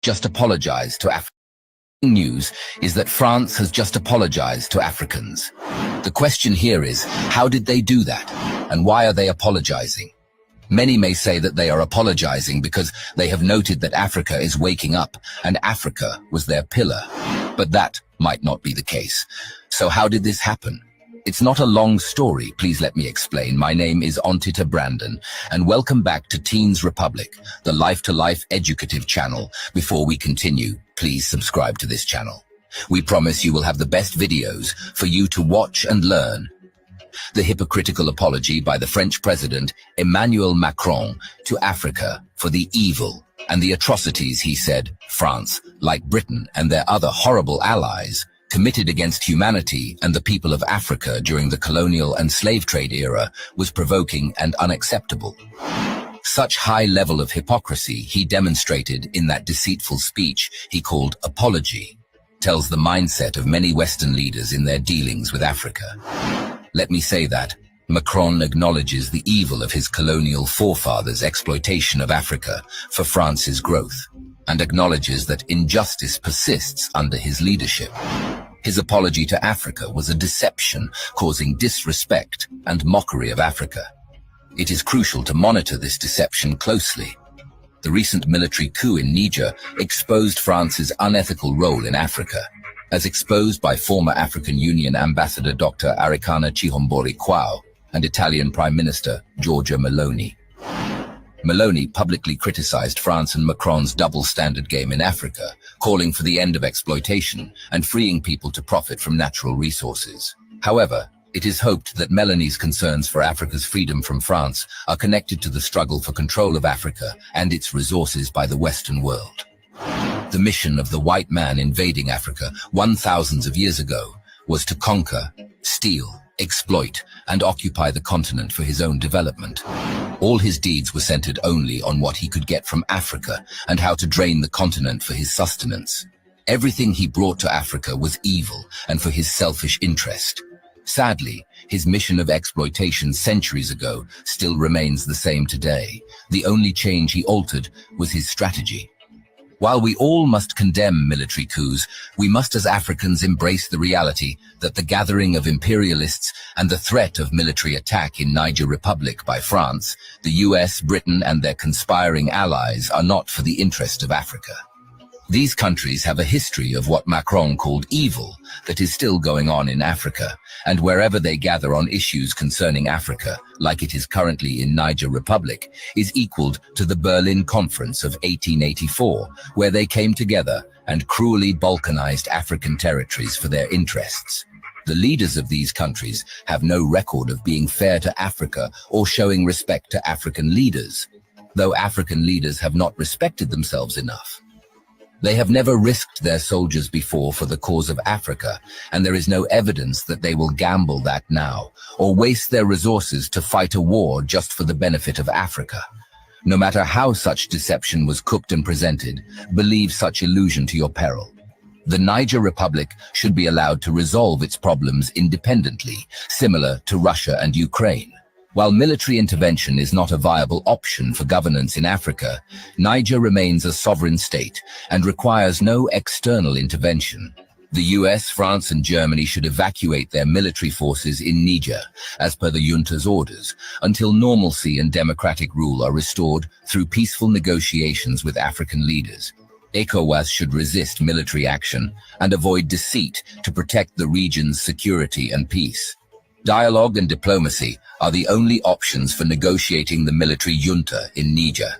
just apologized to Africans. News is that France has just apologized to Africans. The question here is, how did they do that? And why are they apologizing? Many may say that they are apologizing because they have noted that Africa is waking up and Africa was their pillar. But that might not be the case. So how did this happen? It's not a long story, please let me explain. My name is Ontita Brandon, and welcome back to Teens Republic, the life-to-life educative channel. Before we continue, please subscribe to this channel. We promise you will have the best videos for you to watch and learn. The hypocritical apology by the French President Emmanuel Macron to Africa for the evil and the atrocities he said France, like Britain and their other horrible allies, committed against humanity and the people of Africa during the colonial and slave trade era was provoking and unacceptable. Such high level of hypocrisy he demonstrated in that deceitful speech he called apology tells the mindset of many Western leaders in their dealings with Africa. Let me say that Macron acknowledges the evil of his colonial forefathers' exploitation of Africa for France's growth, and acknowledges that injustice persists under his leadership. His apology to Africa was a deception causing disrespect and mockery of Africa. It is crucial to monitor this deception closely. The recent military coup in Niger exposed France's unethical role in Africa, as exposed by former African Union Ambassador Dr. Arikana Chihombori Kwao and Italian Prime Minister Giorgia Meloni. Meloni publicly criticized France and Macron's double-standard game in Africa, calling for the end of exploitation and freeing people to profit from natural resources. However, it is hoped that Meloni's concerns for Africa's freedom from France are connected to the struggle for control of Africa and its resources by the Western world. The mission of the white man invading Africa 1000s of years ago was to conquer, steal, exploit, and occupy the continent for his own development. All his deeds were centered only on what he could get from Africa and how to drain the continent for his sustenance. Everything he brought to Africa was evil and for his selfish interest. Sadly, his mission of exploitation centuries ago still remains the same today. The only change he altered was his strategy. While we all must condemn military coups, we must as Africans embrace the reality that the gathering of imperialists and the threat of military attack in Niger Republic by France, the US, Britain, and their conspiring allies are not for the interest of Africa. These countries have a history of what Macron called evil that is still going on in Africa, and wherever they gather on issues concerning Africa, like it is currently in Niger Republic, is equaled to the Berlin Conference of 1884, where they came together and cruelly balkanized African territories for their interests. The leaders of these countries have no record of being fair to Africa or showing respect to African leaders, though African leaders have not respected themselves enough. They have never risked their soldiers before for the cause of Africa, and there is no evidence that they will gamble that now, or waste their resources to fight a war just for the benefit of Africa. No matter how such deception was cooked and presented, believe such illusion to your peril. The Niger Republic should be allowed to resolve its problems independently, similar to Russia and Ukraine. While military intervention is not a viable option for governance in Africa, Niger remains a sovereign state and requires no external intervention. The US, France, and Germany should evacuate their military forces in Niger, as per the junta's orders, until normalcy and democratic rule are restored through peaceful negotiations with African leaders. ECOWAS should resist military action and avoid deceit to protect the region's security and peace. Dialogue and diplomacy are the only options for negotiating the military junta in Niger.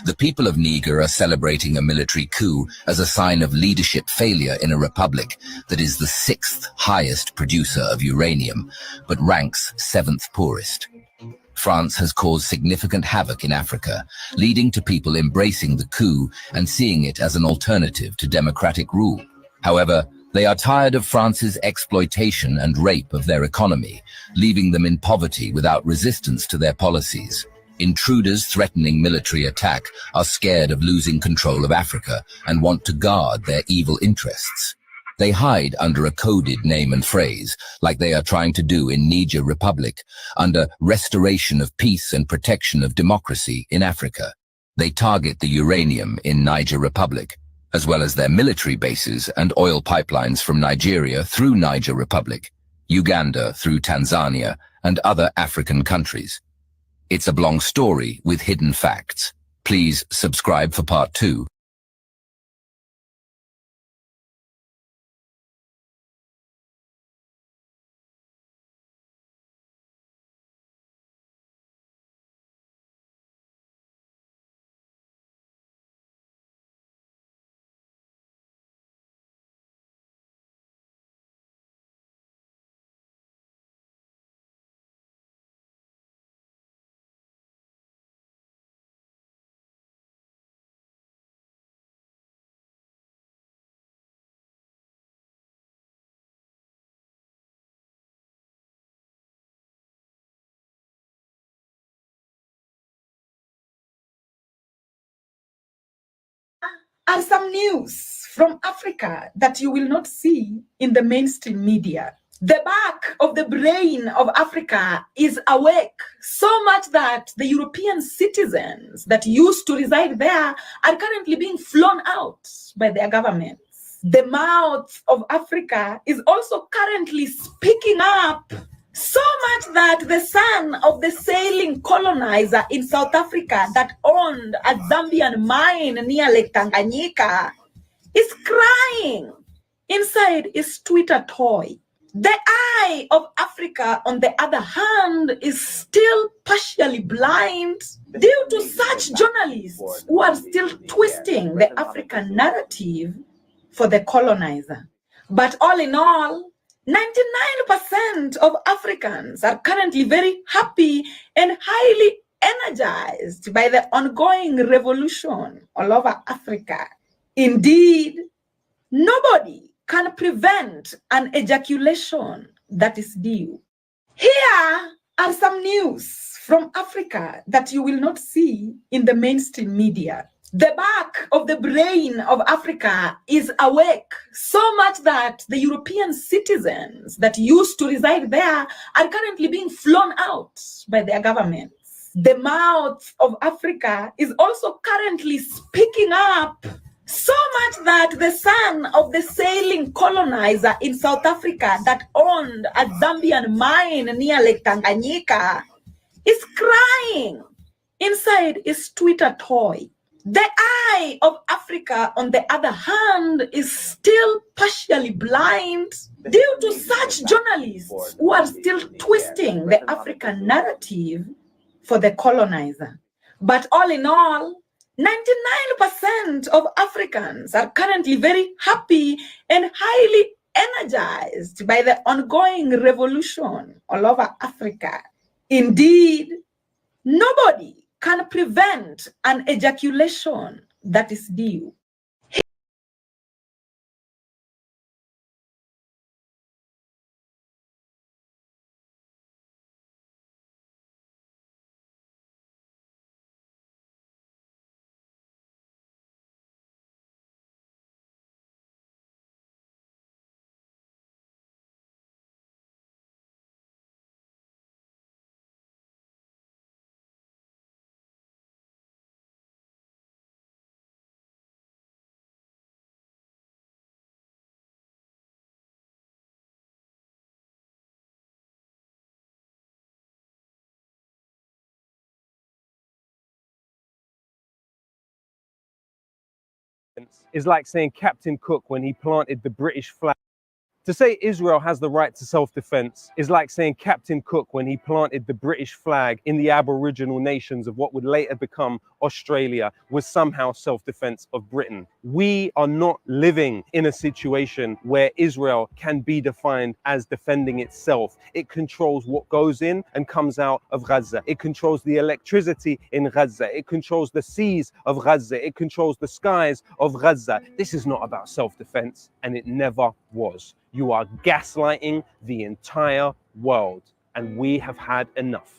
The people of Niger are celebrating a military coup as a sign of leadership failure in a republic that is the 6th highest producer of uranium, but ranks 7th poorest. France has caused significant havoc in Africa, leading to people embracing the coup and seeing it as an alternative to democratic rule. However, they are tired of France's exploitation and rape of their economy, leaving them in poverty without resistance to their policies. Intruders threatening military attack are scared of losing control of Africa and want to guard their evil interests. They hide under a coded name and phrase, like they are trying to do in Niger Republic, under restoration of peace and protection of democracy in Africa. They target the uranium in Niger Republic, as well as their military bases and oil pipelines from Nigeria through Niger Republic, Uganda through Tanzania, and other African countries. It's a long story with hidden facts. Please subscribe for part 2. Are some news from Africa that you will not see in the mainstream media. The back of the brain of Africa is awake so much that the European citizens that used to reside there are currently being flown out by their governments. The mouth of Africa is also currently speaking up so much that the son of the sailing colonizer in South Africa that owned a Zambian mine near Lake Tanganyika is crying inside his Twitter toy. The eye of Africa, on the other hand, is still partially blind due to such journalists who are still twisting the African narrative for the colonizer. But all in all, 99% of Africans are currently very happy and highly energized by the ongoing revolution all over Africa. Indeed, nobody can prevent an ejaculation that is due. Here are some news from Africa that you will not see in the mainstream media. The back of the brain of Africa is awake so much that the European citizens that used to reside there are currently being flown out by their governments. The mouth of Africa is also currently speaking up so much that the son of the sailing colonizer in South Africa that owned a Zambian mine near Lake Tanganyika is crying inside his Twitter toy. The eye of Africa, on the other hand, is still partially blind due to such journalists who are still twisting the African narrative for the colonizer. But all in all, 99% of Africans are currently very happy and highly energized by the ongoing revolution all over Africa. Indeed, nobody can prevent an ejaculation that is due. Is like saying Captain Cook when he planted the British flag. To say Israel has the right to self-defense is like saying Captain Cook when he planted the British flag in the Aboriginal nations of what would later become Australia was somehow self-defense of Britain. We are not living in a situation where Israel can be defined as defending itself. It controls what goes in and comes out of Gaza. It controls the electricity in Gaza. It controls the seas of Gaza. It controls the skies of Gaza. This is not about self-defense, and it never was. You are gaslighting the entire world, and we have had enough.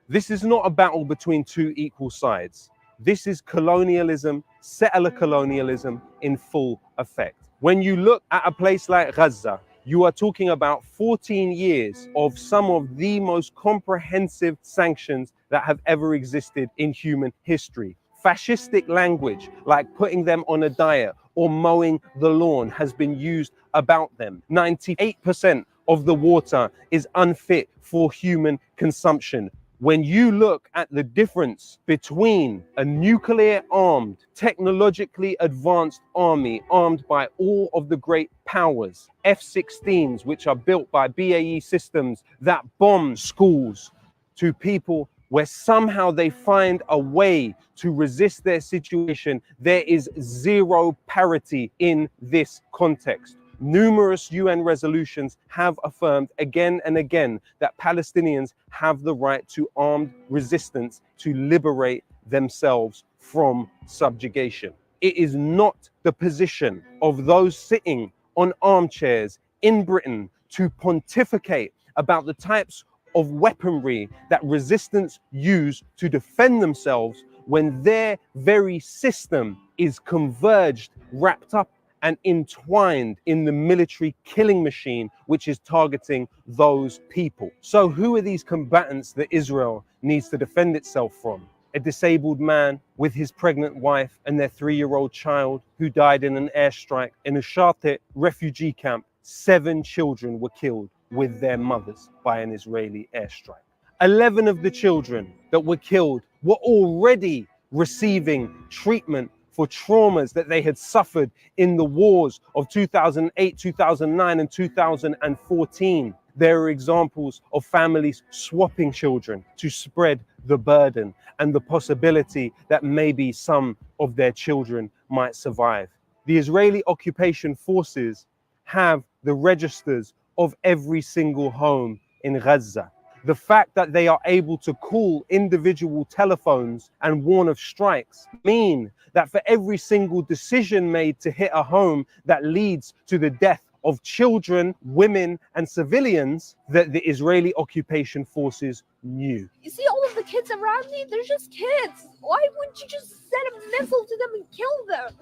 This is not a battle between two equal sides. This is colonialism, settler colonialism in full effect. When you look at a place like Gaza, you are talking about 14 years of some of the most comprehensive sanctions that have ever existed in human history. Fascistic language, like putting them on a diet, or mowing the lawn has been used about them. 98% of the water is unfit for human consumption. When you look at the difference between a nuclear-armed, technologically advanced army armed by all of the great powers, F-16s, which are built by BAE Systems that bomb schools, to people where somehow they find a way to resist their situation, there is zero parity in this context. Numerous UN resolutions have affirmed again and again that Palestinians have the right to armed resistance to liberate themselves from subjugation. It is not the position of those sitting on armchairs in Britain to pontificate about the types of weaponry that resistance use to defend themselves when their very system is converged, wrapped up and entwined in the military killing machine which is targeting those people. So who are these combatants that Israel needs to defend itself from? A disabled man with his pregnant wife and their 3-year-old child who died in an airstrike in a Shartet refugee camp. 7 children were killed with their mothers by an Israeli airstrike. 11 of the children that were killed were already receiving treatment for traumas that they had suffered in the wars of 2008, 2009, and 2014. There are examples of families swapping children to spread the burden and the possibility that maybe some of their children might survive. The Israeli occupation forces have the registers of every single home in Gaza. The fact that they are able to call individual telephones and warn of strikes mean that for every single decision made to hit a home that leads to the death of children, women, and civilians, that the Israeli occupation forces knew. You see all of the kids around me? They're just kids. Why wouldn't you just send a missile to them and kill them?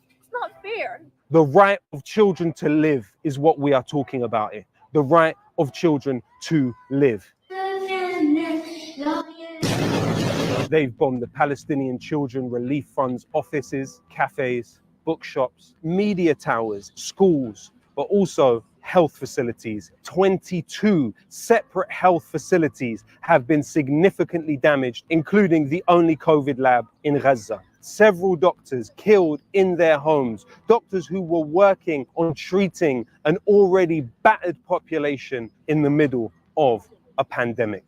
It's not fair. The right of children to live is what we are talking about here. The right of children to live. They've bombed the Palestinian Children Relief Fund's offices, cafes, bookshops, media towers, schools, but also health facilities. 22 separate health facilities have been significantly damaged, including the only COVID lab in Gaza. Several doctors killed in their homes, doctors who were working on treating an already battered population in the middle of a pandemic.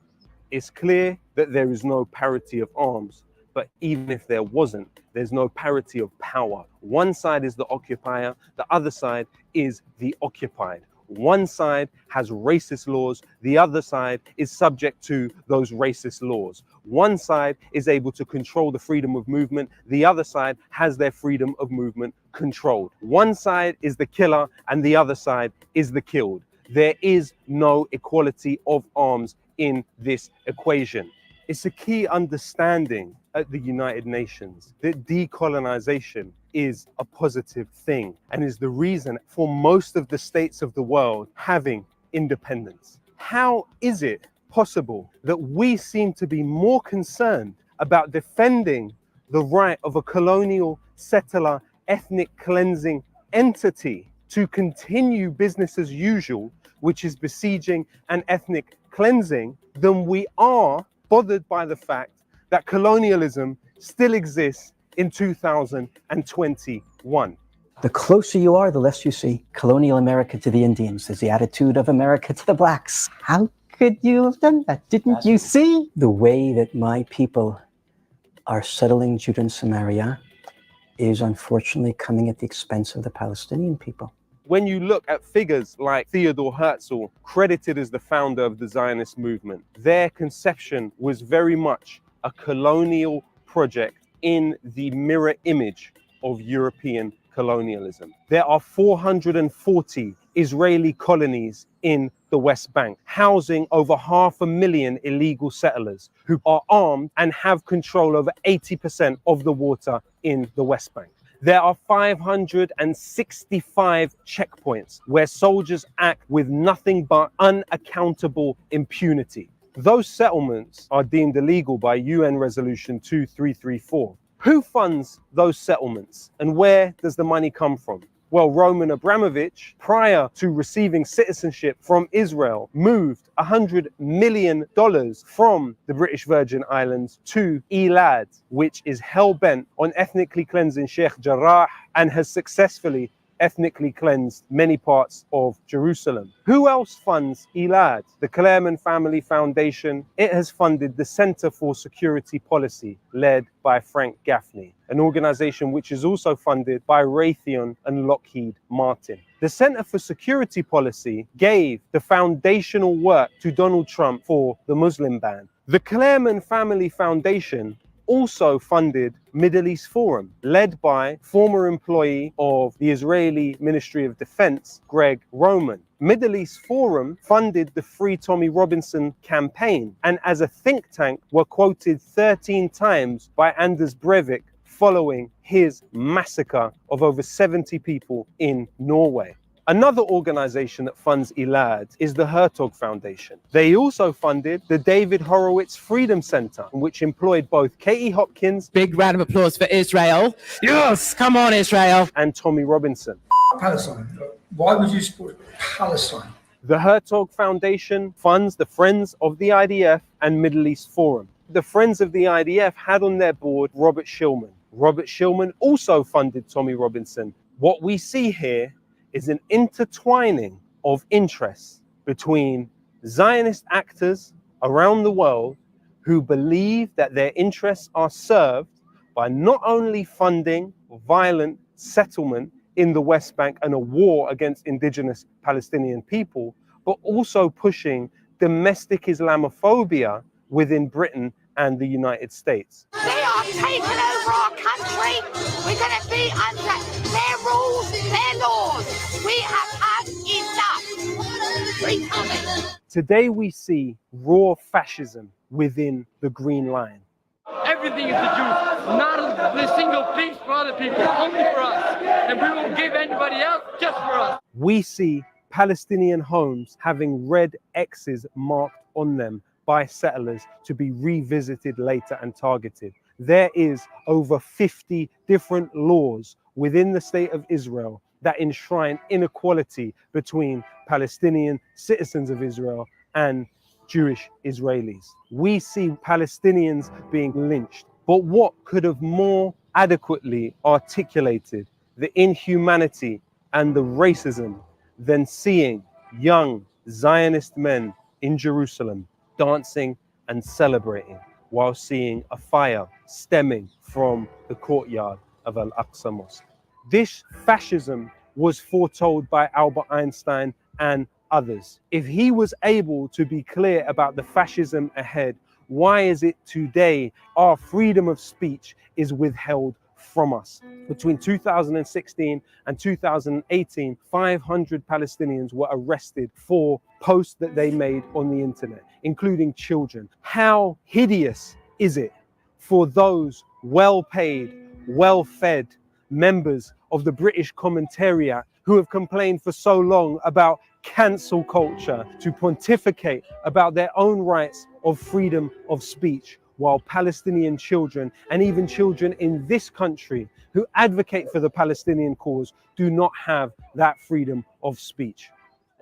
It's clear that there is no parity of arms, but even if there wasn't, there's no parity of power. One side is the occupier, the other side is the occupied. One side has racist laws, the other side is subject to those racist laws. One side is able to control the freedom of movement, the other side has their freedom of movement controlled. One side is the killer and the other side is the killed. There is no equality of arms in this equation. It's a key understanding at the United Nations that decolonization is a positive thing and is the reason for most of the states of the world having independence. How is it possible that we seem to be more concerned about defending the right of a colonial, settler, ethnic cleansing entity to continue business as usual, which is besieging and ethnic cleansing, than we are bothered by the fact that colonialism still exists in 2021. The closer you are, the less you see. Colonial America to the Indians is the attitude of America to the blacks. How could you have done that? Didn't you see? The way that my people are settling Judah and Samaria is unfortunately coming at the expense of the Palestinian people. When you look at figures like Theodore Herzl, credited as the founder of the Zionist movement, their conception was very much a colonial project in the mirror image of European colonialism. There are 440 Israeli colonies in the West Bank, housing over 500,000 illegal settlers who are armed and have control over 80% of the water in the West Bank. There are 565 checkpoints where soldiers act with nothing but unaccountable impunity. Those settlements are deemed illegal by UN Resolution 2334. Who funds those settlements and where does the money come from? Well, Roman Abramovich, prior to receiving citizenship from Israel, moved $100 million from the British Virgin Islands to Elad, which is hell-bent on ethnically cleansing Sheikh Jarrah and has successfully ethnically cleansed many parts of Jerusalem. Who else funds Elad? The Clermont Family Foundation. It has funded the Center for Security Policy, led by Frank Gaffney, an organization which is also funded by Raytheon and Lockheed Martin. The Center for Security Policy gave the foundational work to Donald Trump for the Muslim ban. The Clermont Family Foundation also funded Middle East Forum, led by former employee of the Israeli Ministry of Defense, Greg Roman. Middle East Forum funded the Free Tommy Robinson campaign, and as a think tank were quoted 13 times by Anders Breivik following his massacre of over 70 people in Norway. Another organization that funds Elad is the Hertog Foundation. They also funded the David Horowitz Freedom Center, which employed both Katie Hopkins, big round of applause for Israel. Yes, come on, Israel. And Tommy Robinson. Palestine. Why would you support Palestine? The Hertog Foundation funds the Friends of the IDF and Middle East Forum. The Friends of the IDF had on their board Robert Shillman. Robert Shillman also funded Tommy Robinson. What we see here is an intertwining of interests between Zionist actors around the world who believe that their interests are served by not only funding violent settlement in the West Bank and a war against indigenous Palestinian people, but also pushing domestic Islamophobia within Britain and the United States. They are taking over our country. We're going to be under their rules, their laws. We have had enough. Free Tommy. Today we see raw fascism within the Green Line. Everything is the Jews, not a single piece for other people, only for us. And we won't give anybody else, just for us. We see Palestinian homes having red X's marked on them by settlers to be revisited later and targeted. There is over 50 different laws within the state of Israel that enshrine inequality between Palestinian citizens of Israel and Jewish Israelis. We see Palestinians being lynched. But what could have more adequately articulated the inhumanity and the racism than seeing young Zionist men in Jerusalem dancing and celebrating while seeing a fire stemming from the courtyard of Al-Aqsa Mosque. This fascism was foretold by Albert Einstein and others. If he was able to be clear about the fascism ahead, why is it today our freedom of speech is withheld from us? Between 2016 and 2018, 500 Palestinians were arrested for posts that they made on the internet, including children. How hideous is it for those well-paid, well-fed members of the British Commentariat who have complained for so long about cancel culture to pontificate about their own rights of freedom of speech, while Palestinian children and even children in this country who advocate for the Palestinian cause do not have that freedom of speech.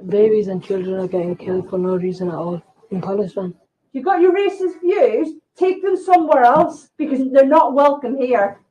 Babies and children are getting killed for no reason at all in Palestine. You've got your racist views, take them somewhere else because they're not welcome here.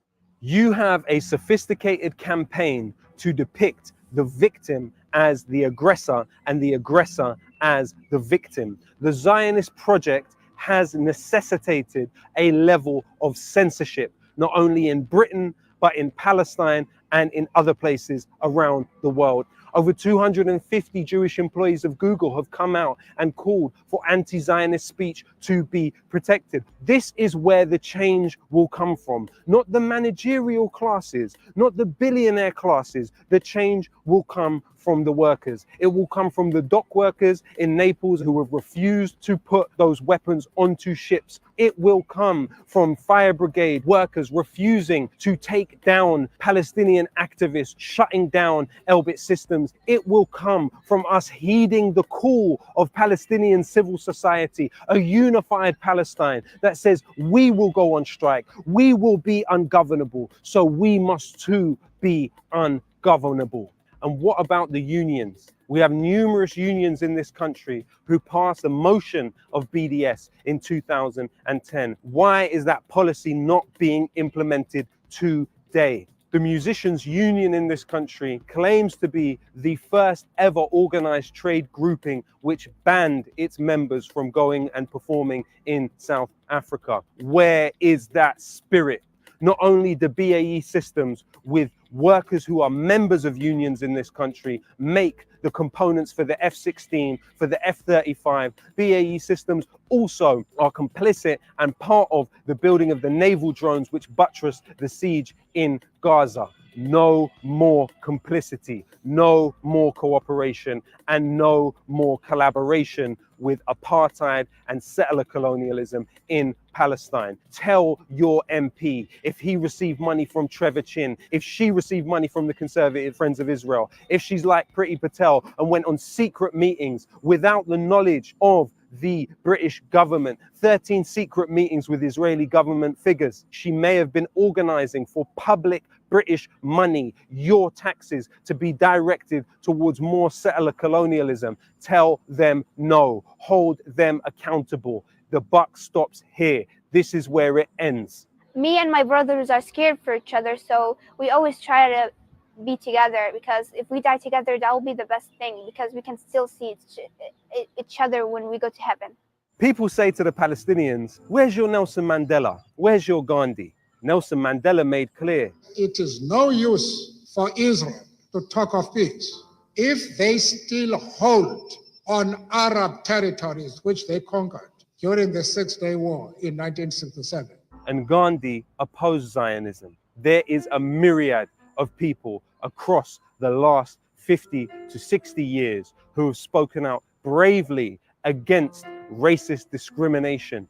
You have a sophisticated campaign to depict the victim as the aggressor and the aggressor as the victim. The Zionist project has necessitated a level of censorship, not only in Britain, but in Palestine and in other places around the world. Over 250 Jewish employees of Google have come out and called for anti-Zionist speech to be protected. This is where the change will come from. Not the managerial classes, not the billionaire classes. The change will come from the workers. It will come from the dock workers in Naples who have refused to put those weapons onto ships. It will come from fire brigade workers refusing to take down Palestinian activists, shutting down Elbit Systems systems, it will come from us heeding the call of Palestinian civil society, a unified Palestine that says we will go on strike, we will be ungovernable, so we must too be ungovernable. And what about the unions? We have numerous unions in this country who passed a motion of BDS in 2010. Why is that policy not being implemented today? The musicians union in this country claims to be the first ever organized trade grouping which banned its members from going and performing in South Africa. Where is that spirit? Not only the BAE systems with workers who are members of unions in this country make the components for the F-16, for the F-35, BAE systems also are complicit and part of the building of the naval drones which buttress the siege in Gaza. No more complicity, no more cooperation, and no more collaboration with apartheid and settler colonialism in Palestine. Tell your MP if he received money from Trevor Chin, if she received money from the Conservative Friends of Israel, if she's like Priti Patel and went on secret meetings without the knowledge of the British government, 13 secret meetings with Israeli government figures. She may have been organizing for public British money, your taxes, to be directed towards more settler colonialism. Tell them no. Hold them accountable. The buck stops here. This is where it ends. Me and my brothers are scared for each other, so we always try to be together, because if we die together, that will be the best thing, because we can still see each other when we go to heaven. People say to the Palestinians, where's your Nelson Mandela? Where's your Gandhi? Nelson Mandela made clear, it is no use for Israel to talk of peace if they still hold on Arab territories which they conquered during the Six-Day War in 1967. And Gandhi opposed Zionism. There is a myriad of people across the last 50 to 60 years who have spoken out bravely against racist discrimination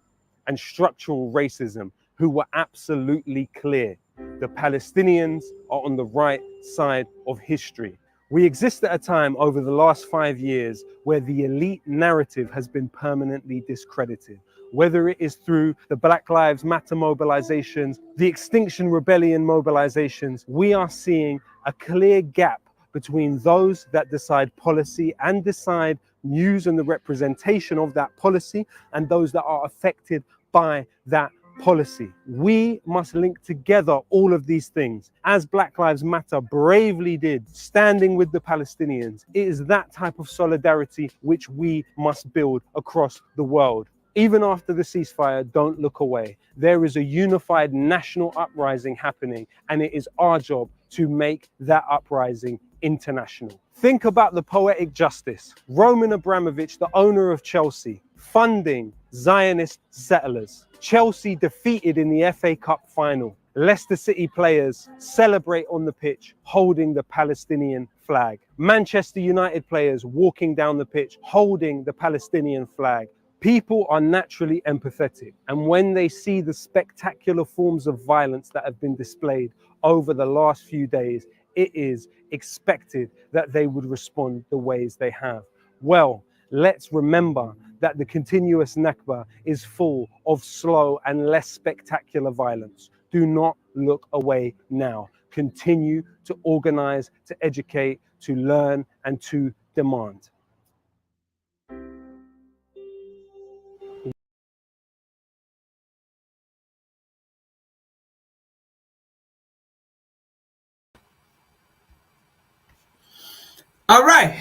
and structural racism, who were absolutely clear. The Palestinians are on the right side of history. We exist at a time over the last 5 years where the elite narrative has been permanently discredited. Whether it is through the Black Lives Matter mobilizations, the Extinction Rebellion mobilizations, we are seeing a clear gap between those that decide policy and decide news and the representation of that policy, and those that are affected by that policy. We must link together all of these things, as Black Lives Matter bravely did, standing with the Palestinians. It is that type of solidarity which we must build across the world. Even after the ceasefire, don't look away. There is a unified national uprising happening, and it is our job to make that uprising international. Think about the poetic justice. Roman Abramovich, the owner of Chelsea, funding Zionist settlers. Chelsea defeated in the FA Cup final. Leicester City players celebrate on the pitch holding the Palestinian flag. Manchester United players walking down the pitch holding the Palestinian flag. People are naturally empathetic, and when they see the spectacular forms of violence that have been displayed over the last few days, it is expected that they would respond the ways they have. Well, let's remember that the continuous Nakba is full of slow and less spectacular violence. Do not look away now. Continue to organize, to educate, to learn, and to demand. All right.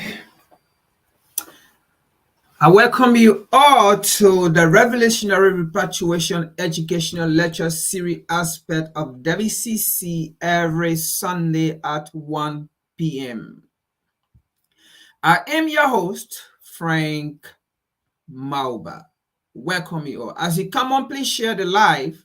I welcome you all to the Revolutionary Repatriation Educational Lecture Series aspect of WCC every Sunday at 1 p.m. I am your host, Frank Mauba. Welcome you all. As you come on, please share the live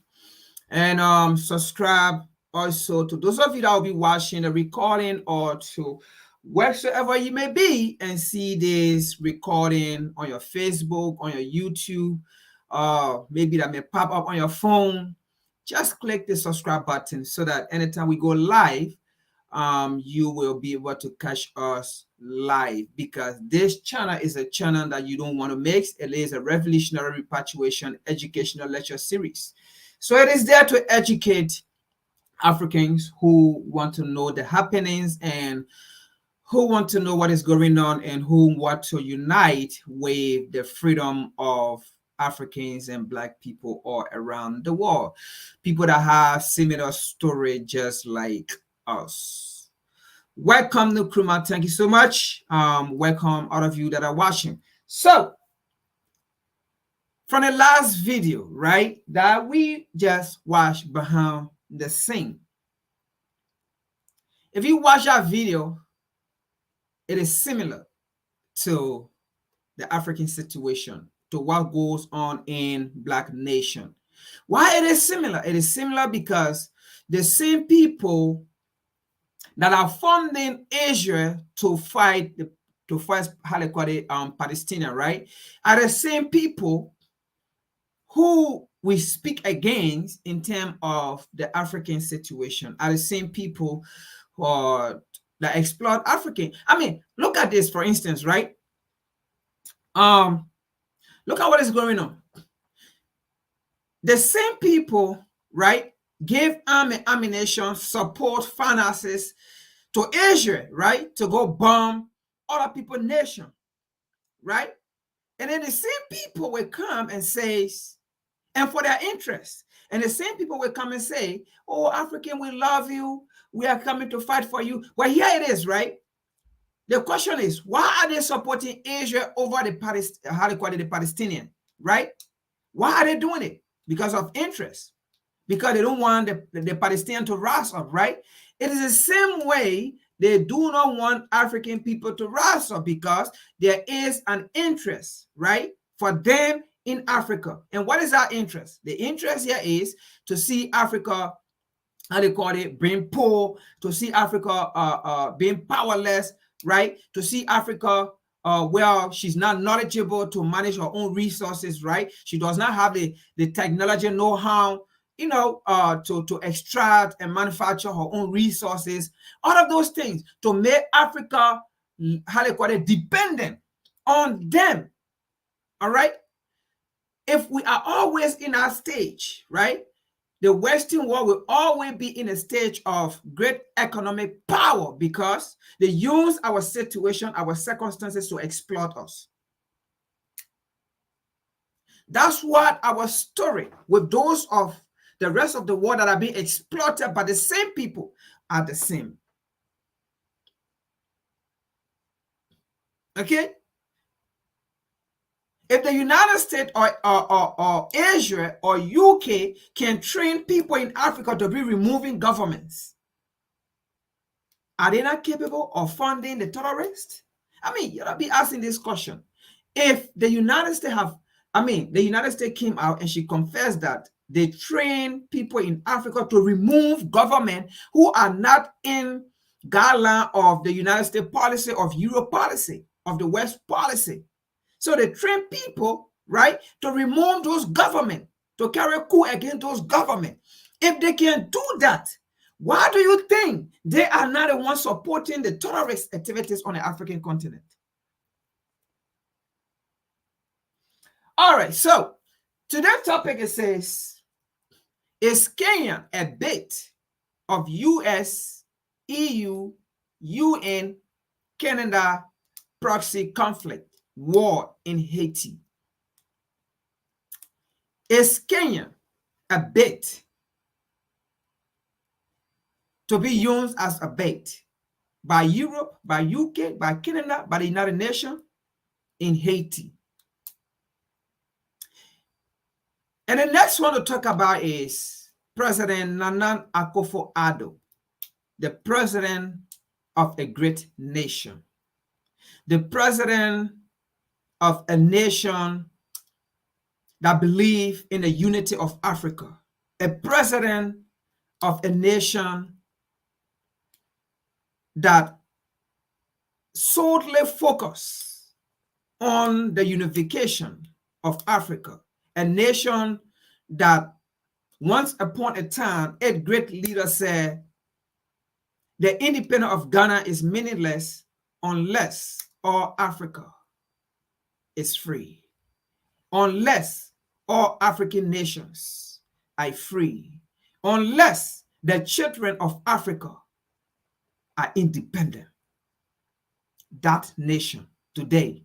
and subscribe also to those of you that will be watching the recording, or to wheresoever you may be and see this recording on your Facebook, on your YouTube, maybe that may pop up on your phone. Just click the subscribe button so that anytime we go live, you will be able to catch us live, because this channel is a channel that you don't want to miss. It is a revolutionary repatriation educational lecture series. So it is there to educate Africans who want to know the happenings and who want to know what is going on and who want to unite with the freedom of Africans and Black people all around the world. People that have similar story just like us. Welcome, Nkrumah. Thank you so much. Welcome all of you that are watching. So, from the last video, right, that we just watched behind the scene. If you watch that video, it is similar to the African situation, to what goes on in Black nation. Why it is similar? It is similar because the same people that are funding Israel to fight how they call it, Palestinian, right, are the same people who we speak against in terms of the African situation, are the same people who are, that exploit African. I mean, look at this, for instance, right? Look at what is going on. The same people, right, give army ammunition, support, finances to Israel, right, to go bomb other people's nation, right? And then the same people will come and say, and for their interest, and the same people will come and say, oh, African, we love you. We are coming to fight for you. Well, here it is, right? The question is, why are they supporting Israel over the Palestinian, right? Why are they doing it? Because of interest. Because they don't want the Palestinian to rise up, right? It is the same way they do not want African people to rise up, because there is an interest, right, for them in Africa. And what is our interest? The interest here is to see Africa, how they call it, being poor, to see Africa being powerless, right? To see Africa well, she's not knowledgeable to manage her own resources, right? She does not have the technology know-how, you know, to extract and manufacture her own resources. All of those things to make Africa, how they call it, dependent on them. All right. If we are always in our stage, right, the Western world will always be in a stage of great economic power, because they use our situation, our circumstances to exploit us. That's what our story with those of the rest of the world that are being exploited by the same people are the same. Okay? If the United States or Asia or UK can train people in Africa to be removing governments, are they not capable of funding the terrorists? I mean, you gotta be asking this question. If the United States the United States came out and she confessed that they train people in Africa to remove government who are not in guideline of the United States policy, of Europe policy, of the West policy. So they train people, right, to remove those government, to carry a coup against those government. If they can do that, why do you think they are not the ones supporting the terrorist activities on the African continent? All right, so today's topic, it says, is Kenya a bit of US, EU, UN, Canada proxy conflict, war in Haiti? Is Kenya a bait to be used as a bait by Europe, by UK, by Canada, by the United Nations in Haiti? And the next one to talk about is President Nana Akufo-Addo, the president of a great nation, the president of a nation that believes in the unity of Africa, a president of a nation that solely focus on the unification of Africa, a nation that once upon a time, 8 great leaders said, the independence of Ghana is meaningless unless all Africa is free. Unless all African nations are free. Unless the children of Africa are independent. That nation today,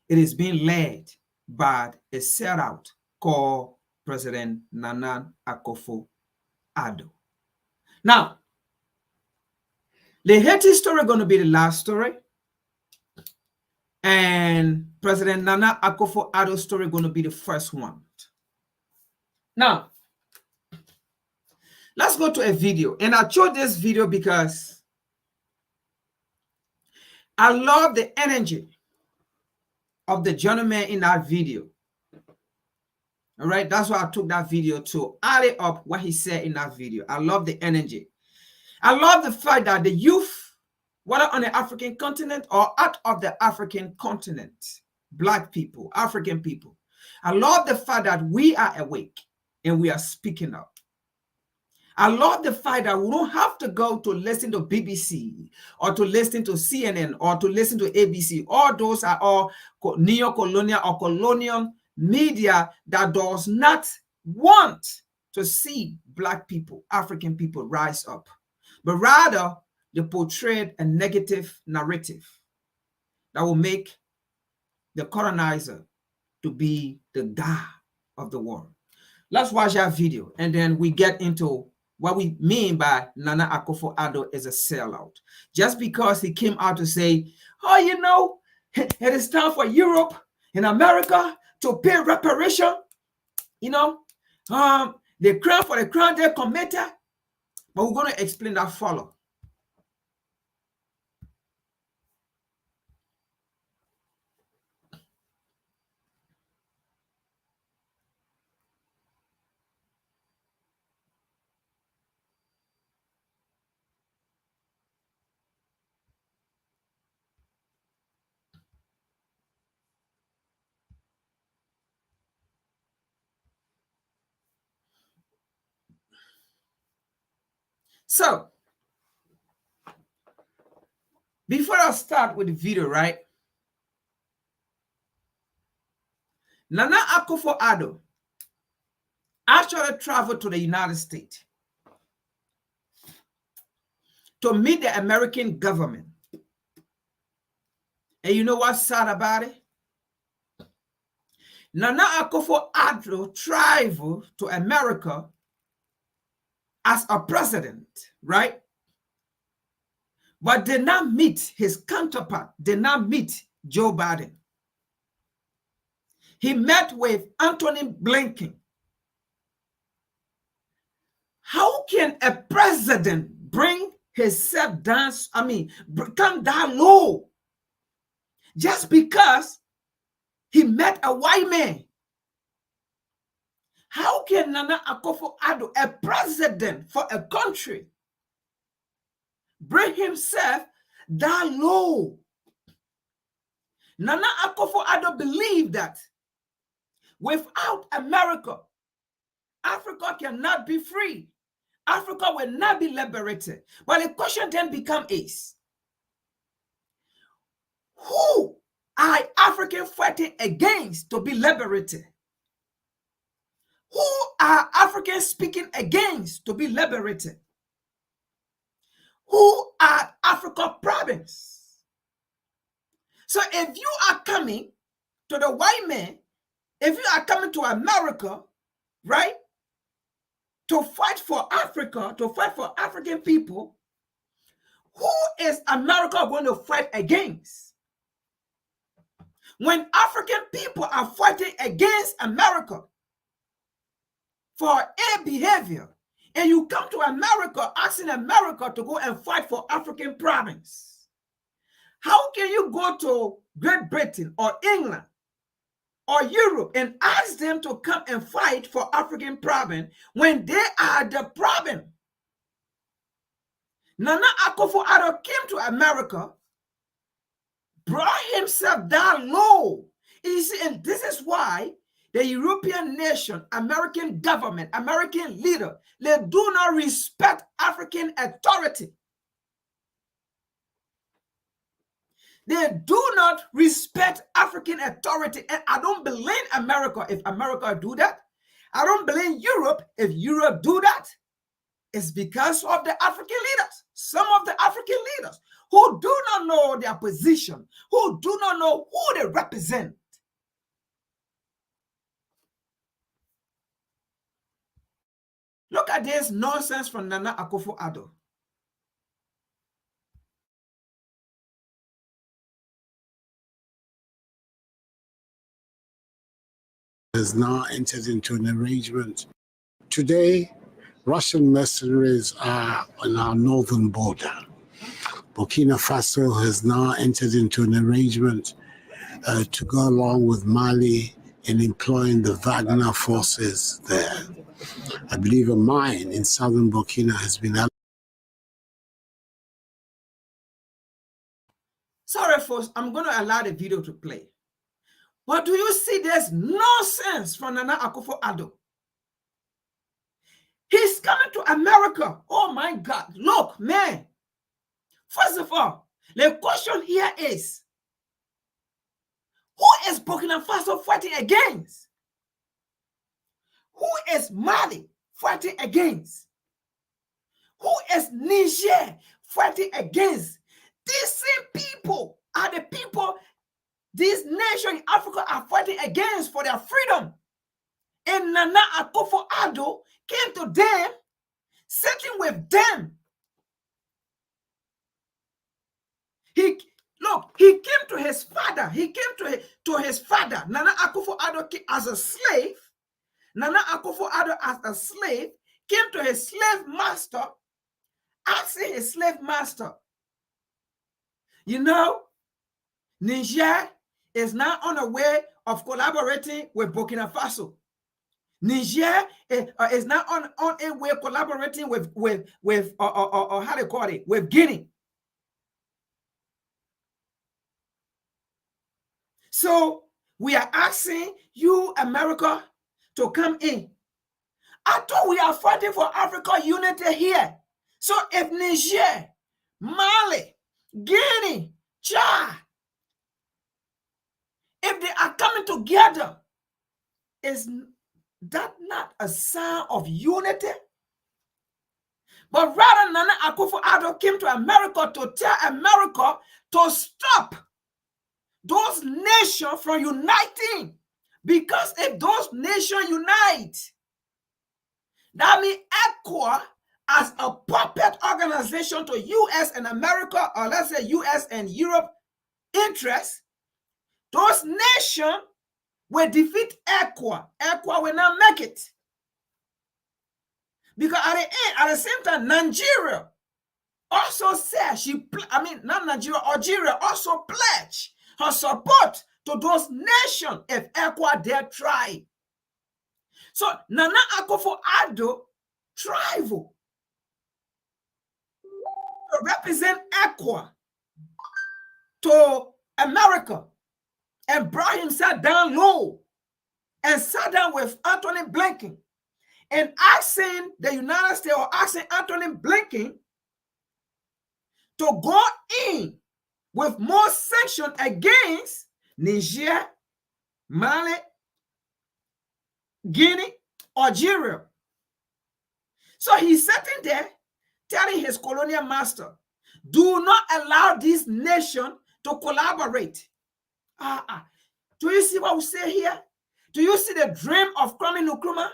it is being led by a sellout called President Nana Akufo Addo. Now, the Haiti story is going to be the last story. And President Nana Akufo Addo's story is going to be the first one. Now, let's go to a video. And I chose this video because I love the energy of the gentleman in that video. All right, that's why I took that video to add it up what he said in that video. I love the energy. I love the fact that the youth, whether on the African continent or out of the African continent, Black people, African people, I love the fact that we are awake and we are speaking up. I love the fact that we don't have to go to listen to BBC or to listen to CNN or to listen to ABC. All those are all neo-colonial or colonial media that does not want to see Black people, African people rise up, but rather they portrayed a negative narrative that will make the colonizer to be the god of the world. Let's watch that video and then we get into what we mean by Nana Akufo Addo is a sellout. Just because he came out to say, oh, you know, it is time for Europe and America to pay reparation. You know, the crime for the crime they committed. But we're going to explain that follow. So, before I start with the video, right? Nana Akufo Addo actually traveled to the United States to meet the American government. And you know what's sad about it? Nana Akufo Addo traveled to America as a president, right? But did not meet his counterpart, did not meet Joe Biden. He met with Anthony Blinken. How can a president bring himself down, come down low just because he met a white man? How can Nana Akufo Addo, a president for a country, bring himself down low? Nana Akufo Addo believed that without America, Africa cannot be free. Africa will not be liberated. But the question then becomes who are Africans fighting against to be liberated? Who are Africans speaking against to be liberated? Who are Africa province? So if you are coming to the white man, if you are coming to America, right, to fight for Africa, to fight for African people, who is America going to fight against? When African people are fighting against America for a behavior, and you come to America asking America to go and fight for African province, how can you go to Great Britain or England or Europe and ask them to come and fight for African province when they are the province? Nana Akufo Addo came to America, brought himself down low. You see, and this is why the European nation, American government, American leader, they do not respect African authority. They do not respect African authority. And I don't blame America if America do that. I don't blame Europe if Europe do that. It's because of the African leaders. Some of the African leaders who do not know their position, who do not know who they represent. Look at this nonsense from Nana Akufo-Addo. Has now entered into an arrangement. Today, Russian mercenaries are on our northern border. Burkina Faso has now entered into an arrangement to go along with Mali in employing the Wagner forces there. I believe a mine in southern Burkina has been. Sorry, folks, I'm going to allow the video to play. But do you see there's nonsense from Nana Akufo-Addo? He's coming to America. Oh my God. Look, man. First of all, the question here is, who is Burkina Faso fighting against? Who is Mali fighting against? Who is Niger fighting against? These same people are the people these nations in Africa are fighting against for their freedom. And Nana Akufo-Addo came to them, sitting with them. He came to his father. He came to his father. Nana Akufo-Addo as a slave. Nana Akufo-Addo as a slave came to his slave master, asking his slave master, you know, Niger is now on the way of collaborating with Burkina Faso. Niger is now on a way collaborating with how they call it, with Guinea. So we are asking you, America, to come in. I thought we are fighting for Africa unity here. So if Niger, Mali, Guinea, Chad, if they are coming together, is that not a sign of unity? But rather, Nana Akufo-Addo came to America to tell America to stop those nations from uniting. Because if those nations unite, that means ECOWAS as a puppet organization to U.S. and America, or let's say U.S. and Europe interests, those nations will defeat ECOWAS. ECOWAS will not make it. Because at the same time, Nigeria also said not Nigeria, Algeria also pledged her support to those nations if ECOWAS dare try. So Nana Akufo-Addo traveled to represent ECOWAS to America and brought himself down low and sat down with Anthony Blinken and asking the United States, or asking Anthony Blinken to go in with more sanctions against Niger, Mali, Guinea, Algeria. So he's sitting there telling his colonial master, do not allow this nation to collaborate. Do you see what we say here? Do you see the dream of Kwame Nkrumah?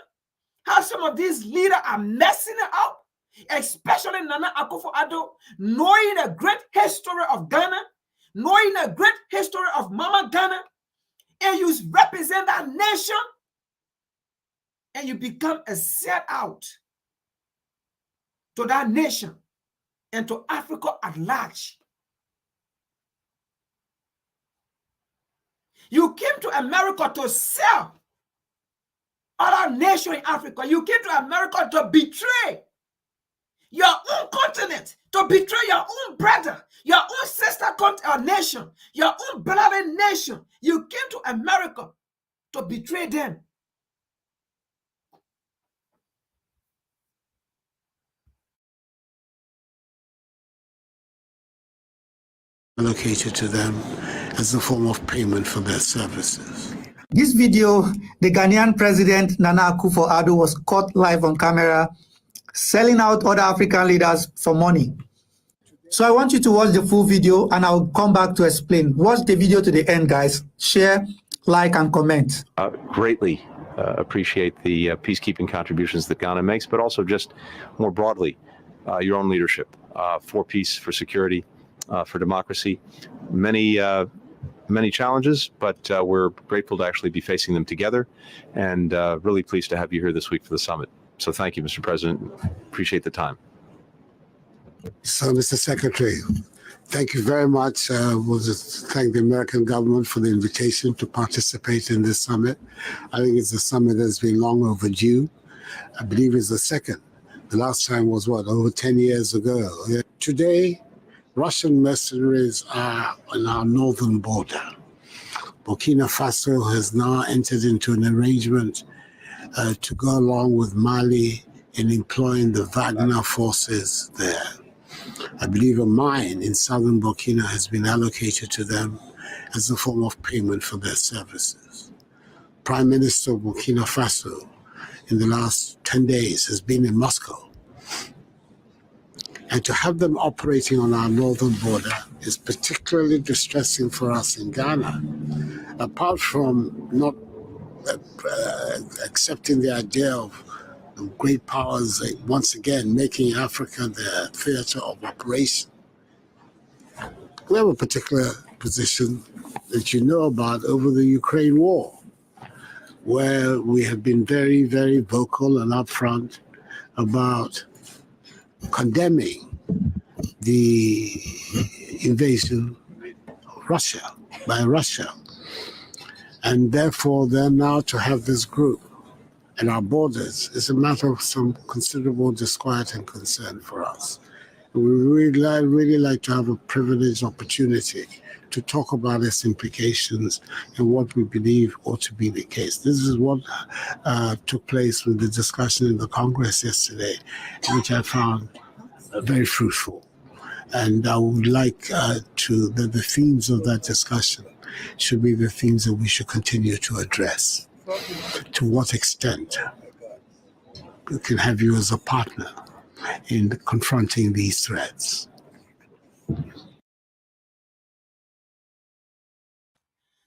How some of these leaders are messing it up? Especially Nana Akufo-Addo, knowing the great history of Ghana, knowing the great history of Mama Ghana, and you represent that nation, and you become a sellout to that nation and to Africa at large. You came to America to sell other nations in Africa. You came to America to betray your own continent, to betray your own brother, your own sister nation, your own beloved nation. You came to America to betray them. allocated to them as a form of payment for their services. This video, the Ghanaian president Nana Akufo-Addo was caught live on camera selling out other African leaders for money. So I want you to watch the full video and I'll come back to explain. Watch the video to the end, guys. Share, like, and comment. Greatly appreciate the peacekeeping contributions that Ghana makes, but also just more broadly, your own leadership for peace, for security, for democracy. Many challenges, but we're grateful to actually be facing them together, and really pleased to have you here this week for the summit. So thank you, Mr. President. Appreciate the time. So, Mr. Secretary, thank you very much. We'll just thank the American government for the invitation to participate in this summit. I think it's a summit that's been long overdue. I believe it's the second. The last time was, what, over 10 years ago. Today, Russian mercenaries are on our northern border. Burkina Faso has now entered into an arrangement to go along with Mali in employing the Wagner forces there. I believe a mine in southern Burkina has been allocated to them as a form of payment for their services. Prime Minister of Burkina Faso in the last 10 days has been in Moscow. And to have them operating on our northern border is particularly distressing for us in Ghana. Apart from not accepting the idea of great powers once again making Africa their theater of operation, we have a particular position that you know about over the Ukraine war, where we have been very, very vocal and upfront about condemning the invasion of Russia by Russia. And therefore, then now to have this group at our borders is a matter of some considerable disquiet and concern for us. We really like to have a privileged opportunity to talk about its implications and what we believe ought to be the case. This is what took place with the discussion in the Congress yesterday, which I found very fruitful. And I would like the themes of that discussion should be the themes that we should continue to address. To what extent we can have you as a partner in confronting these threats.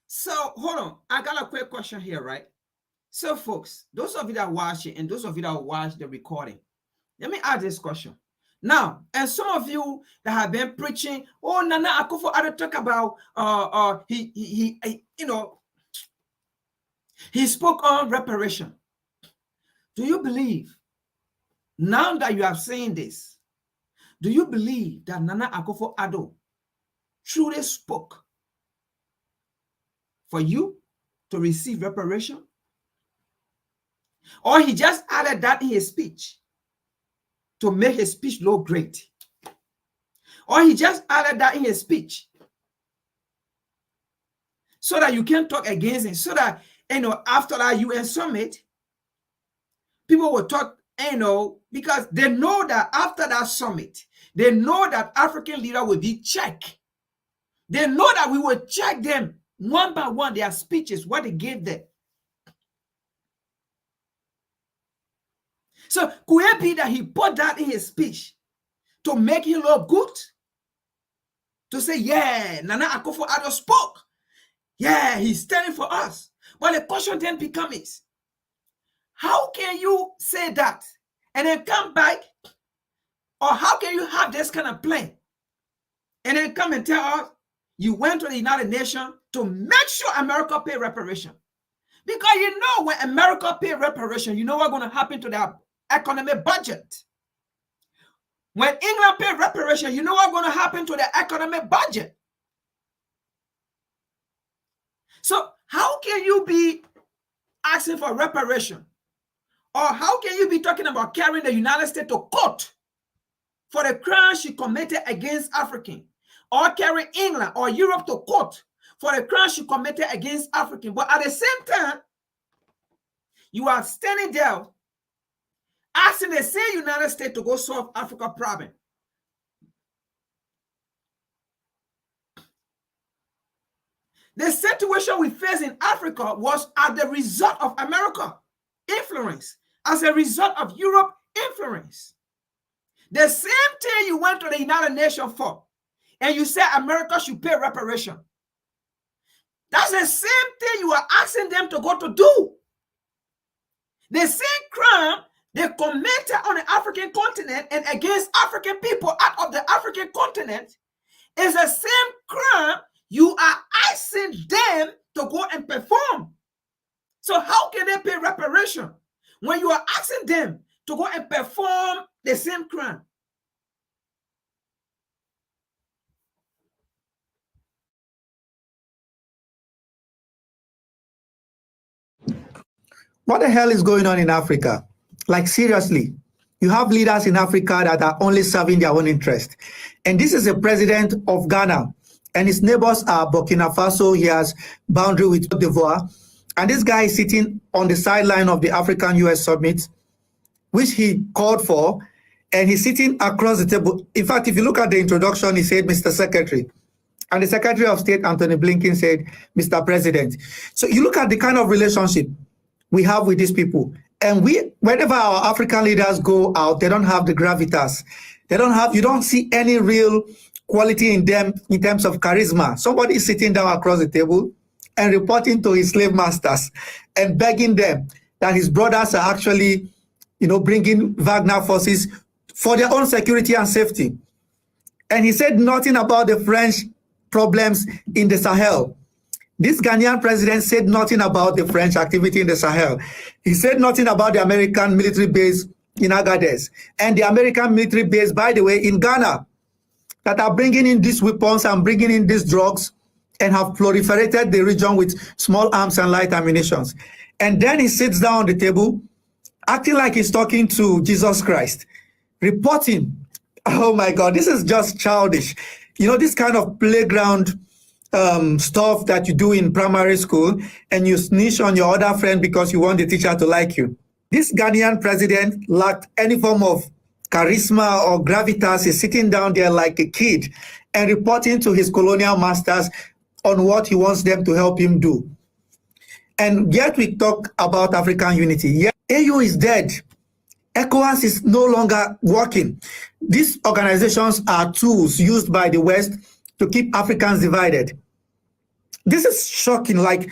So hold on, I got a quick question here, right? So folks, those of you that watch it and those of you that watch the recording, let me ask this question. Now, and some of you that have been preaching, oh, Nana Akufo-Addo talk about he spoke on reparation. Do you believe, now that you have seen this, do you believe that Nana Akufo-Addo truly spoke for you to receive reparation? Or he just added that in his speech to make his speech look great? Or he just added that in his speech so that you can talk against him, so that, after that UN summit, people will talk, because they know that after that summit, they know that African leaders will be checked. They know that we will check them one by one, their speeches, what they gave them. So could it be that he put that in his speech to make him look good? To say, yeah, Nana Akufo-Addo spoke. Yeah, he's standing for us. But the question then becomes, how can you say that and then come back? Or how can you have this kind of plan and then come and tell us you went to the United Nations to make sure America pay reparation? Because you know when America pay reparation, you know what's going to happen to their economic budget. When England pay reparation, you know what's going to happen to their economic budget. So how can you be asking for reparation? Or how can you be talking about carrying the United States to court for the crimes she committed against African? Or carry England or Europe to court for the crimes she committed against African? But at the same time, you are standing there asking the same United States to go solve Africa problem. The situation we face in Africa was as the result of America influence, as a result of Europe influence. The same thing you went to the United Nations for, and you said America should pay reparation. That's the same thing you are asking them to go to do. The same crime they committed on the African continent and against African people out of the African continent is the same crime you are asking them to go and perform. So how can they pay reparation when you are asking them to go and perform the same crime? What the hell is going on in Africa? Like, seriously, you have leaders in Africa that are only serving their own interest. And this is a president of Ghana, and his neighbors are Burkina Faso. He has boundary with Cote d'Ivoire. And this guy is sitting on the sideline of the African-US summit, which he called for, and he's sitting across the table. In fact, if you look at the introduction, he said, Mr. Secretary. And the Secretary of State, Anthony Blinken, said, Mr. President. So you look at the kind of relationship we have with these people. And whenever our African leaders go out, they don't have the gravitas. You don't see any real quality in them in terms of charisma. Somebody is sitting down across the table and reporting to his slave masters and begging them that his brothers are actually, bringing Wagner forces for their own security and safety. And he said nothing about the French problems in the Sahel. This Ghanaian president said nothing about the French activity in the Sahel. He said nothing about the American military base in Agadez and the American military base, by the way, in Ghana, that are bringing in these weapons and bringing in these drugs and have proliferated the region with small arms and light ammunitions. And then he sits down on the table, acting like he's talking to Jesus Christ, reporting. Oh my God, this is just childish. This kind of playground stuff that you do in primary school, and you snitch on your other friend because you want the teacher to like you. This Ghanaian president lacked any form of charisma or gravitas. He's sitting down there like a kid and reporting to his colonial masters on what he wants them to help him do. And yet we talk about African unity. Yet AU is dead. ECOWAS is no longer working. These organizations are tools used by the West to keep Africans divided. This is shocking. Like,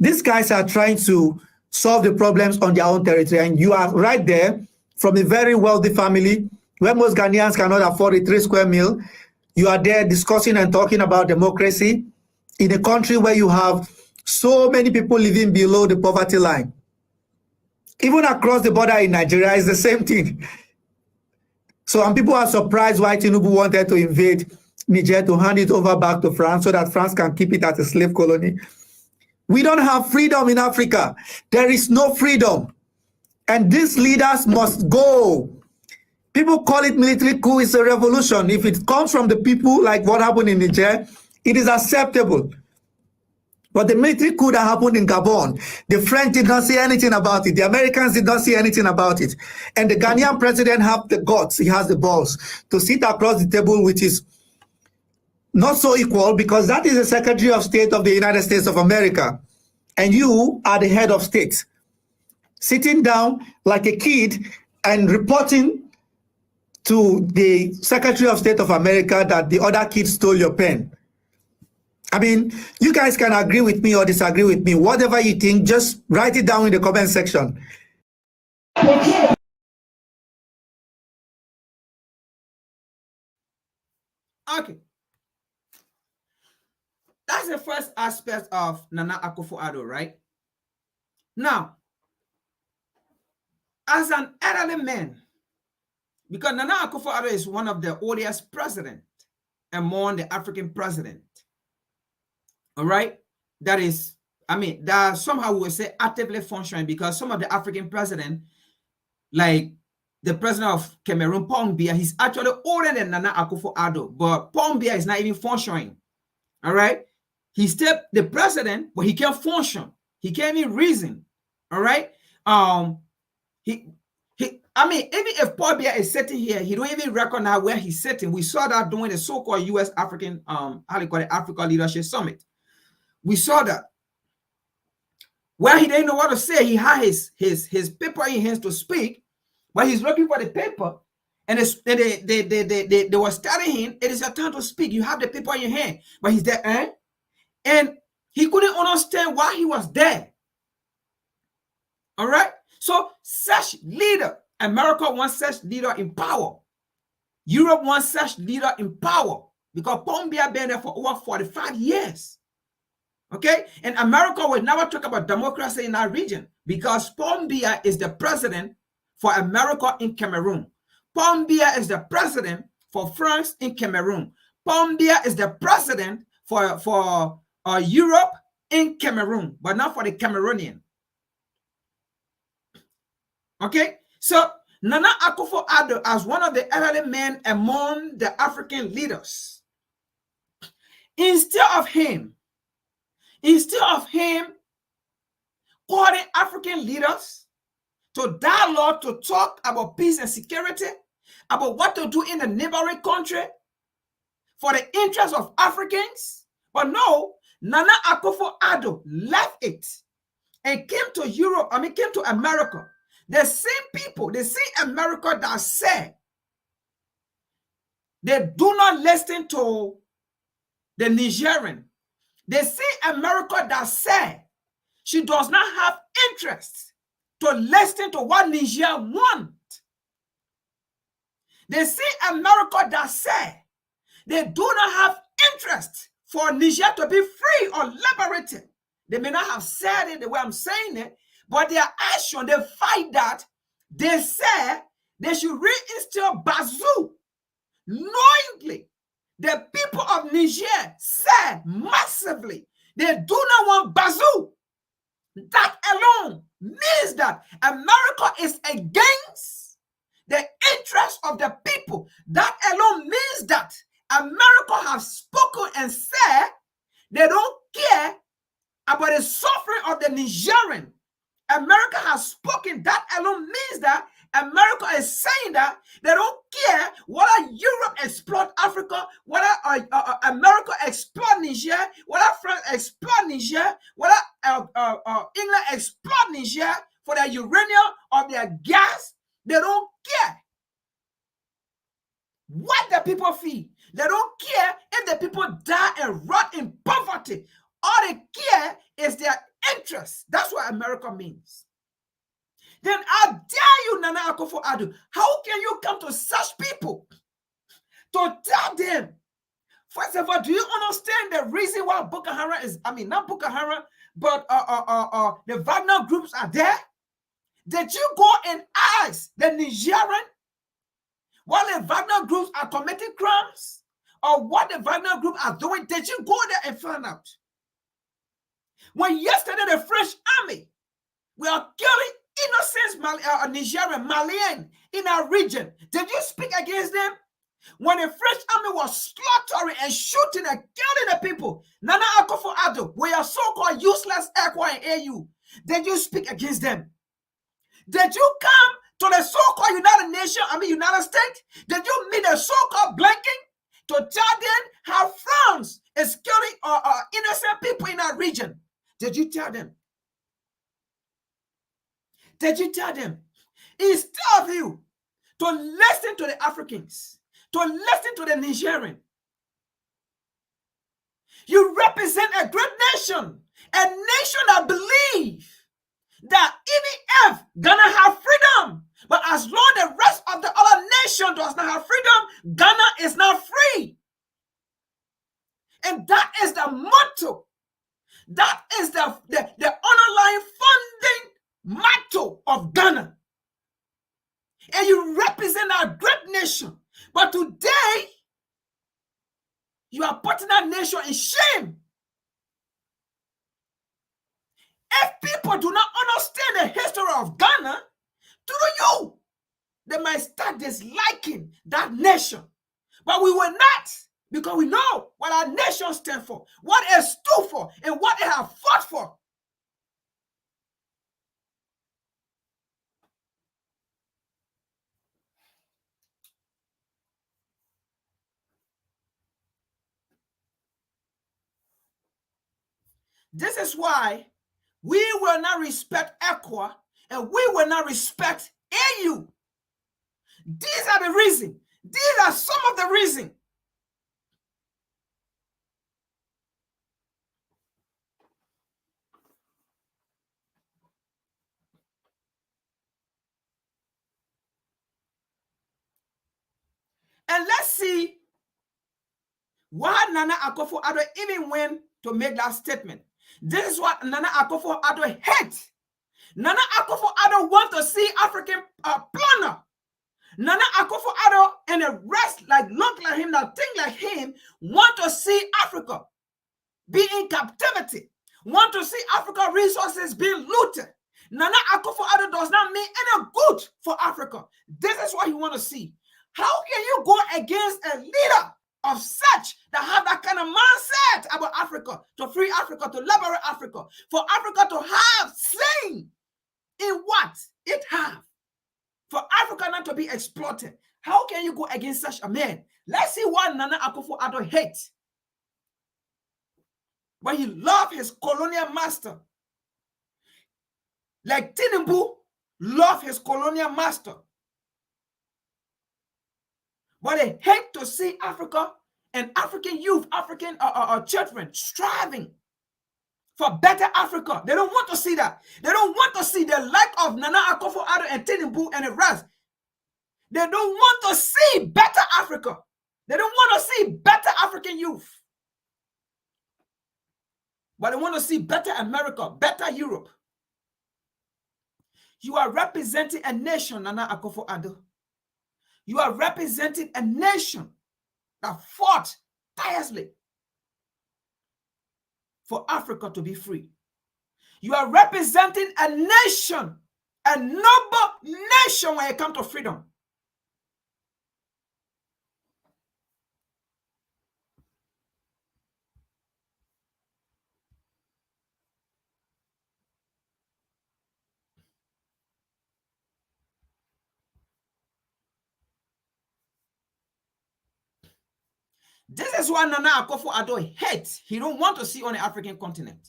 these guys are trying to solve the problems on their own territory, and you are right there from a very wealthy family where most Ghanaians cannot afford a 3-square meal. You are there discussing and talking about democracy in a country where you have so many people living below the poverty line. Even across the border in Nigeria is the same thing. So, and people are surprised why Tinubu wanted to invade Niger to hand it over back to France so that France can keep it as a slave colony. We don't have freedom in Africa. There is no freedom. And these leaders must go. People call it military coup. It's a revolution. If it comes from the people, like what happened in Niger, it is acceptable. But the military coup that happened in Gabon, the French did not say anything about it. The Americans did not say anything about it. And the Ghanaian president has the guts, he has the balls to sit across the table with his not so equal, because that is the Secretary of State of the United States of America. And you are the head of state, sitting down like a kid and reporting to the Secretary of State of America that the other kid stole your pen. I mean, you guys can agree with me or disagree with me. Whatever you think, just write it down in the comment section. Okay. That's the first aspect of Nana Akufo-Addo, right? Now, as an elderly man, because Nana Akufo-Addo is one of the oldest presidents among the African president, all right? That is, that somehow we will say actively functioning, because some of the African presidents, like the president of Cameroon, Paul Biya, he's actually older than Nana Akufo-Addo, but Paul Biya is not even functioning, all right? He's still the president, but he can't function. He can't even reason. All right. Even if Paul Biya is sitting here, he don't even recognize where he's sitting. We saw that during the so-called U.S. African, Africa Leadership Summit. We saw that. Where he didn't know what to say, he had his paper in his hands to speak, but he's looking for the paper. And they were telling him, it is your time to speak. You have the paper in your hand. But he's there, eh? And he couldn't understand why he was there. All right? So such leader, America wants such leader in power. Europe wants such leader in power. Because Paul Biya been there for over 45 years. Okay? And America will never talk about democracy in our region because Paul Biya is the president for America in Cameroon. Paul Biya is the president for France in Cameroon. Paul Biya is the president for Europe in Cameroon, but not for the Cameroonian. Okay? So Nana Akufo-Addo, as one of the elderly men among the African leaders, instead of him calling African leaders to dialogue, to talk about peace and security, about what to do in the neighboring country for the interests of Africans. But no, Nana Akufo-Addo left it and came to Europe, came to America. The same people, the same America that said they do not listen to the Nigerian. The same America that said she does not have interest to listen to what Niger wants. The same America that said they do not have interest for Niger to be free or liberated. They may not have said it the way I'm saying it, but their action, they fight that. They say they should reinstill Bazou. Knowingly, the people of Niger said massively they do not want Bazou. That alone means that America is against the interest of the people. That alone means that America has spoken and said they don't care about the suffering of the Nigerian. America has spoken. That alone means that America is saying that they don't care whether Europe exploit Africa, whether America exploit Niger, whether France exploit Niger, whether England exploit Niger for their uranium or their gas. They don't care what the people feel. They don't care if the people die and rot in poverty. All they care is their interest. That's what America means. Then I dare you, Nana Akufo-Addo, how can you come to such people to tell them? First of all, do you understand the reason why Boko Haram is, not Boko Haram, but the Wagner groups are there? Did you go and ask the Nigerian while the Wagner groups are committing crimes or what the Wagner group are doing? Did you go there and find out? When yesterday the French army were killing innocent Nigerian, Malian in our region, did you speak against them? When the French army was slaughtering and shooting and killing the people, Nana Akufo-Addo, with your so-called useless ECWA and AU, did you speak against them? Did you come to the so-called United States? Did you meet the so-called Blinken to tell them how France is killing innocent people in our region? Did you tell them? Did you tell them? Instead of you to listen to the Africans, to listen to the Nigerian, you represent a great nation, a nation that believes that even if Ghana have freedom, but as long as the rest of the other nation does not have freedom, Ghana is not free. And that is the motto. That is the underlying funding motto of Ghana. And you represent our great nation. But today, you are putting our nation in shame. If people do not understand the history of Ghana, they might start disliking that nation. But we will not, because we know what our nation stands for, what it stood for, and what it have fought for. This is why we will not respect ECOWAS and we will not respect AU. These are the reasons. These are some of the reasons. And let's see why Nana Akufo-Addo even went to make that statement. This is what Nana Akufo-Addo hates. Nana Akufo-Addo wants to see African planner. Nana Akufo-Addo and the rest look like him, that think like him, want to see Africa be in captivity, want to see Africa resources being looted. Nana Akufo-Addo does not mean any good for Africa. This is what he want to see. How can you go against a leader of such that have that kind of mindset about Africa, to free Africa, to liberate Africa, for Africa to have say in what it have, for Africa not to be exploited? How can you go against such a man? Let's see what Nana Akufo-Addo hates. But he loved his colonial master. Like Tinubu loved his colonial master. But they hate to see Africa and African youth, African children striving for better Africa. They don't want to see that. They don't want to see the lack of Nana Akufo-Addo and Tinubu and the rest. They don't want to see better Africa. They don't want to see better African youth. But they want to see better America, better Europe. You are representing a nation, Nana Akufo-Addo. You are representing a nation that fought tirelessly for Africa to be free. You are representing a nation, a noble nation when it comes to freedom. This is what Nana Akufo-Addo hates. He don't want to see on the African continent.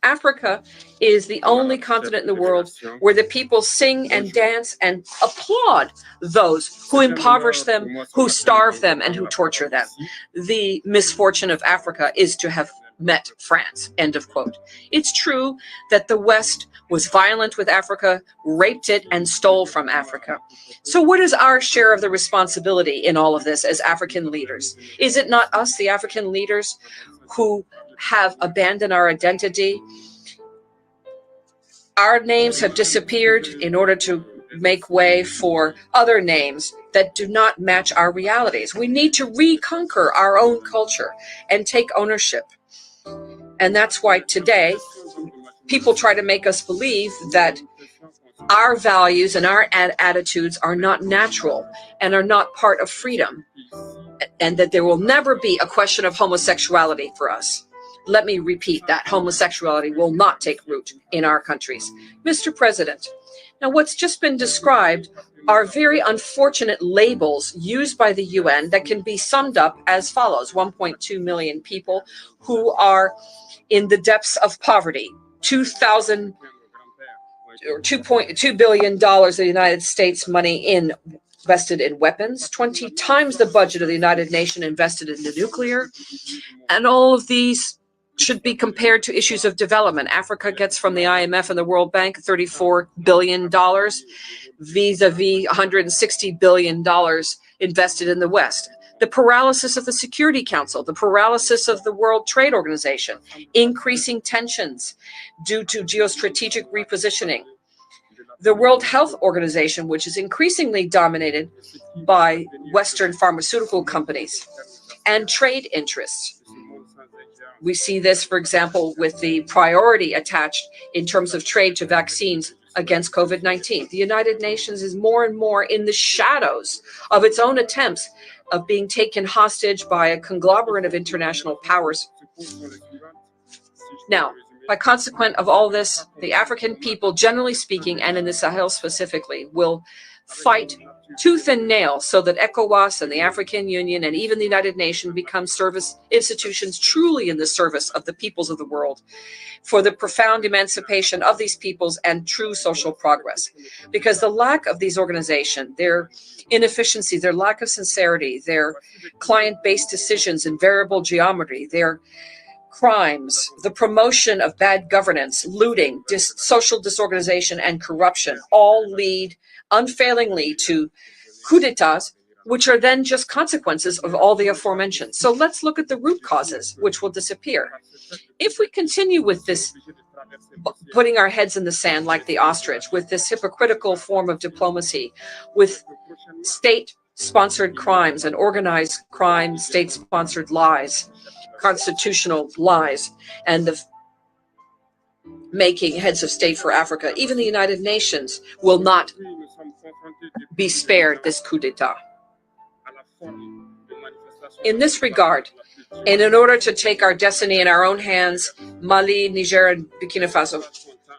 Africa is the only continent in the world where the people sing and dance and applaud those who impoverish them, who starve them, and who torture them. The misfortune of Africa is to have met France, end of quote. It's true that the West was violent with Africa, raped it, and stole from Africa. So what is our share of the responsibility in all of this as African leaders? Is it not us, the African leaders, who have abandoned our identity? Our names have disappeared in order to make way for other names that do not match our realities. We need to reconquer our own culture and take ownership. And that's why today people try to make us believe that our values and our attitudes are not natural and are not part of freedom, and that there will never be a question of homosexuality for us. Let me repeat that. Homosexuality will not take root in our countries. Mr. President, now what's just been described are very unfortunate labels used by the UN that can be summed up as follows. 1.2 million people who are in the depths of poverty, $2.2 billion of the United States money invested in weapons, 20 times the budget of the United Nations invested in the nuclear. And all of these should be compared to issues of development. Africa gets from the IMF and the World Bank $34 billion vis-a-vis $160 billion invested in the West. The paralysis of the Security Council, the paralysis of the World Trade Organization, increasing tensions due to geostrategic repositioning. The World Health Organization, which is increasingly dominated by Western pharmaceutical companies and trade interests. We see this, for example, with the priority attached in terms of trade to vaccines against COVID-19. The United Nations is more and more in the shadows of its own attempts of being taken hostage by a conglomerate of international powers. Now, by consequent of all this, the African people, generally speaking, and in the Sahel specifically, will fight tooth and nail so that ECOWAS and the African Union and even the United Nations become service institutions truly in the service of the peoples of the world, for the profound emancipation of these peoples and true social progress. Because the lack of these organizations, their inefficiency, their lack of sincerity, their client-based decisions in variable geometry, their crimes, the promotion of bad governance, looting, social disorganization, and corruption all lead unfailingly to coups d'etats, which are then just consequences of all the aforementioned. So let's look at the root causes, which will disappear. If we continue with this, putting our heads in the sand like the ostrich, with this hypocritical form of diplomacy, with state-sponsored crimes and organized crime, state-sponsored lies, constitutional lies, and the making heads of state for Africa, even the United Nations will not be spared this coup d'etat. In this regard, and in order to take our destiny in our own hands, Mali, Niger, and Burkina Faso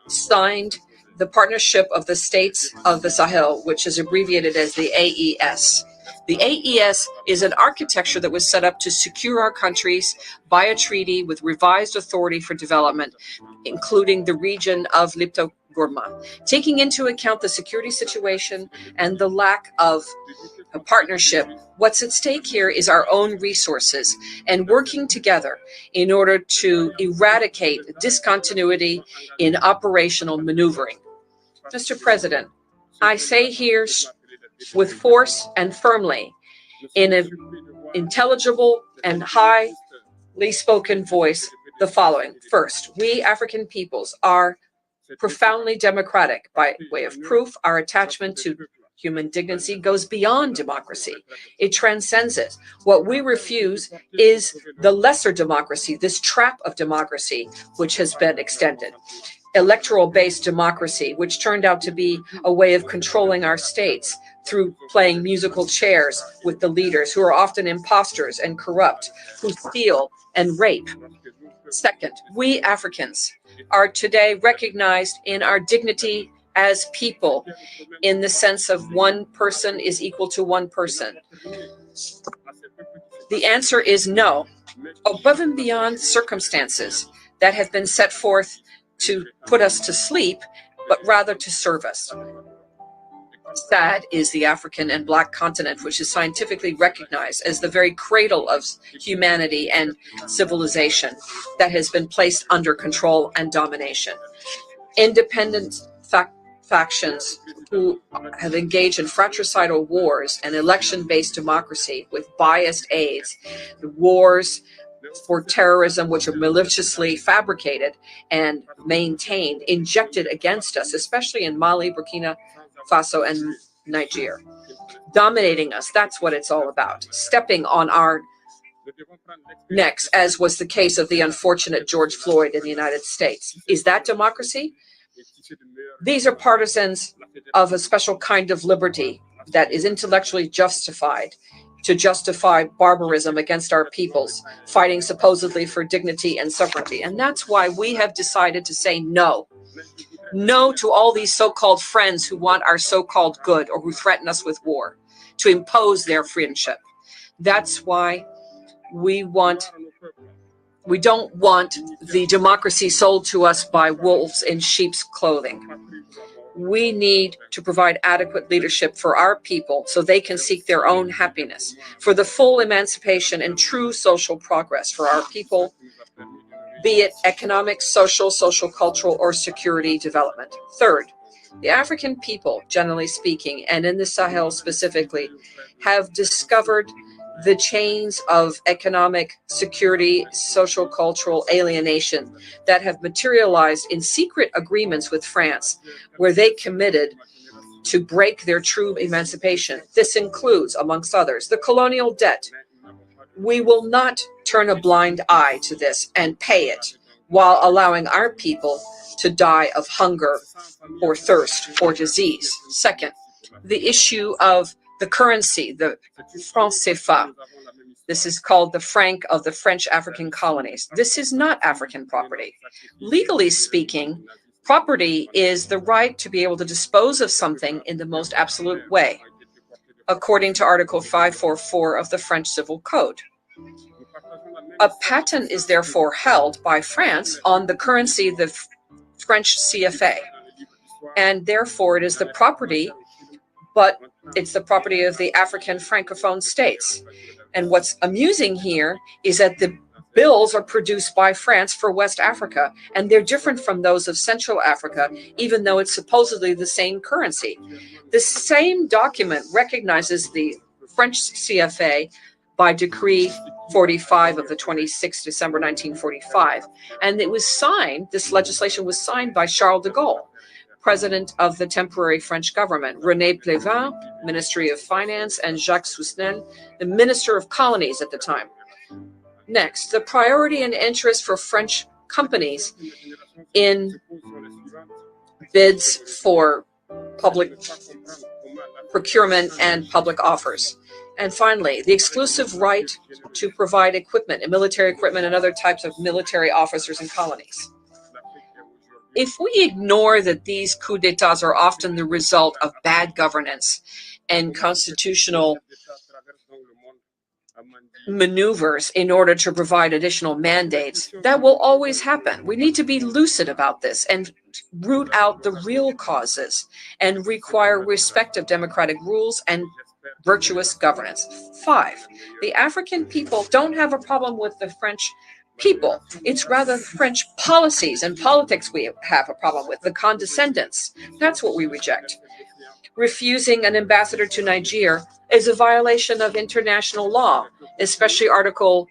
signed the Partnership of the States of the Sahel, which is abbreviated as the AES. The AES is an architecture that was set up to secure our countries by a treaty with revised authority for development, including the region of Lipto-Gourma, taking into account the security situation and the lack of a partnership. What's at stake here is our own resources and working together in order to eradicate discontinuity in operational maneuvering. Mr. President, I say here with force and firmly, in an intelligible and highly spoken voice, the following. First, we African peoples are profoundly democratic. By way of proof, our attachment to human dignity goes beyond democracy. It transcends it. What we refuse is the lesser democracy, this trap of democracy, which has been extended. Electoral-based democracy, which turned out to be a way of controlling our states through playing musical chairs with the leaders, who are often imposters and corrupt, who steal and rape. Second, we Africans are today recognized in our dignity as people, in the sense of one person is equal to one person. The answer is no. Above and beyond circumstances that have been set forth to put us to sleep, but rather to serve us. SAD is the African and Black continent, which is scientifically recognized as the very cradle of humanity and civilization that has been placed under control and domination. Independent factions who have engaged in fratricidal wars and election-based democracy with biased aides, wars for terrorism, which are maliciously fabricated and maintained, injected against us, especially in Mali, Burkina Faso, and Niger. Dominating us, that's what it's all about. Stepping on our necks, as was the case of the unfortunate George Floyd in the United States. Is that democracy? These are partisans of a special kind of liberty that is intellectually justified to justify barbarism against our peoples, fighting supposedly for dignity and sovereignty. And that's why we have decided to say no. No to all these so-called friends who want our so-called good or who threaten us with war, to impose their friendship. That's why we don't want the democracy sold to us by wolves in sheep's clothing. We need to provide adequate leadership for our people so they can seek their own happiness, for the full emancipation and true social progress for our people, be it economic, social, cultural, or security development. Third, the African people, generally speaking, and in the Sahel specifically, have discovered the chains of economic security, social, cultural alienation that have materialized in secret agreements with France, where they committed to break their true emancipation. This includes, amongst others, the colonial debt. We will not turn a blind eye to this and pay it while allowing our people to die of hunger or thirst or disease. Second, the issue of the currency, the franc CFA. This is called the franc of the French African colonies. This is not African property. Legally speaking, Property is the right to be able to dispose of something in the most absolute way, according to Article 544 of the French Civil Code. A patent is therefore held by France on the currency, the French CFA, and therefore it is the property, but it's the property of the African Francophone states. And what's amusing here is that the bills are produced by France for West Africa, and they're different from those of Central Africa, even though it's supposedly the same currency. The same document recognizes the French CFA by Decree 45 of the 26th December 1945, and it was signed, this legislation was signed by Charles de Gaulle, president of the temporary French government, René Pleven, Ministry of Finance, and Jacques Sousnel, the Minister of Colonies at the time. Next, the priority and interest for French companies in bids for public procurement and public offers. And finally, the exclusive right to provide equipment and military equipment and other types of military officers in colonies. If we ignore that these coups d'etats are often the result of bad governance and constitutional maneuvers in order to provide additional mandates, that will always happen. We need to be lucid about this and root out the real causes and require respect of democratic rules and virtuous governance. 5, the African people don't have a problem with the French people. It's rather French policies and politics we have a problem with, the condescendence. That's what we reject. Refusing an ambassador to Niger is a violation of international law, especially Article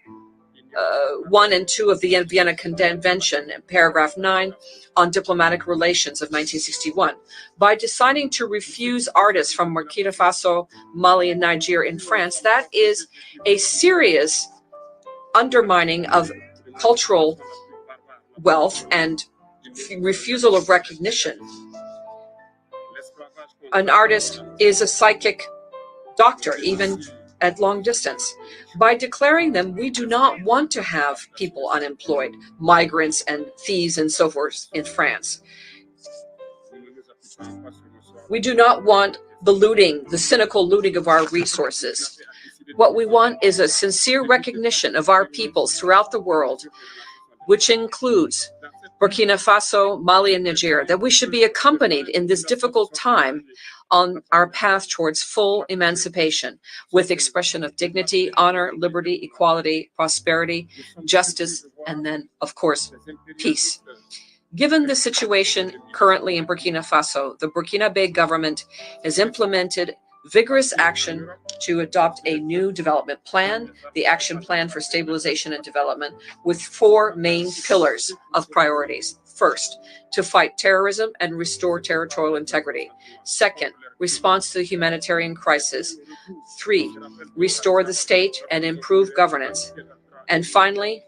1 and 2 of the Vienna Convention, paragraph 9, on diplomatic relations of 1961. By deciding to refuse artists from Burkina Faso, Mali, and Niger in France, that is a serious undermining of cultural wealth and refusal of recognition. An artist is a psychic doctor, even at long distance. By declaring them, we do not want to have people unemployed, migrants and thieves and so forth in France. We do not want the looting, the cynical looting of our resources. What we want is a sincere recognition of our peoples throughout the world, which includes Burkina Faso, Mali, and Niger, that we should be accompanied in this difficult time on our path towards full emancipation with expression of dignity, honor, liberty, equality, prosperity, justice, and then, of course, peace. Given the situation currently in Burkina Faso, the Burkinabe government has implemented vigorous action to adopt a new development plan, the Action Plan for Stabilization and Development, with 4 main pillars of priorities. First, to fight terrorism and restore territorial integrity. Second, response to the humanitarian crisis. 3, restore the state and improve governance. And finally,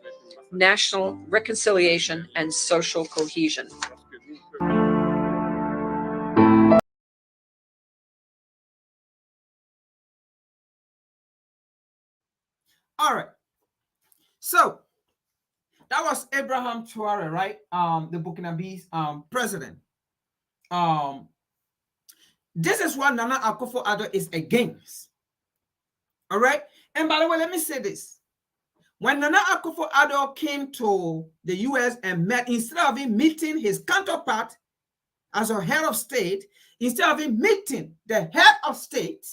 national reconciliation and social cohesion. All right. So that was Abraham Traore, right? The Burkinabe's president. This is what Nana Akufo-Addo is against. All right. And by the way, let me say this. When Nana Akufo-Addo came to the US and met, instead of him meeting his counterpart as a head of state, instead of him meeting the head of state,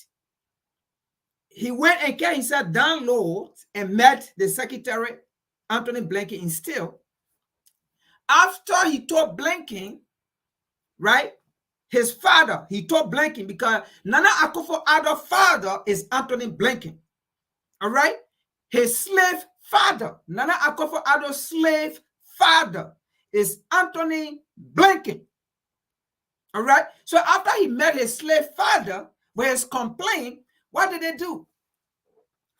he went and he sat down low and met the secretary, Anthony Blinken, instead. After he told Blinken, right, his father, he told Blinken, because Nana Akufo-Addo's father is Anthony Blinken, all right? His slave father, Nana Akufo-Addo's slave father is Anthony Blinken, all right? So after he met his slave father with his complaint, what did they do?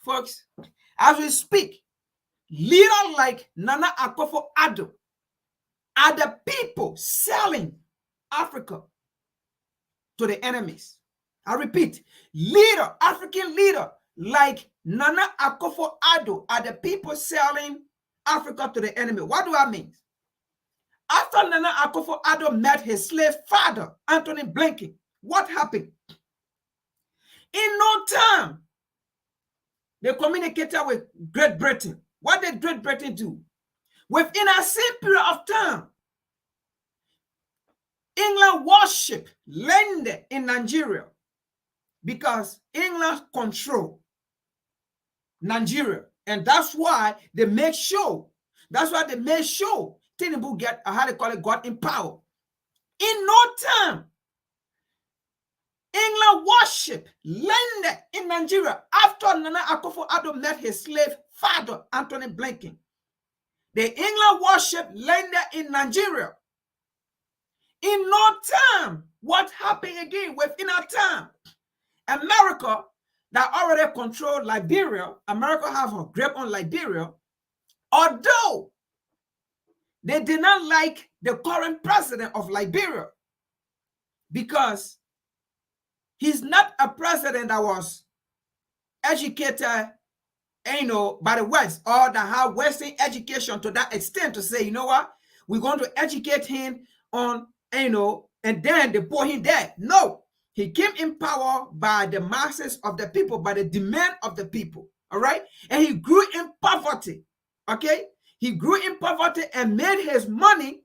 Folks, as we speak, leaders like Nana Akufo-Addo are the people selling Africa to the enemies. I repeat, African leader like Nana Akufo-Addo are the people selling Africa to the enemy. What do I mean? After Nana Akufo-Addo met his slave father, Anthony Blinken, what happened? In no time, they communicated with Great Britain. What did Great Britain do? Within a same period of time, England warship landed in Nigeria because England control Nigeria. And that's why they make sure, Tinubu got in power. In no time, England warship landed in Nigeria after Nana Akufo-Addo met his slave father, Anthony Blinken. The England warship landed in Nigeria. In no time, what happened again within our time? America, that already controlled Liberia, America have a grip on Liberia, although they did not like the current president of Liberia because he's not a president that was educated, by the West, or that have Western education to that extent to say, you know what, we're going to educate him on, and then they put him there. No, he came in power by the masses of the people, by the demand of the people, all right? And he grew in poverty, okay? He grew in poverty and made his money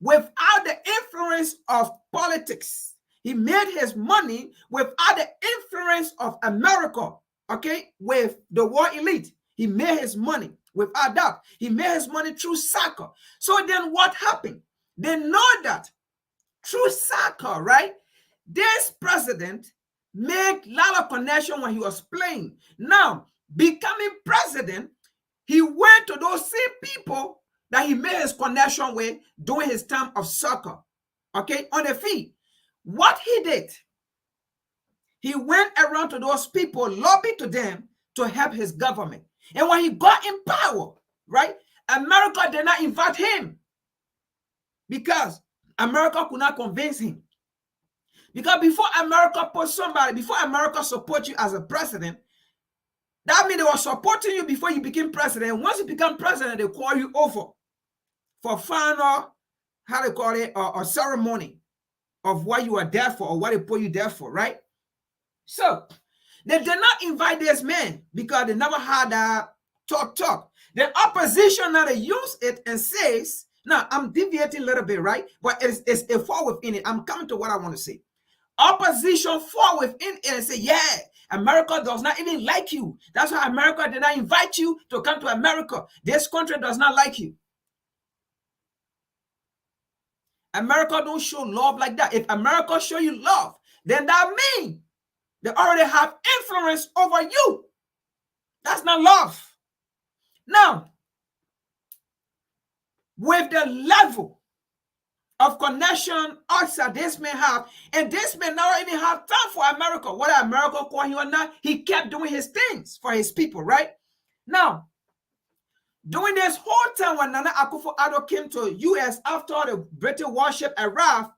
without the influence of politics. He made his money without the influence of America, okay, with the war elite. He made his money without that. He made his money through soccer. So then what happened? They know that through soccer, right? This president made a lot of connection when he was playing. Now, becoming president, he went to those same people that he made his connection with during his time of soccer, okay, on the field. What he did, he went around to those people, lobbied to them to help his government. And when he got in power, right, America did not invite him because America could not convince him. Because before America put somebody, before America support you as a president, that means they were supporting you before you became president. And once you become president, they call you over for final, a ceremony of what you are there for or what they put you there for, right? So they did not invite this man because they never had a talk. The opposition now they use it and says, now I'm deviating a little bit, right? But it's a fall within it. I'm coming to what I want to say. Opposition fall within it and say, yeah, America does not even like you. That's why America did not invite you to come to America. This country does not like you. America don't show love like that. If America show you love, then that means they already have influence over you. That's not love. Now, with the level of connection outside this man have, and this man now even have time for America. Whether America call him or not, he kept doing his things for his people, right? Now, during this whole time when Nana Akufo-Addo came to U.S. after the British warship arrived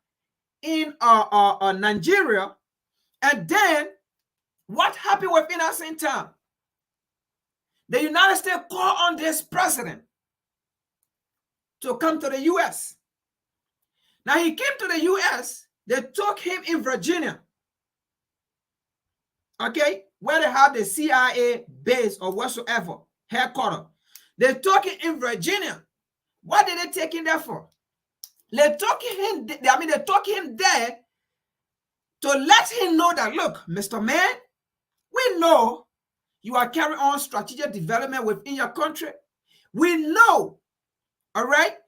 in Nigeria, and then what happened within that same time? The United States called on this president to come to the U.S. Now he came to the U.S., they took him in Virginia, okay, where they have the CIA base or whatsoever, headquarters. They took him in Virginia. What did they take him there for? They took him there to let him know that, look, Mr. Man, we know you are carrying on strategic development within your country. We know, all right,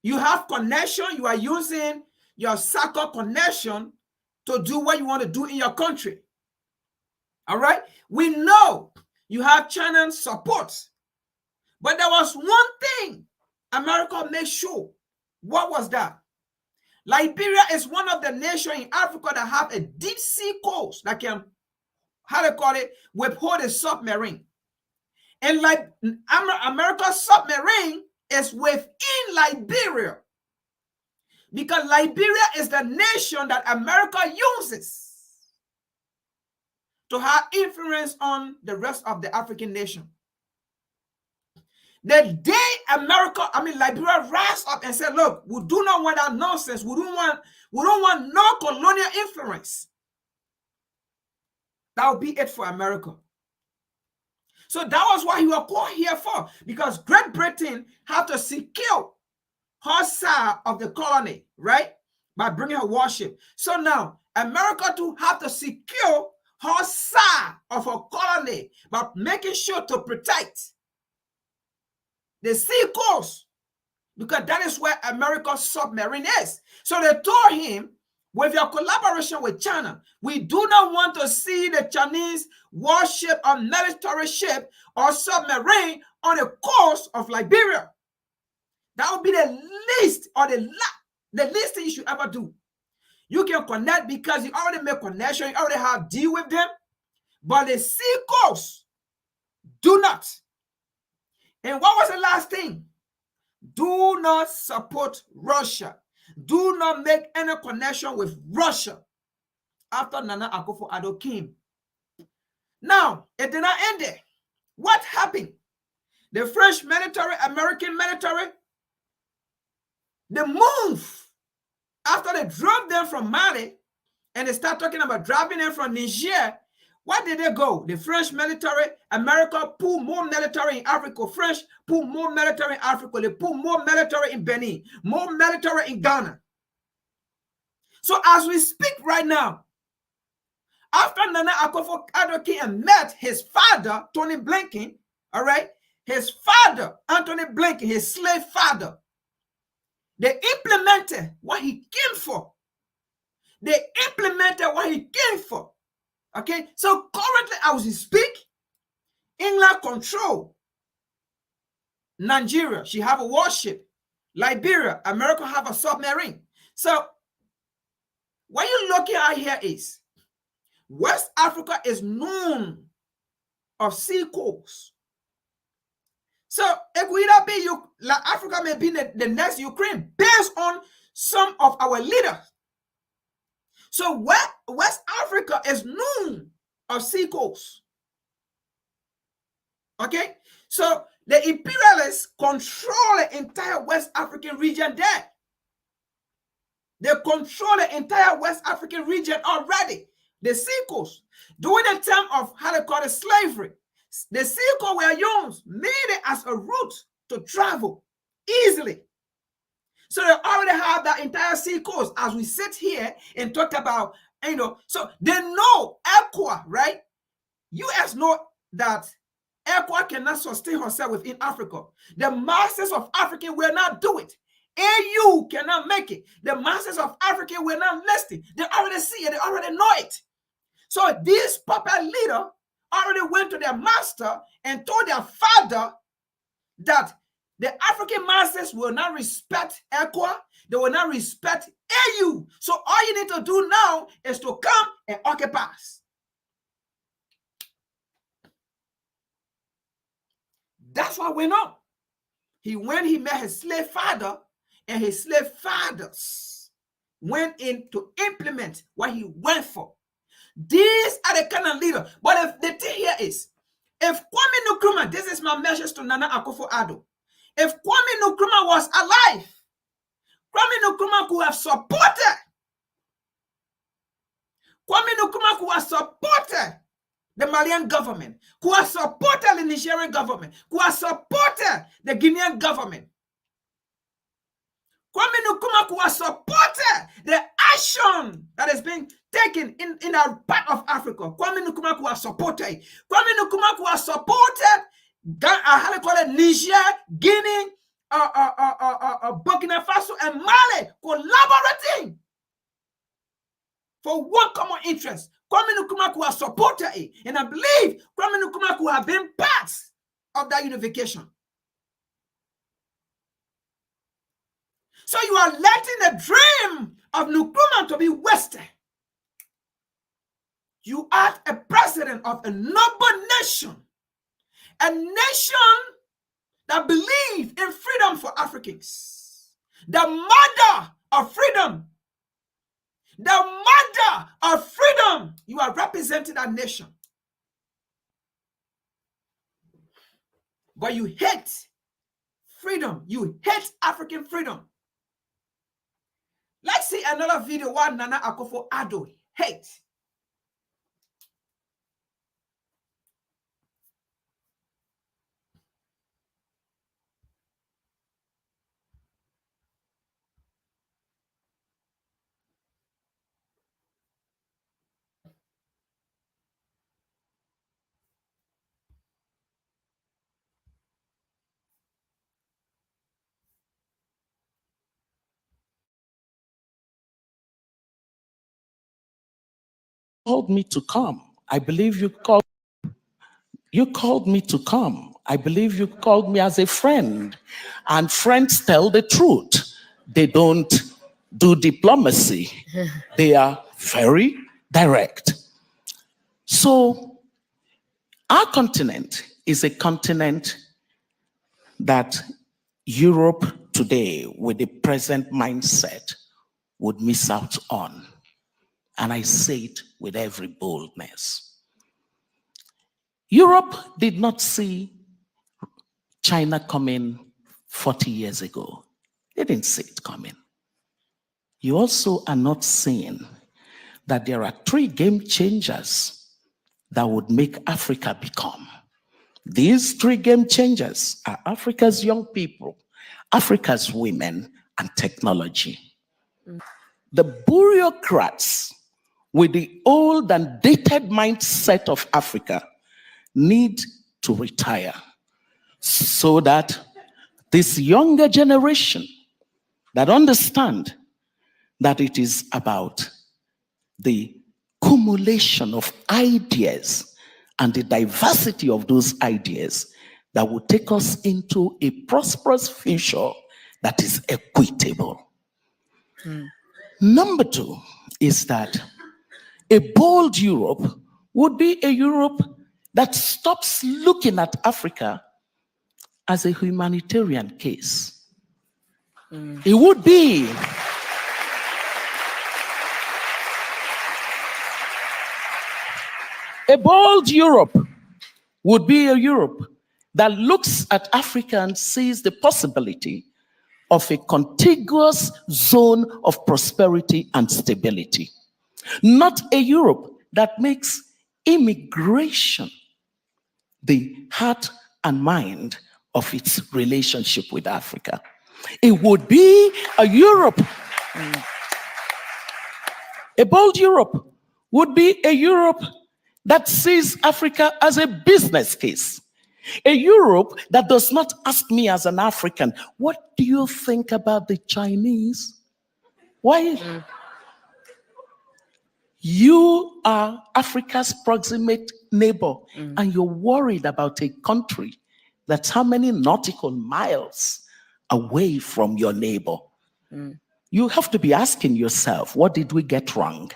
you have connection. You are using your soccer connection to do what you want to do in your country. All right, we know you have China support. But there was one thing America made sure. What was that? Liberia is one of the nations in Africa that have a deep sea coast that can, withhold a submarine. And like America's submarine is within Liberia. Because Liberia is the nation that America uses to have influence on the rest of the African nation. The day Liberia rise up and said, look, we do not want that nonsense. We don't want no colonial influence. That would be it for America. So that was what he was called here for, because Great Britain had to secure her side of the colony, right? By bringing her warship. So now America too have to secure her side of her colony by making sure to protect the sea coast, because that is where America's submarine is. So they told him, with your collaboration with China, we do not want to see the Chinese warship or military ship or submarine on the coast of Liberia. That would be the least or the least thing you should ever do. You can connect because you already make connection, you already have deal with them, but the sea coast, do not. And what was the last thing? Do not support Russia. Do not make any connection with Russia after Nana Akufo-Addo came. Now, it did not end there. What happened? The French military, American military, they moved after they drove them from Mali and they start talking about driving them from Niger. Where did they go? The French military, America put more military in Africa. French put more military in Africa. They put more military in Benin, more military in Ghana. So as we speak right now, after Nana Akufo-Addo came and met his father, Tony Blinken, all right, his father, Anthony Blinken, his slave father, they implemented what he came for. They implemented what he came for. Okay, so currently as we speak, England control Nigeria. She have a warship. Liberia, America have a submarine. So what you're looking at here is West Africa is known of sea coast. So it could either be Africa may be the next Ukraine based on some of our leaders. So West Africa is known of sea coast. Okay, so the imperialists control the entire West African region there. They control the entire West African region already. The sea coast. During the time of how they call it slavery, the sea coast were used mainly as a route to travel easily. So they already have that entire sea coast as we sit here and talk about, so they know ECOWAS, right? US know that ECOWAS cannot sustain herself within Africa. The masses of Africa will not do it. AU cannot make it. The masses of Africa will not listen. They already see it. They already know it. So this puppet leader already went to their master and told their father that the African masses will not respect ECOWAS. They will not respect AU. So all you need to do now is to come and occupy us. That's what went on. He met his slave father, and his slave fathers went in to implement what he went for. These are the kind of leaders. But if the thing here is, if Kwame Nkrumah, this is my message to Nana Akufo-Addo, if Kwame Nkrumah was alive, Kwame Nkrumah could have supported. Kwame Nkrumah could have supported the Malian government, could have supported the Nigerian government, could have supported the Guinean government. Kwame Nkrumah could have supported the action that is being taken in a part of Africa. Kwame Nkrumah could have supported it. Kwame Nkrumah could have supported how they call it, Niger, Guinea, Burkina Faso, and Mali collaborating for one common interest. Kwame Nkrumah could have supported it, and I believe Kwame Nkrumah could have been part of that unification. So you are letting the dream of Nkrumah to be wasted. You are a president of a noble nation, a nation that believes in freedom for Africans, the mother of freedom. The mother of freedom. You are representing that nation. But you hate freedom. You hate African freedom. Let's see another video what Nana Akufo-Addo hates. Called me to come. I believe you called me to come. I believe you called me as a friend. And friends tell the truth. They don't do diplomacy. They are very direct. So our continent is a continent that Europe today, with the present mindset, would miss out on. And I say it with every boldness. Europe did not see China coming 40 years ago. They didn't see it coming. You also are not seeing that there are 3 game changers that would make Africa become. These 3 game changers are Africa's young people, Africa's women, and technology. The bureaucrats with the old and dated mindset of Africa need to retire so that this younger generation that understand that it is about the cumulation of ideas and the diversity of those ideas that will take us into a prosperous future that is equitable. Number 2 is that a bold Europe would be a Europe that stops looking at Africa as a humanitarian case. It would be a bold Europe would be a Europe that looks at Africa and sees the possibility of a contiguous zone of prosperity and stability. Not a Europe that makes immigration the heart and mind of its relationship with Africa. It would be a Europe. A bold Europe would be a Europe that sees Africa as a business case. A Europe that does not ask me as an African, what do you think about the Chinese? Why? You are Africa's proximate neighbor, and you're worried about a country that's how many nautical miles away from your neighbor. You have to be asking yourself, what did we get wrong?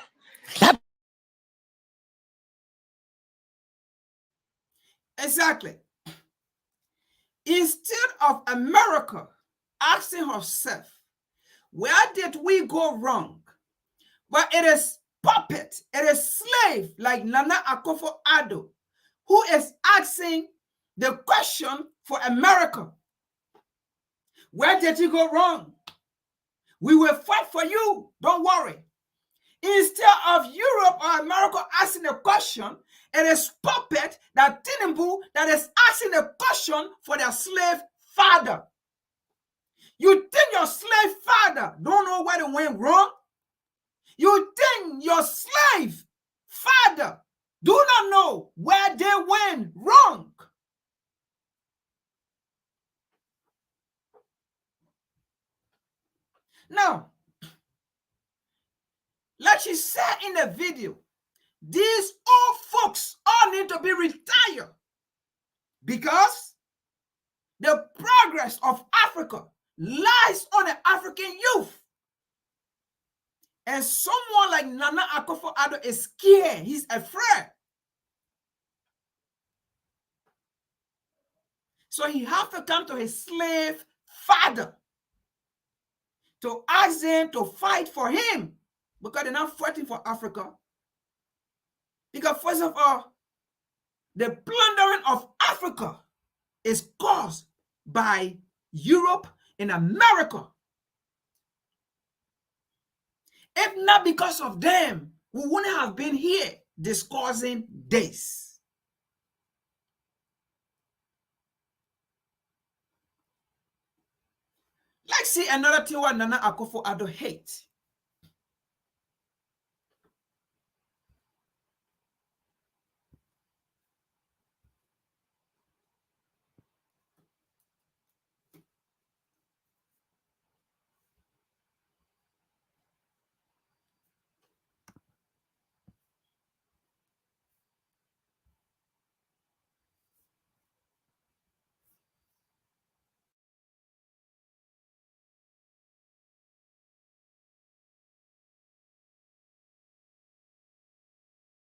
Exactly. Instead of America asking herself, where did we go wrong? But it is puppet, it is slave like Nana Akufo-Addo who is asking the question for America. Where did you go wrong? We will fight for you, don't worry. Instead of Europe or America asking a question, it is puppet that Tinubu that is asking a question for their slave father. You think your slave father don't know where they went wrong? You think your slave father do not know where they went wrong? Now, like she said in the video, these old folks all need to be retired because the progress of Africa lies on the African youth. And someone like Nana Akufo-Addo is scared. He's afraid. So he has to come to his slave father to ask him to fight for him because they're not fighting for Africa. Because first of all, the plundering of Africa is caused by Europe, and America. If not because of them, we wouldn't have been here discussing this. Let's see another thing what Nana Akufo-Addo hates.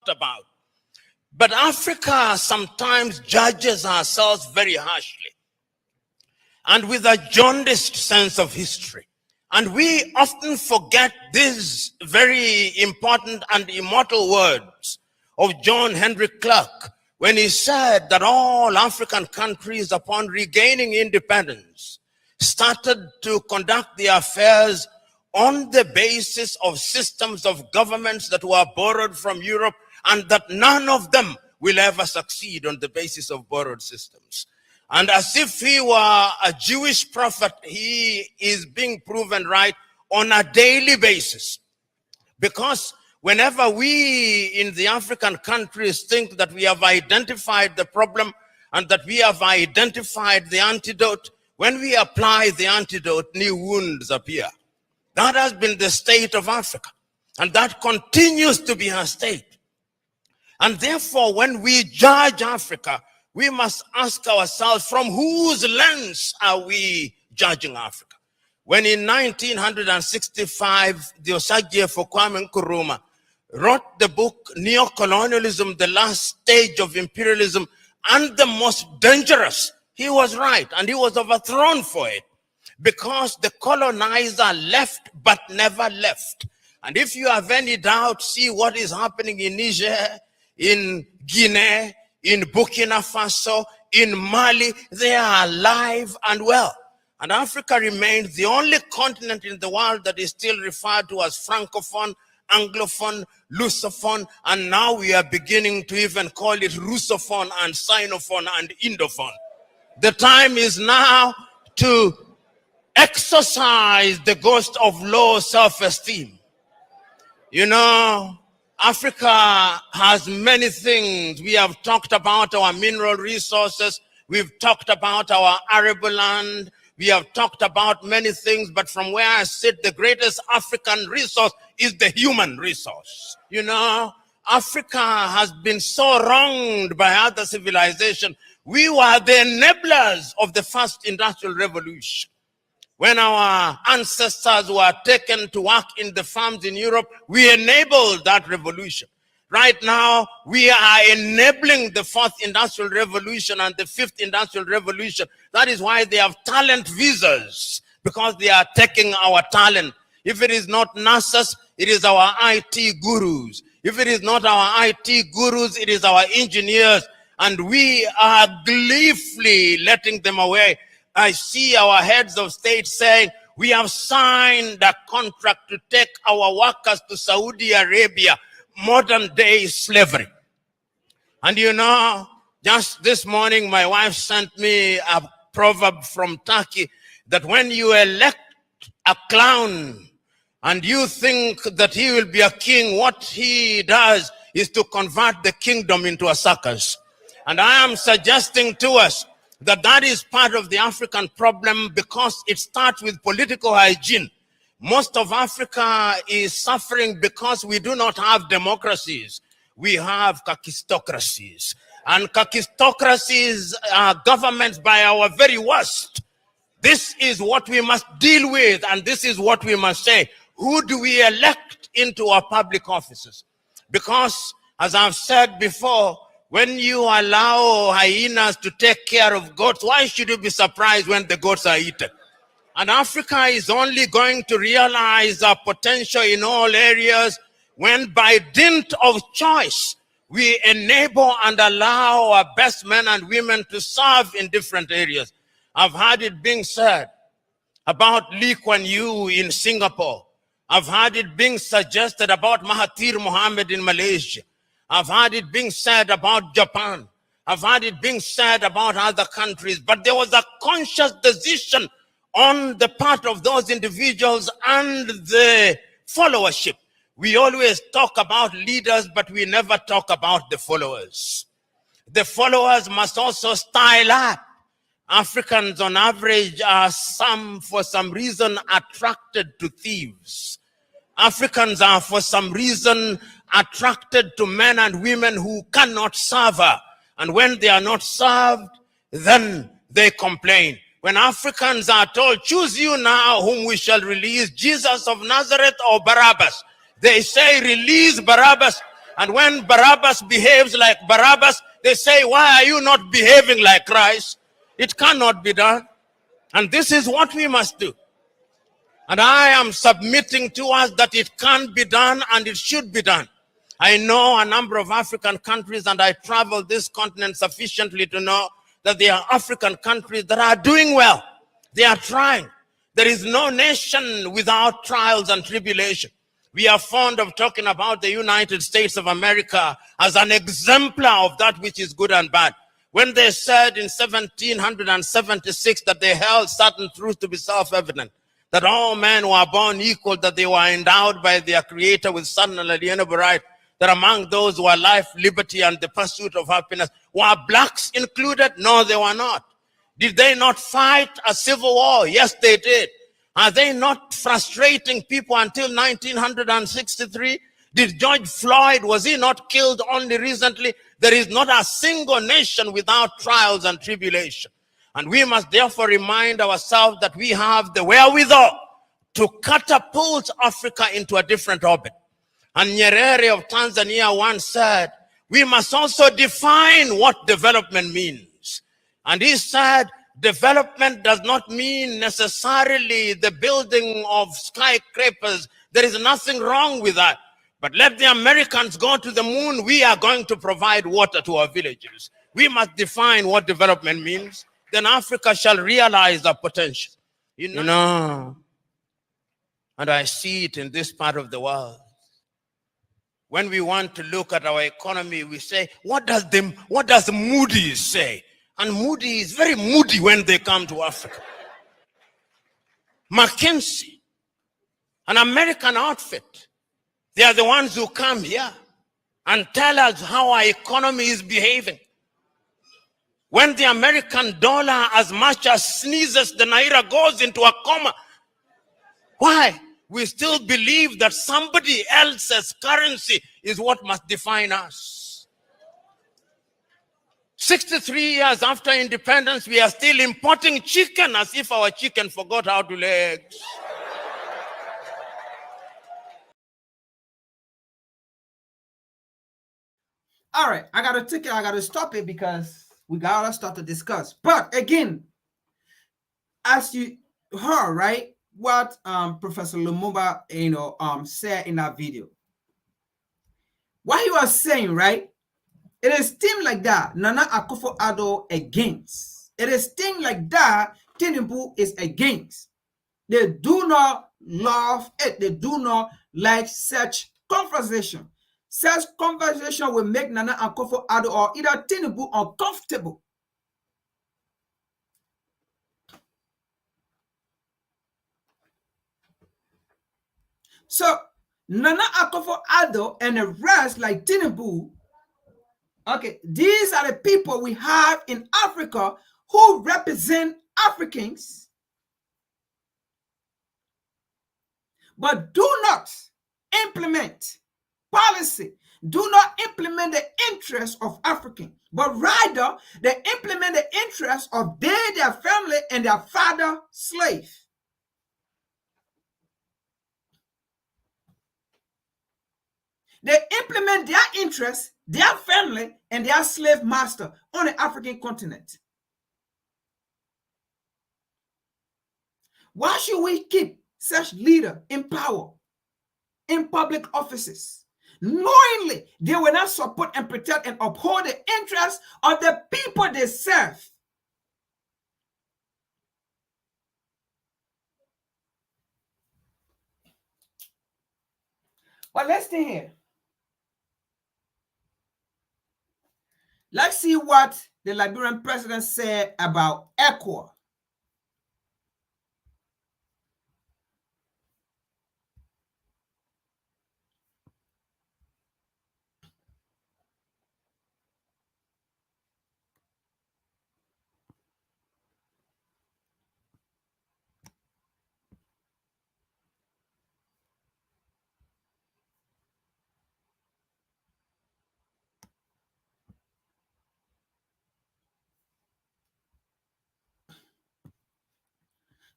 About. But Africa sometimes judges ourselves very harshly and with a jaundiced sense of history. And we often forget these very important and immortal words of John Henry Clark when he said that all African countries, upon regaining independence, started to conduct their affairs on the basis of systems of governments that were borrowed from Europe, and that none of them will ever succeed on the basis of borrowed systems. And as if he were a Jewish prophet, he is being proven right on a daily basis. Because whenever we in the African countries think that we have identified the problem and that we have identified the antidote, when we apply the antidote, new wounds appear. That has been the state of Africa, and that continues to be our state. And therefore, when we judge Africa, we must ask ourselves, from whose lens are we judging Africa? When in 1965, the Osagyefo Kwame Nkrumah wrote the book, Neocolonialism, the Last Stage of Imperialism, and the Most Dangerous, he was right, and he was overthrown for it, because the colonizer left but never left. And if you have any doubt, see what is happening in Niger, in Guinea, in Burkina Faso, in Mali. They are alive and well. And Africa remains the only continent in the world that is still referred to as Francophone, Anglophone, Lusophone, and now we are beginning to even call it Russophone and Sinophone and Indophone. The time is now to exorcise the ghost of low self-esteem. You know, Africa has many things. We have talked about our mineral resources. We've talked about our arable land. We have talked about many things, but from where I sit, the greatest African resource is the human resource. You know, Africa has been so wronged by other civilizations. We were the enablers of the first industrial revolution. When our ancestors were taken to work in the farms in Europe, we enabled that revolution. Right now, we are enabling the fourth industrial revolution and the fifth industrial revolution. That is why they have talent visas, because they are taking our talent. If it is not nurses, it is our IT gurus. If it is not our IT gurus, it is our engineers. And we are gleefully letting them away. I see our heads of state saying, we have signed a contract to take our workers to Saudi Arabia, modern day slavery. And you know, just this morning, my wife sent me a proverb from Turkey that when you elect a clown and you think that he will be a king, what he does is to convert the kingdom into a circus. And I am suggesting to us that that is part of the African problem, because it starts with political hygiene. Most of Africa is suffering because we do not have democracies. We have kakistocracies. And kakistocracies are governments by our very worst. This is what we must deal with, and this is what we must say. Who do we elect into our public offices? Because, as I've said before, when you allow hyenas to take care of goats, why should you be surprised when the goats are eaten? And Africa is only going to realize our potential in all areas when, by dint of choice, we enable and allow our best men and women to serve in different areas. I've heard it being said about Lee Kuan Yew in Singapore. I've heard it being suggested about Mahathir Mohamad in Malaysia. I've heard it being said about Japan. I've heard it being said about other countries. But there was a conscious decision on the part of those individuals and the followership. We always talk about leaders, but we never talk about the followers. The followers must also style up. Africans on average are for some reason attracted to thieves. Africans are for some reason attracted to men and women who cannot serve her. And when they are not served, then they complain. When Africans are told, choose you now whom we shall release, Jesus of Nazareth or Barabbas, they say, release Barabbas. And when Barabbas behaves like Barabbas, they say, why are you not behaving like Christ? It cannot be done. And this is what we must do. And I am submitting to us that it can be done and it should be done. I know a number of African countries, and I travel this continent sufficiently to know that there are African countries that are doing well. They are trying. There is no nation without trials and tribulation. We are fond of talking about the United States of America as an exemplar of that which is good and bad. When they said in 1776 that they held certain truths to be self-evident, that all men were born equal, that they were endowed by their Creator with certain unalienable right, that among those who are life, liberty, and the pursuit of happiness, were blacks included? No, they were not. Did they not fight a civil war? Yes, they did. Are they not frustrating people until 1963? Did George Floyd, was he not killed only recently? There is not a single nation without trials and tribulation. And we must therefore remind ourselves that we have the wherewithal to catapult Africa into a different orbit. And Nyerere of Tanzania once said, we must also define what development means. And he said, development does not mean necessarily the building of skyscrapers. There is nothing wrong with that. But let the Americans go to the moon. We are going to provide water to our villages. We must define what development means. Then Africa shall realize the potential. You know, and I see it in this part of the world. When we want to look at our economy, we say, what does Moody's say? And Moody is very moody when they come to Africa. McKinsey, an American outfit, they are the ones who come here and tell us how our economy is behaving. When the American dollar as much as sneezes, the Naira goes into a coma. Why? We still believe that somebody else's currency is what must define us. 63 years after independence, we are still importing chicken as if our chicken forgot how to lay eggs. All right, I gotta stop it because we gotta start to discuss. But again, as you heard, right, what Professor Lumumba, said in that video. What he was saying, right? It is things like that Nana Akufo-Addo against. It is things like that Tinubu is against. They do not love it. They do not like such conversation. Such conversation will make Nana Akufo-Addo or either Tinubu uncomfortable. So Nana Akufo-Addo and the rest like Tinubu, okay, these are the people we have in Africa who represent Africans, but do not implement policy, do not implement the interests of Africans, but rather they implement the interests of their family and their father slave. They implement their interests, their family, and their slave master on the African continent. Why should we keep such leader in power, in public offices, knowingly they will not support and protect and uphold the interests of the people they serve? Well, let's stay here. Let's see what the Liberian president said about ECOWAS.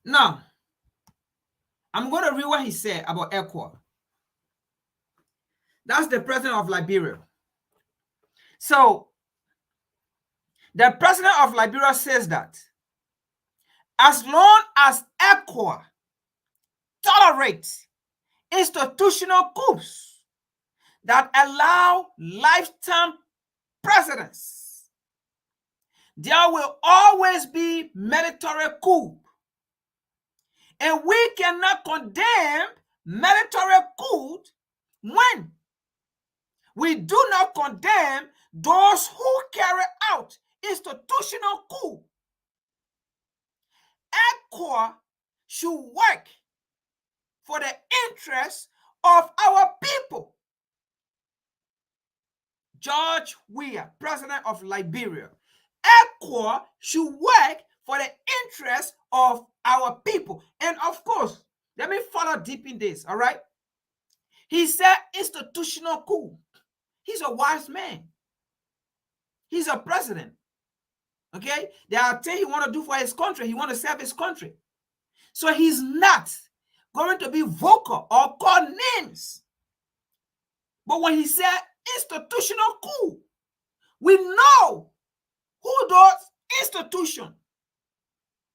Now, I'm going to read what he said about ECOWAS. That's the president of Liberia. So, the president of Liberia says that as long as ECOWAS tolerates institutional coups that allow lifetime presidents, there will always be military coup. And we cannot condemn military coup when we do not condemn those who carry out institutional coup. ECOWAS should work for the interests of our people. George Weah, president of Liberia. ECOWAS should work for the interests of our people. And of course, let me follow deep in this, all right? He said institutional coup. He's a wise man. He's a president. Okay? There are things he want to do for his country. He want to serve his country. So he's not going to be vocal or call names. But when he said institutional coup, we know who those institutions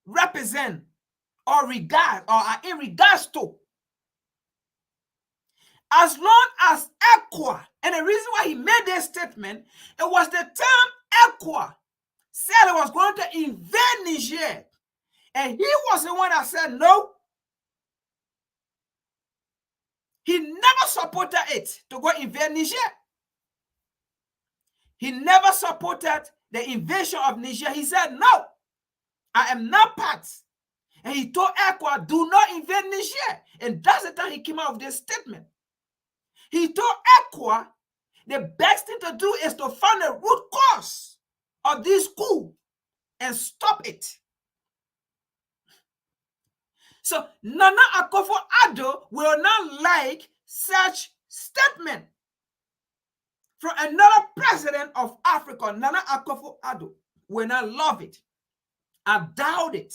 represent or regard or are in regards to. As long as ECOWAS, and the reason why he made this statement, it was the time ECOWAS said it was going to invade Niger. And he was the one that said no. He never supported it to go invade Niger. He never supported the invasion of Niger. He said, no, I am not part. And he told ECOWAS, do not invade Niger. And that's the time he came out with this statement. He told ECOWAS, the best thing to do is to find the root cause of this coup and stop it. So Nana Akufo-Addo will not like such statement from another president of Africa. Nana Akufo-Addo will not love it. I doubt it.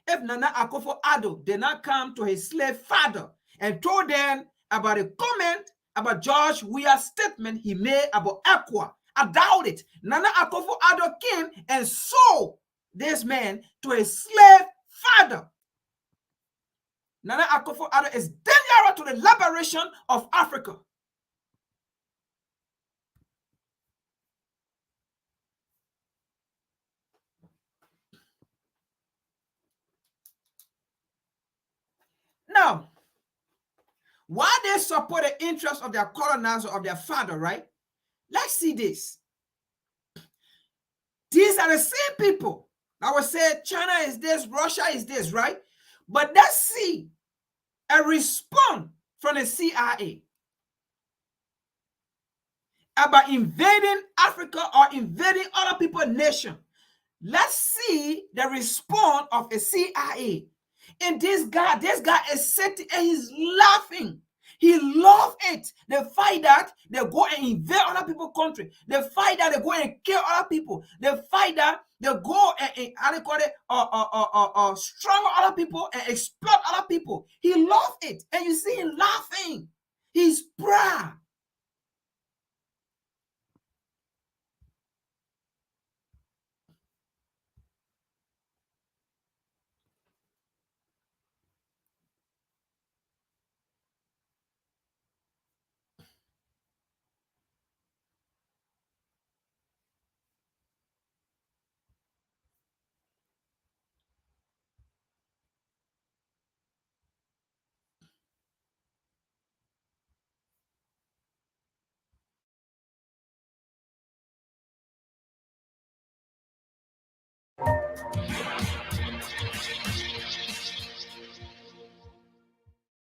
If Nana Akufo-Addo did not come to his slave father and told them about a comment about George Weah's statement he made about ECOWAS, I doubt it. Nana Akufo-Addo came and sold this man to his slave father. Nana Akufo-Addo is dangerous to the liberation of Africa. Now, why they support the interests of their colonizer, of their father, right? Let's see this. These are the same people that will say China is this, Russia is this, right? But let's see a response from the CIA about invading Africa or invading other people's nation. Let's see the response of a CIA. And this guy is sitting and he's laughing. He loves it. The fact that they go and invade other people's country. The fact that they go and kill other people. The fact that they go and how they call it, strangle other people and exploit other people. He loves it. And you see him laughing. He's proud.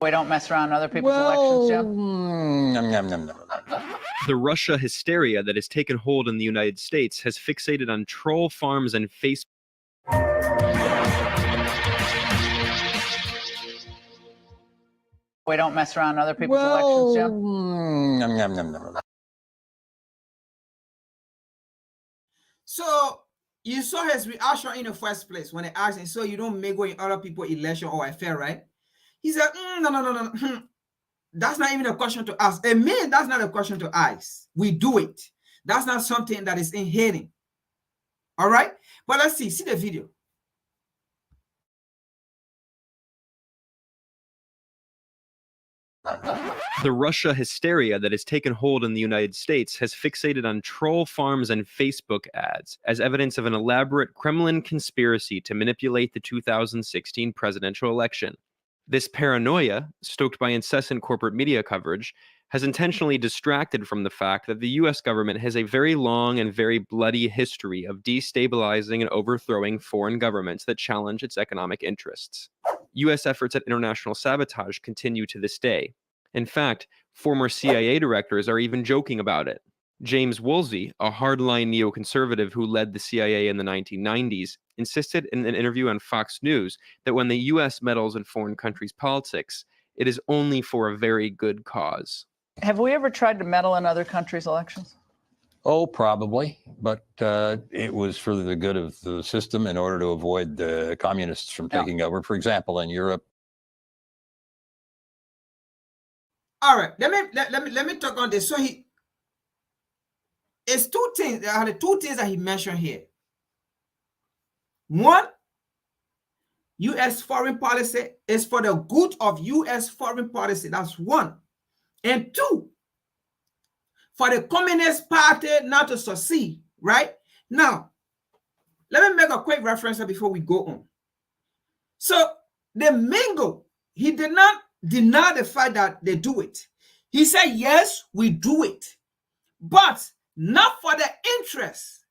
We don't mess around other people's elections, Joe? The Russia hysteria that has taken hold in the United States has fixated on troll farms and Facebook. We don't mess around other people's elections, Joe? So you saw his reaction in the first place when they asked him, so you don't make in other people's election or affair, right? He said, no. That's not even a question to ask. And man, that's not a question to ask. We do it. That's not something that is inherent. All right? But let's see the video. The Russia hysteria that has taken hold in the United States has fixated on troll farms and Facebook ads as evidence of an elaborate Kremlin conspiracy to manipulate the 2016 presidential election. This paranoia, stoked by incessant corporate media coverage, has intentionally distracted from the fact that the US government has a very long and very bloody history of destabilizing and overthrowing foreign governments that challenge its economic interests. US efforts at international sabotage continue to this day. In fact, former CIA directors are even joking about it. James Woolsey, a hardline neoconservative who led the CIA in the 1990s, insisted in an interview on Fox News that when the US meddles in foreign countries' politics, it is only for a very good cause. Have we ever tried to meddle in other countries' elections? Oh, probably, but it was for the good of the system in order to avoid the communists from taking over. For example, in Europe. All right, let me talk on this. So it's two things. There are the two things that he mentioned here. One, U.S. foreign policy is for the good of U.S. foreign policy. That's one. And two, for the Communist Party not to succeed, right? Now, let me make a quick reference before we go on. So, the Mingo, he did not deny the fact that they do it. He said, yes, we do it, but not for the interest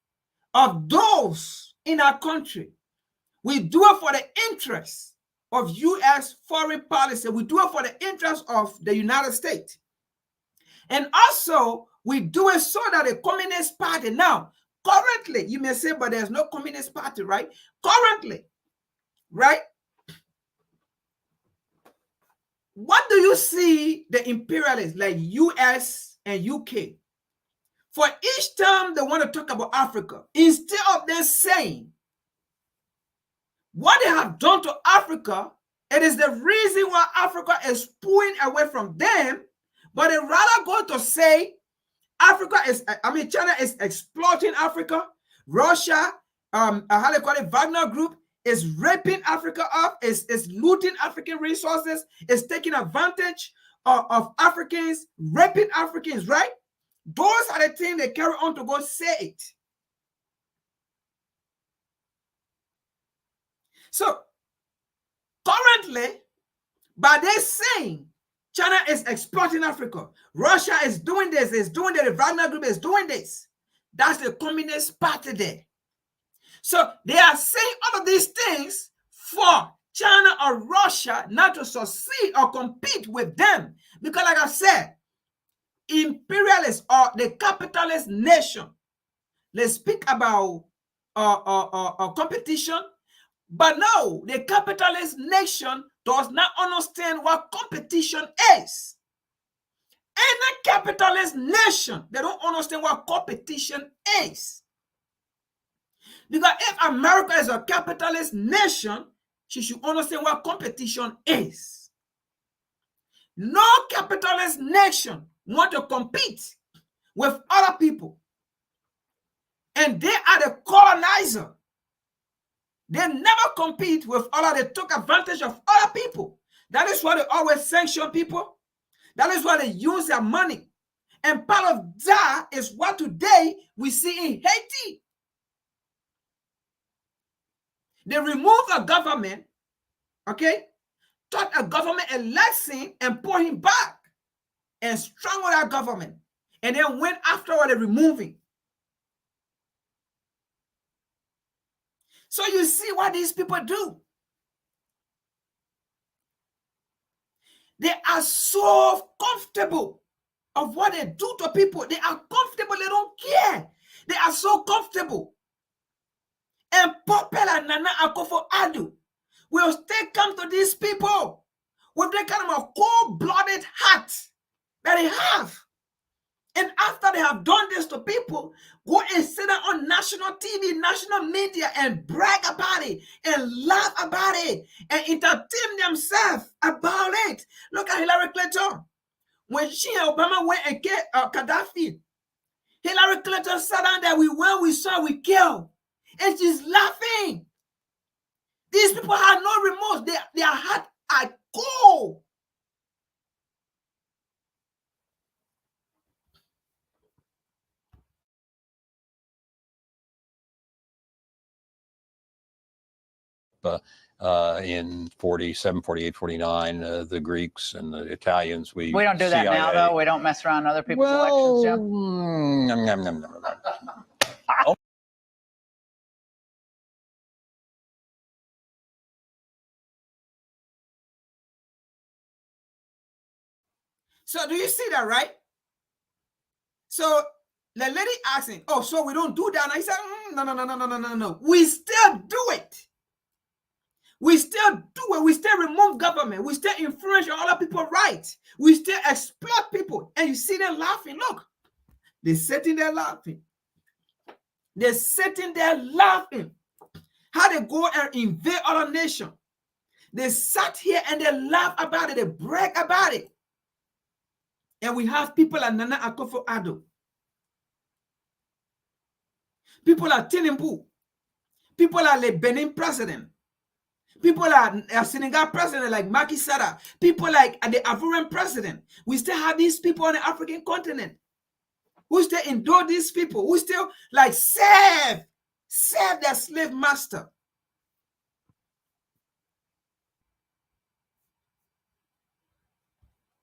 of those in our country. We do it for the interest of U.S. foreign policy. We do it for the interest of the United States. And also, we do it so that the Communist Party, now, currently, you may say, but there's no Communist Party, right? Currently, right? What do you see the imperialists like US and UK? For each time they want to talk about Africa, instead of them saying what they have done to Africa, it is the reason why Africa is pulling away from them, but they rather go to say China is exploiting Africa, Russia, how they call it, Wagner Group, is raping Africa up, is looting African resources, is taking advantage of Africans, raping Africans, right? Those are the things they carry on to go say it. So, currently, by they saying China is exploiting Africa, Russia is doing this, is doing that, the Wagner Group is doing this, that's the Communist Party there. So they are saying all of these things for China or Russia not to succeed or compete with them. Because like I said, imperialists or the capitalist nation, they speak about competition, but no, the capitalist nation does not understand what competition is. Any capitalist nation, they don't understand what competition is. Because if America is a capitalist nation, she should understand what competition is. No capitalist nation want to compete with other people. And they are the colonizer. They never compete with other. They took advantage of other people. That is why they always sanction people. That is why they use their money. And part of that is what today we see in Haiti. They removed a government, okay, taught a government a lesson and put him back and strangled that government. And then went afterward and removing. So you see what these people do. They are so comfortable of what they do to people. They are comfortable. They don't care. They are so comfortable. And Popular Nana Akufo-Addo will still come to these people with that kind of a cold-blooded heart that they have. And after they have done this to people, go and sit down on national TV, national media, and brag about it, and laugh about it, and entertain themselves about it. Look at Hillary Clinton. When she and Obama went and get Gaddafi, Hillary Clinton sat down there, we saw, we killed. And she's laughing. These people have no remorse. Their heart are cold. In 47, 48, 49, the Greeks and the Italians. We don't do that now, though. We don't mess around other people's elections, Jim. So do you see that, right? So the lady asking, oh, so we don't do that. And I said, no. We still do it. We still do it. We still remove government. We still influence other people's rights. We still exploit people. And you see them laughing. Look, they're sitting there laughing. They're sitting there laughing. How they go and invade other nations. They sat here and they laugh about it. They brag about it. And we have people like Nana Akufo-Addo. People like Tinubu. People like the Benin president. People like Senegal president like Macky Sall. People like the Ivorian president. We still have these people on the African continent who still endure these people, who still like serve their slave master.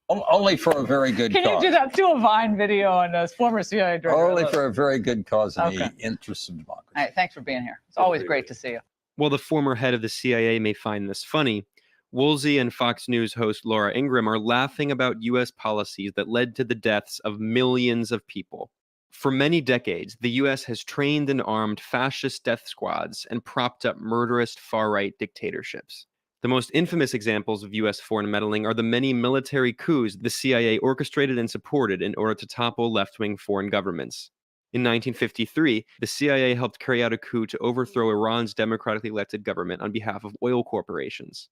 Only for a very good cause. Can you do that to a Vine video on this former CIA director? Only for a very good cause in the interests of democracy. All right, thanks for being here. It's always great to see you. While the former head of the CIA may find this funny, Woolsey and Fox News host Laura Ingraham are laughing about U.S. policies that led to the deaths of millions of people. For many decades, the U.S. has trained and armed fascist death squads and propped up murderous far-right dictatorships. The most infamous examples of U.S. foreign meddling are the many military coups the CIA orchestrated and supported in order to topple left-wing foreign governments. In 1953, the CIA helped carry out a coup to overthrow Iran's democratically elected government on behalf of oil corporations.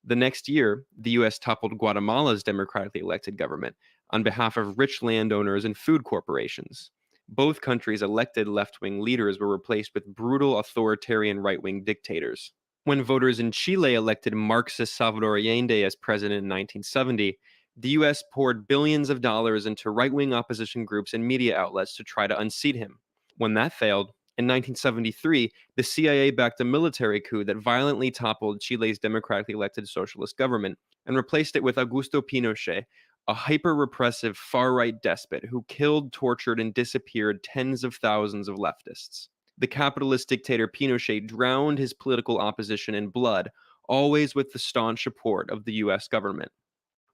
The next year, the U.S. toppled Guatemala's democratically elected government on behalf of rich landowners and food corporations. Both countries' elected left-wing leaders were replaced with brutal authoritarian right-wing dictators. When voters in Chile elected Marxist Salvador Allende as president in 1970, the U.S. poured billions of dollars into right-wing opposition groups and media outlets to try to unseat him. When that failed, in 1973, the CIA backed a military coup that violently toppled Chile's democratically elected socialist government and replaced it with Augusto Pinochet, a hyper-repressive far-right despot who killed, tortured, and disappeared tens of thousands of leftists. The capitalist dictator Pinochet drowned his political opposition in blood, always with the staunch support of the U.S. government.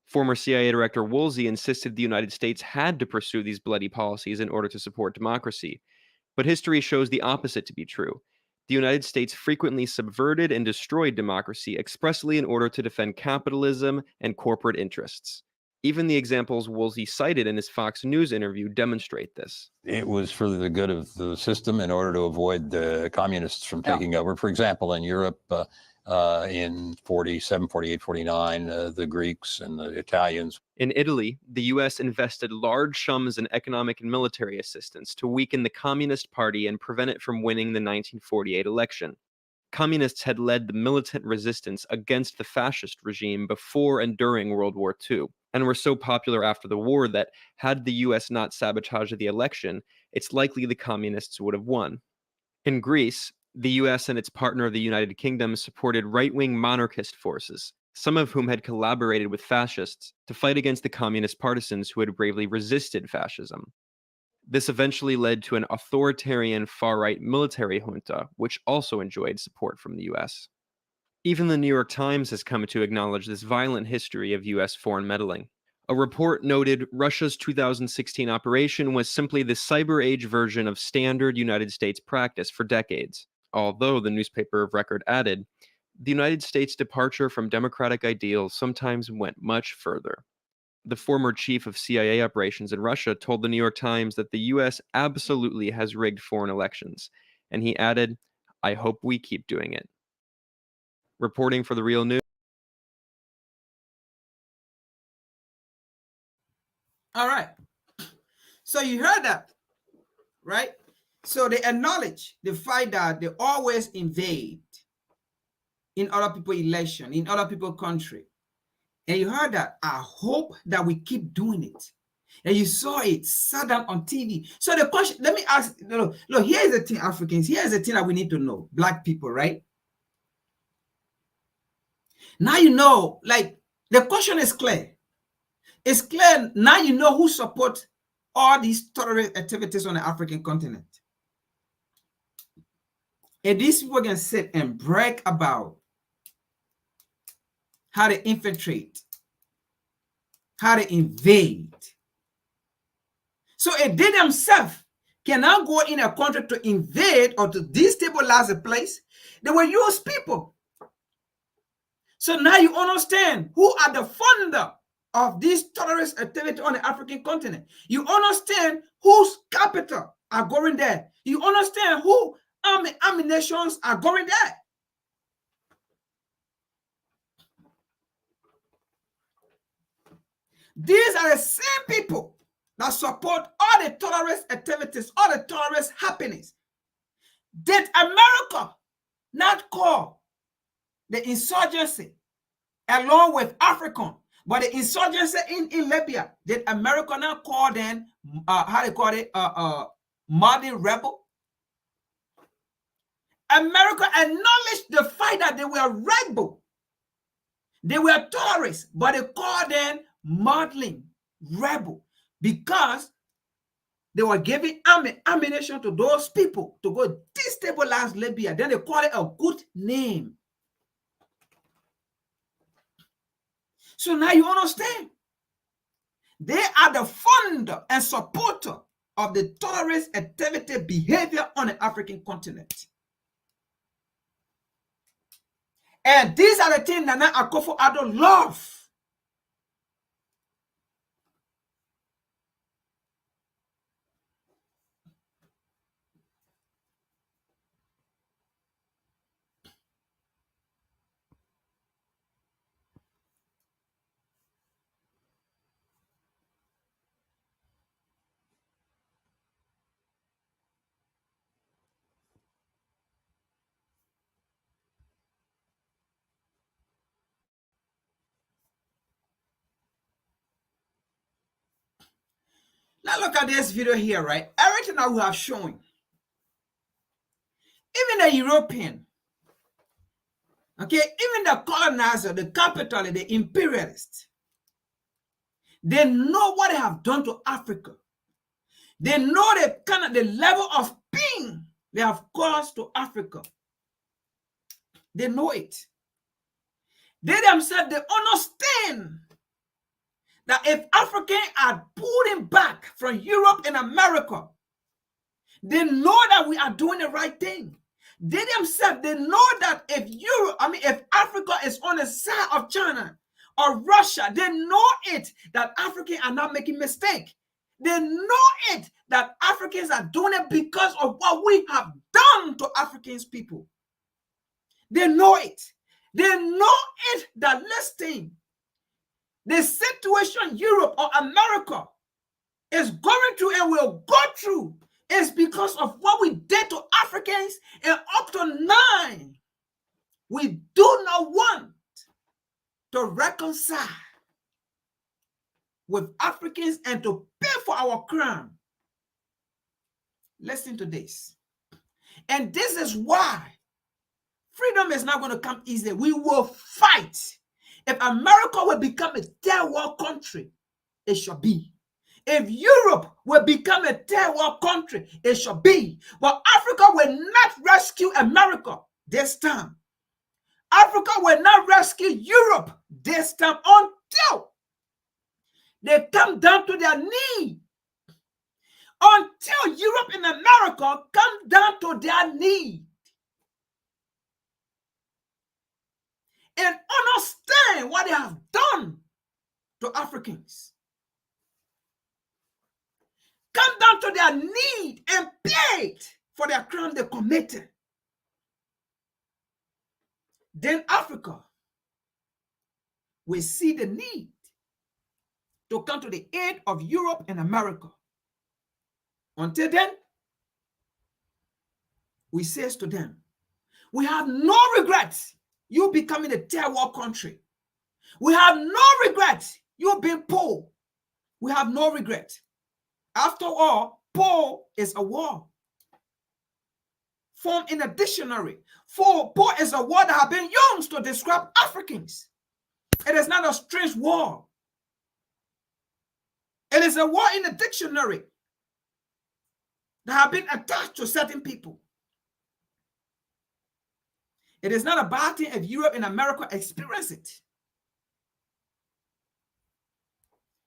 Former CIA Director Woolsey insisted the United States had to pursue these bloody policies in order to support democracy. But history shows the opposite to be true. The United States frequently subverted and destroyed democracy expressly in order to defend capitalism and corporate interests. Even the examples Woolsey cited in his Fox News interview demonstrate this. It was for the good of the system in order to avoid the communists from taking over. For example, in Europe, in 47, 48, 49, the Greeks and the Italians. In Italy, the U.S. invested large sums in economic and military assistance to weaken the Communist Party and prevent it from winning the 1948 election. Communists had led the militant resistance against the fascist regime before and during World War II, and were so popular after the war that, had the U.S. not sabotaged the election, it's likely the communists would have won. In Greece, the U.S. and its partner, the United Kingdom, supported right-wing monarchist forces, some of whom had collaborated with fascists to fight against the communist partisans who had bravely resisted fascism. This eventually led to an authoritarian far-right military junta, which also enjoyed support from the U.S. Even the New York Times has come to acknowledge this violent history of U.S. foreign meddling. A report noted Russia's 2016 operation was simply the cyber age version of standard United States practice for decades, although the newspaper of record added, the United States' departure from democratic ideals sometimes went much further. The former chief of CIA operations in Russia told the New York Times that the U.S. absolutely has rigged foreign elections, and he added, "I hope we keep doing it." Reporting for The Real News. All right. So you heard that, right? So they acknowledge the fact that they always invade in other people's election, in other people's country. And you heard that. I hope that we keep doing it. And you saw it sat down on TV. So the question, let me ask, look, here's the thing, Africans, here's the thing that we need to know, Black people, right? Now you know, like, the question is clear. It's clear, now you know who supports all these terrorist activities on the African continent. And these people can sit and brag about how they infiltrate, how they invade. So if they themselves cannot go in a country to invade or to destabilize a place, they will use people. So now you understand who are the funder of this terrorist activity on the African continent. You understand whose capital are going there. You understand who army nations are going there. These are the same people that support all the terrorist activities, all the terrorist happenings. Did America not call the insurgency along with African, but the insurgency in Libya, did America not call them, how they call it, modern rebel? America acknowledged the fact that they were rebel. They were terrorists, but they called them modeling rebel because they were giving ammunition to those people to go destabilize Libya. Then they call it a good name. So now you understand. They are the funder and supporter of the terrorist activity behavior on the African continent. And these are the things that Akufo Addo love. Now look at this video here, right? Everything that we have shown, even the European, okay, even the colonizer, the capitalist, the imperialist, they know what they have done to Africa. They know the level of pain they have caused to Africa. They know it. They themselves, they understand that if Africans are pulling back from Europe and America, they know that we are doing the right thing. They themselves, they know that if Africa is on the side of China or Russia, they know it that Africans are not making mistakes. They know it that Africans are doing it because of what we have done to Africans people. They know it. They know it that, listen, the situation Europe or America is going through and will go through is because of what we did to Africans, and up to now, we do not want to reconcile with Africans and to pay for our crime. Listen to this. And this is why freedom is not going to come easy. We will fight. If America will become a third world country, it shall be. If Europe will become a third world country, it shall be. But Africa will not rescue America this time. Africa will not rescue Europe this time until they come down to their knee. Until Europe and America come down to their knee and understand what they have done to Africans. Come down to their need and pay for their crime they committed. Then Africa will see the need to come to the aid of Europe and America. Until then, we say to them, we have no regrets you becoming a third world country. We have no regrets you being poor. We have no regret. After all, poor is a word formed in a dictionary. For poor is a word that has been used to describe Africans. It is not a strange word. It is a word in the dictionary that have been attached to certain people. It is not a bad thing if Europe and America experience it.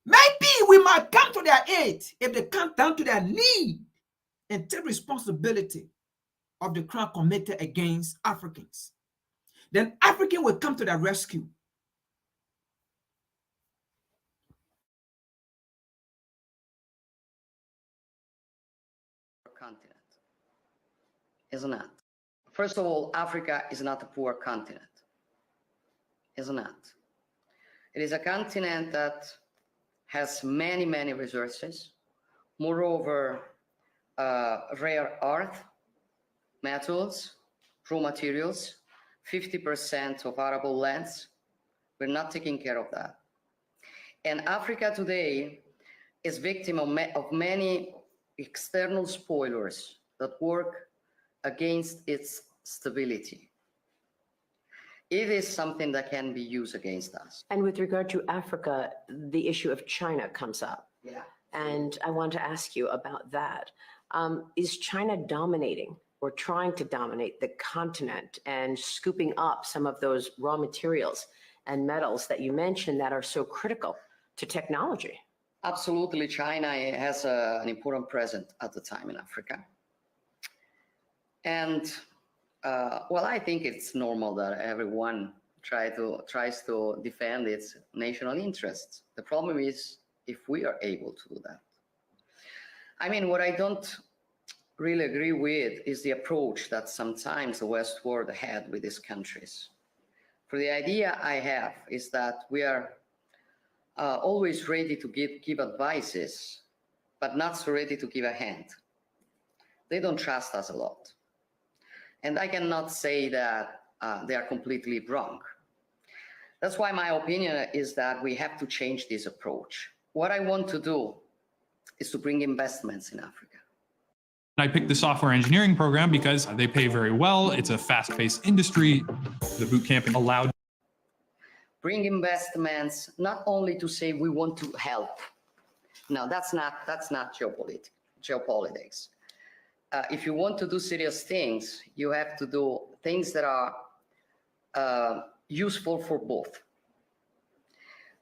Maybe we might come to their aid if they come down to their need and take responsibility of the crime committed against Africans. Then African will come to their rescue. Continent, isn't it? First of all, Africa is not a poor continent, isn't it? It is a continent that has many, many resources. Moreover, rare earth, metals, raw materials, 50% of arable lands. We're not taking care of that. And Africa today is victim of many external spoilers that work against its stability. It is something that can be used against us. And with regard to Africa, the issue of China comes up. Yeah. And I want to ask you about that. Is China dominating or trying to dominate the continent and scooping up some of those raw materials and metals that you mentioned that are so critical to technology? Absolutely, China has an important presence at the time in Africa. And well, I think it's normal that everyone tries to defend its national interests. The problem is if we are able to do that. I mean, what I don't really agree with is the approach that sometimes the West world had with these countries. For the idea I have is that we are always ready to give advices, but not so ready to give a hand. They don't trust us a lot. And I cannot say that they are completely wrong. That's why my opinion is that we have to change this approach. What I want to do is to bring investments in Africa. I picked the software engineering program because they pay very well. It's a fast-paced industry. The boot camp allowed. Bring investments, not only to say we want to help. No, that's not geopolitics. If you want to do serious things, you have to do things that are useful for both.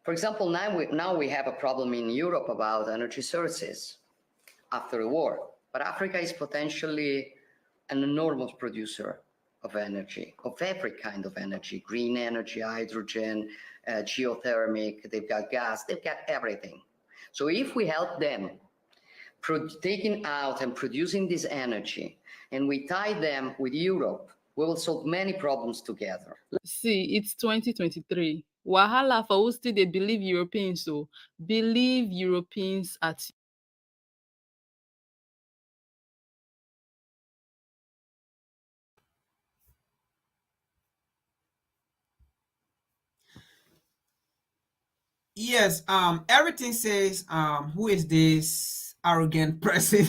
For example, now we have a problem in Europe about energy sources after the war, but Africa is potentially an enormous producer of energy, of every kind of energy, green energy, hydrogen, geothermic, they've got gas, they've got everything. So if we help them taking out and producing this energy, and we tie them with Europe, we will solve many problems together. See, it's 2023. Wahala for who still they believe Europeans, so believe Europeans at Yes, everything says, who is this arrogant person?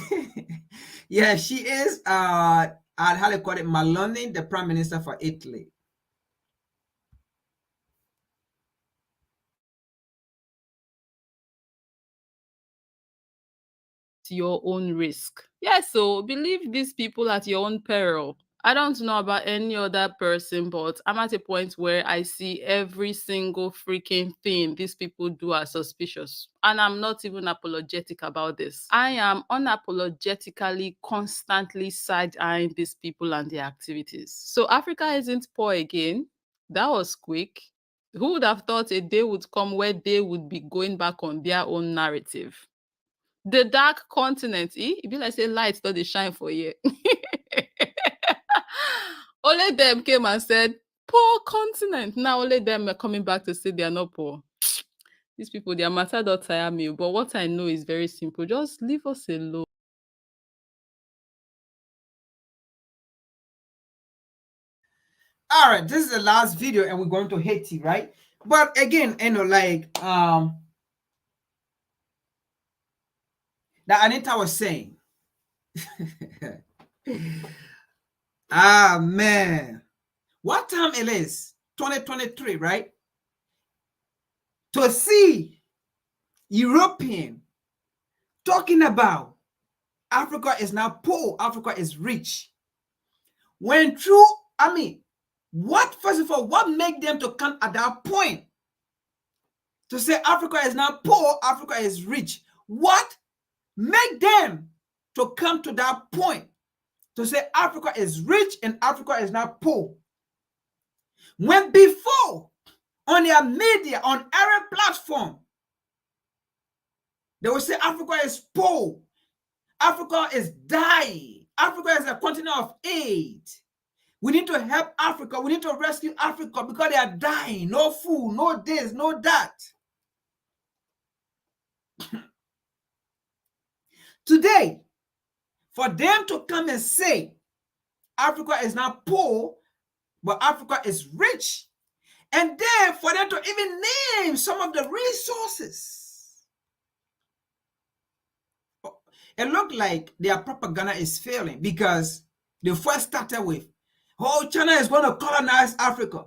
Yeah, she is, how do you call it, Meloni, the Prime Minister for Italy. your own risk. Yes, so believe these people at your own peril. I don't know about any other person, but I'm at a point where I see every single freaking thing these people do as suspicious. And I'm not even apologetic about this. I am unapologetically, constantly side-eyeing these people and their activities. So Africa isn't poor again. That was quick. Who would have thought a day would come where they would be going back on their own narrative? The dark continent, it be like say light don't dey shine for you. Only them came and said, poor continent. Now only them are coming back to say they are not poor. These people, their matter don't tire me. But what I know is very simple. Just leave us alone. All right, this is the last video and we're going to Haiti, right? But again, like that Anita was saying. Man, what time it is? 2023, right? To see European talking about Africa is now poor, Africa is rich. When true, what, first of all, what made them to come at that point to say Africa is now poor, Africa is rich? What made them to come to that point to say Africa is rich and Africa is not poor? When before, on their media, on every platform, they will say Africa is poor, Africa is dying, Africa is a continent of AIDS. We need to help Africa. We need to rescue Africa because they are dying. No food, no this, no that. Today, for them to come and say Africa is not poor, but Africa is rich, and then for them to even name some of the resources, it looked like their propaganda is failing because they first started with, oh, China is going to colonize Africa.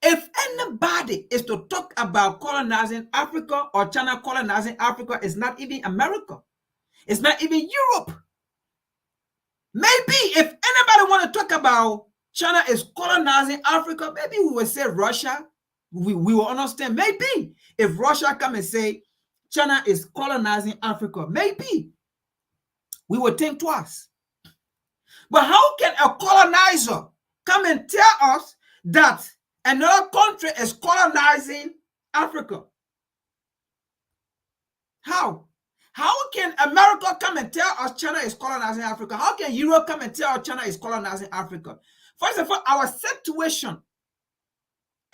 If anybody is to talk about colonizing Africa or China colonizing Africa, it's not even America. It's not even Europe. Maybe if anybody want to talk about China is colonizing Africa, maybe we will say Russia. We will understand. Maybe if Russia come and say China is colonizing Africa, maybe we will think twice. But how can a colonizer come and tell us that another country is colonizing Africa? How? How can America come and tell us China is colonizing Africa? How can Europe come and tell us China is colonizing Africa? First of all, our situation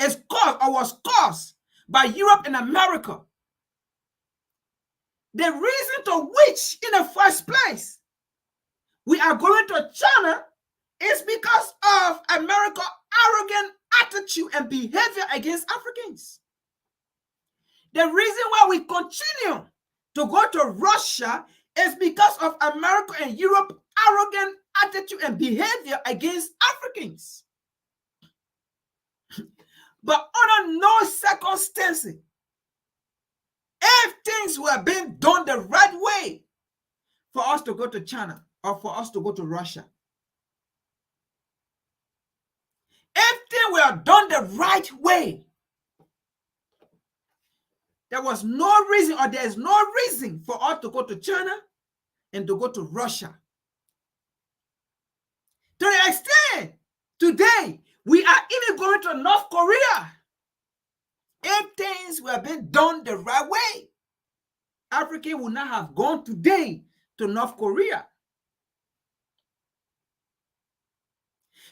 is caused or was caused by Europe and America. The reason to which, in the first place, we are going to China is because of America's arrogant attitude and behavior against Africans. The reason why we continue to go to Russia is because of America and Europe's arrogant attitude and behavior against Africans. But under no circumstances, if things were being done the right way for us to go to China or for us to go to Russia, if things were done the right way, there was no reason or there is no reason for us to go to China and to go to Russia. To the extent today, we are even going to North Korea. If things were being done the right way, Africa would not have gone today to North Korea.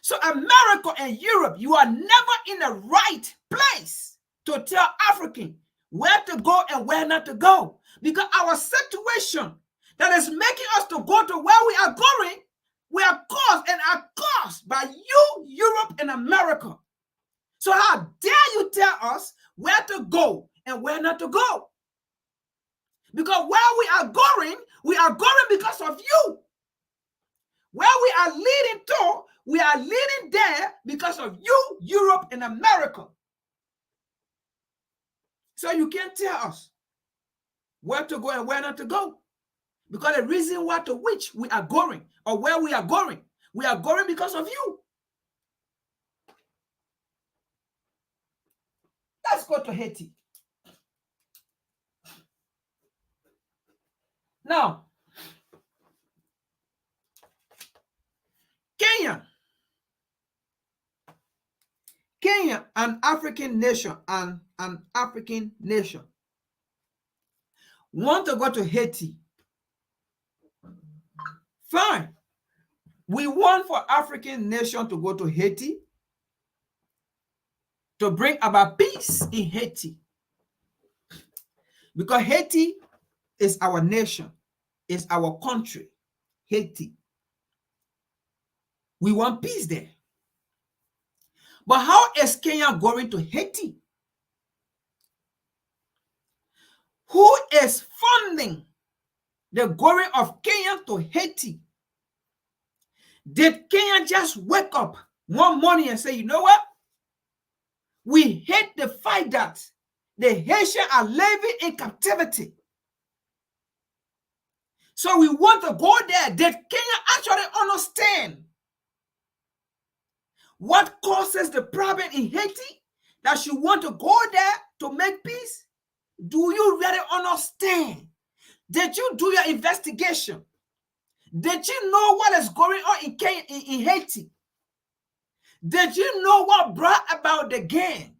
So America and Europe, you are never in the right place to tell Africans where to go and where not to go. Because our situation that is making us to go to where we are going, we are caused and are caused by you, Europe, and America. So how dare you tell us where to go and where not to go? Because where we are going because of you. Where we are leading to, we are leading there because of you, Europe, and America. So you can't tell us where to go and where not to go. Because the reason why to which we are going or where we are going, We are going because of you. Let's go to Haiti. Now, Kenya, an African nation, and an African nation, want to go to Haiti. Fine. We want for African nation to go to Haiti to bring about peace in Haiti. Because Haiti is our nation, is our country, Haiti. We want peace there. But how is Kenya going to Haiti? Who is funding the going of Kenya to Haiti? Did Kenya just wake up one morning and say, you know what? We hate the fact that the Haitians are living in captivity. So we want to go there. Did Kenya actually understand what causes the problem in Haiti? That you want to go there to make peace? Do you really understand? Did you do your investigation? Did you know what is going on in Kenya, in Haiti? Did you know what brought about the gang?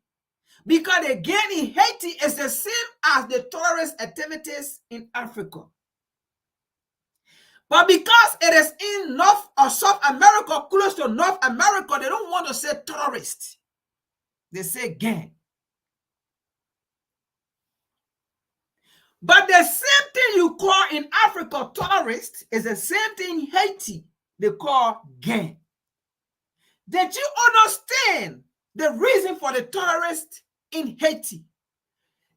Because the gang in Haiti is the same as the terrorist activities in Africa. But because it is in North or South America, close to North America, they don't want to say terrorist. They say gang. But the same thing you call in Africa terrorist is the same thing in Haiti they call gang. Did you understand the reason for the terrorists in Haiti?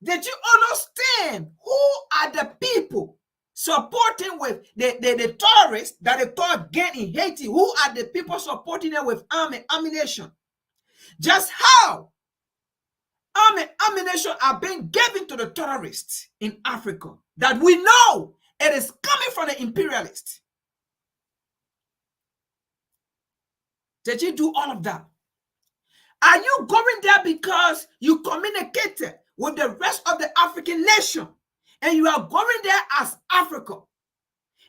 Did you understand who are the people supporting with the terrorists that they call gang in Haiti? Who are the people supporting them with ammunition? Just how ammunition are being given to the terrorists in Africa that we know it is coming from the imperialists. Did you do all of that? Are you going there because you communicated with the rest of the African nation and you are going there as Africa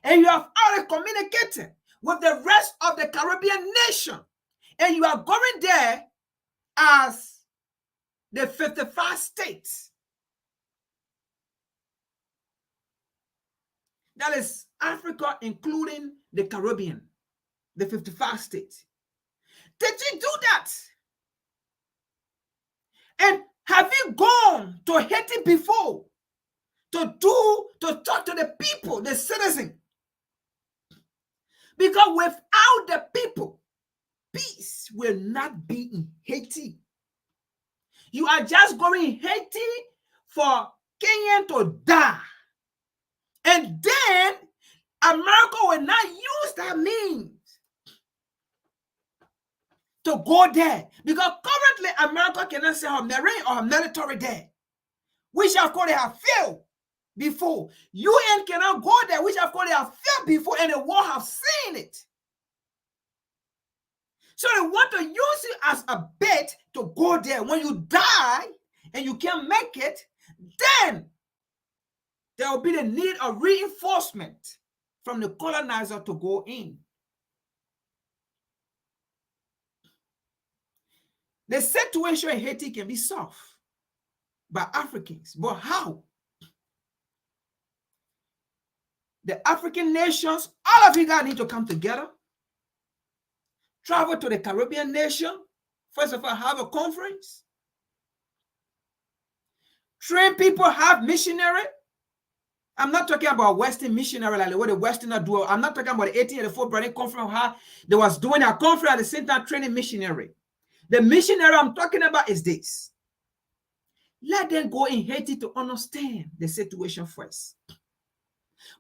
and you have already communicated with the rest of the Caribbean nation and you are going there as the 55 states? That is Africa, including the Caribbean, the 55 states. Did you do that? And have you gone to Haiti before to talk to the people, the citizens? Because without the people, peace will not be in Haiti. You are just going to Haiti for Kenya to die. And then America will not use that means to go there. Because currently America cannot send her marine or her military there, which of course they have failed before. UN cannot go there, which of course they have failed before, and the world have seen it. So they want to use you as a bait to go there. When you die and you can't make it, then there will be the need of reinforcement from the colonizer to go in. The situation in Haiti can be solved by Africans, but how? The African nations, all of you guys need to come together, travel to the Caribbean nation, first of all, have a conference, train people, have missionary. I'm not talking about Western missionary like what the Westerners do. I'm not talking about the 1884 Berlin conference, how they was doing a conference at the same time training missionary. The missionary I'm talking about is this. Let them go in Haiti to understand the situation first.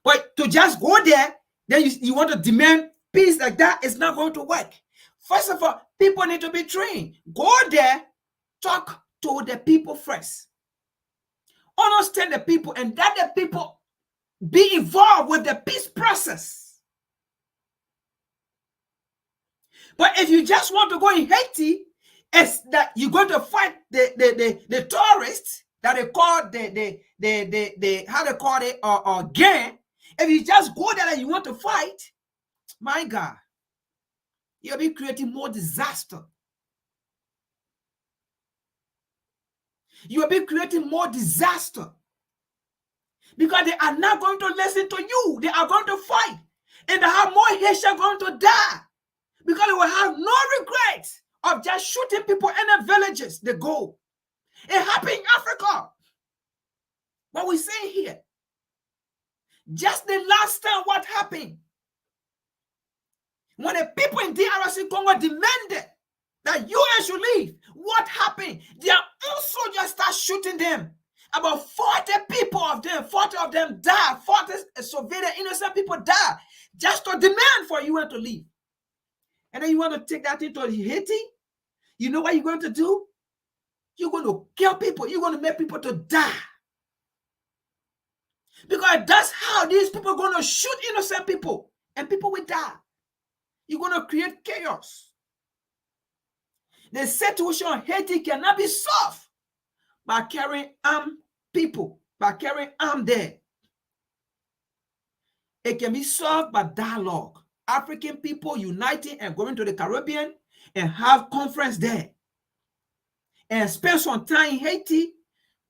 But to just go there, then you want to demand peace like that, it's not going to work. First of all, people need to be trained. Go there, talk to the people first. Understand the people, and let the people be involved with the peace process. But if you just want to go in Haiti, it's that you're going to fight the tourists that they call the how they call it gang. If you just go there and you want to fight, my God, you'll be creating more disaster. You'll be creating more disaster. Because they are not going to listen to you. They are going to fight. And they have more Haitians going to die. Because they will have no regret of just shooting people in the villages they go. It happened in Africa. What we say here. Just the last time what happened. When the people in DRC Congo demanded that UN should leave, what happened? Their own soldiers start shooting them. About 40 people of them, 40 of them died. 40 civilian innocent people died just to demand for UN to leave. And then you want to take that into Haiti? You know what you're going to do? You're going to kill people. You're going to make people to die. Because that's how these people are going to shoot innocent people. And people will die. You're going to create chaos. The situation in Haiti cannot be solved by carrying armed people, by carrying armed there. It can be solved by dialogue. African people uniting and going to the Caribbean and have conference there. And spend some time in Haiti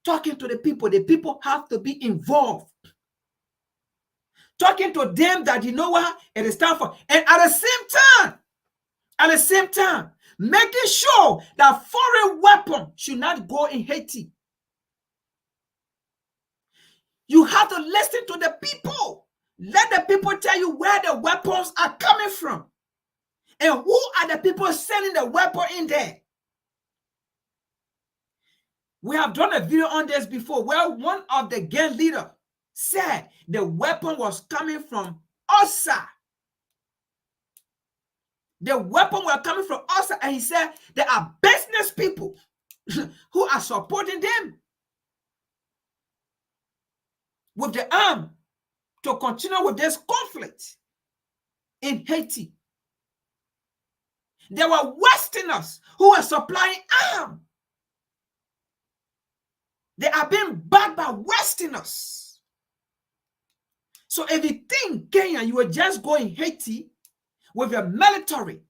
talking to the people. The people have to be involved. Talking to them that you know what it is time for. And at the same time, making sure that foreign weapons should not go in Haiti. You have to listen to the people. Let the people tell you where the weapons are coming from. And who are the people selling the weapon in there. We have done a video on this before where one of the gang leaders said the weapon was coming from Osa. The weapon was coming from Osa, and he said there are business people who are supporting them with the arm to continue with this conflict in Haiti. There were Westerners who were supplying arms. They are being backed by Westerners. So if you think Kenya, you will just go in Haiti with your military,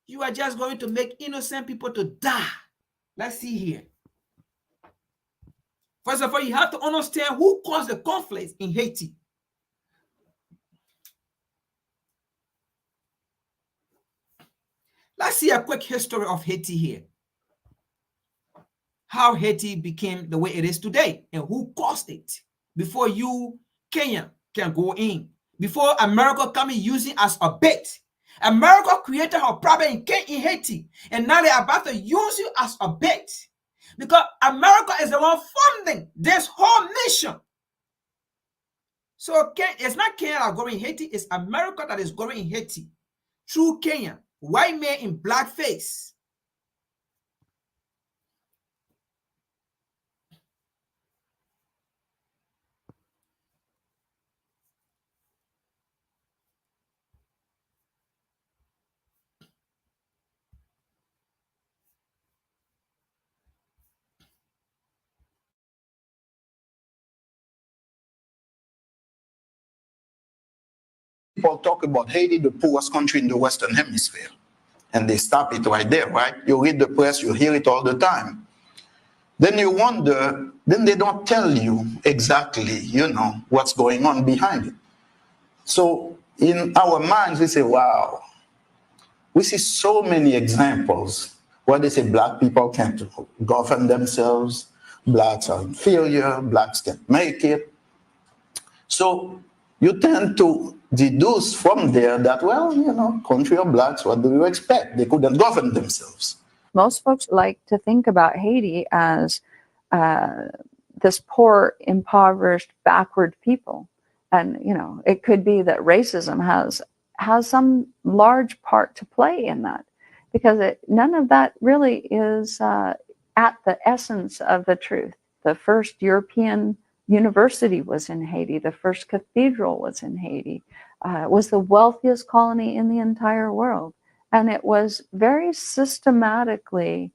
you are just going to make innocent people to die. Let's see here. First of all, you have to understand who caused the conflict in Haiti. Let's see a quick history of Haiti here. How Haiti became the way it is today and who caused it before you, Kenya, can go in. Before America coming using as a bait. America created her problem in Haiti, and now they're about to use you as a bait. Because America is the one funding this whole mission. So it's not Kenya that is going in Haiti, it's America that is going in Haiti. Through Kenya, white man in blackface. People talk about Haiti, the poorest country in the Western Hemisphere. And they stop it right there, right? You read the press, you hear it all the time. Then you wonder, then they don't tell you exactly, what's going on behind it. So in our minds, we say, wow, we see so many examples where they say black people can't govern themselves, blacks are inferior, blacks can't make it. So you tend to deduce from there that, well, country of blacks, what do you expect? They couldn't govern themselves. Most folks like to think about Haiti as this poor, impoverished, backward people. And, it could be that racism has some large part to play in that, because none of that really is at the essence of the truth. The first European university was in Haiti. The first cathedral was in Haiti. was the wealthiest colony in the entire world. And it was very systematically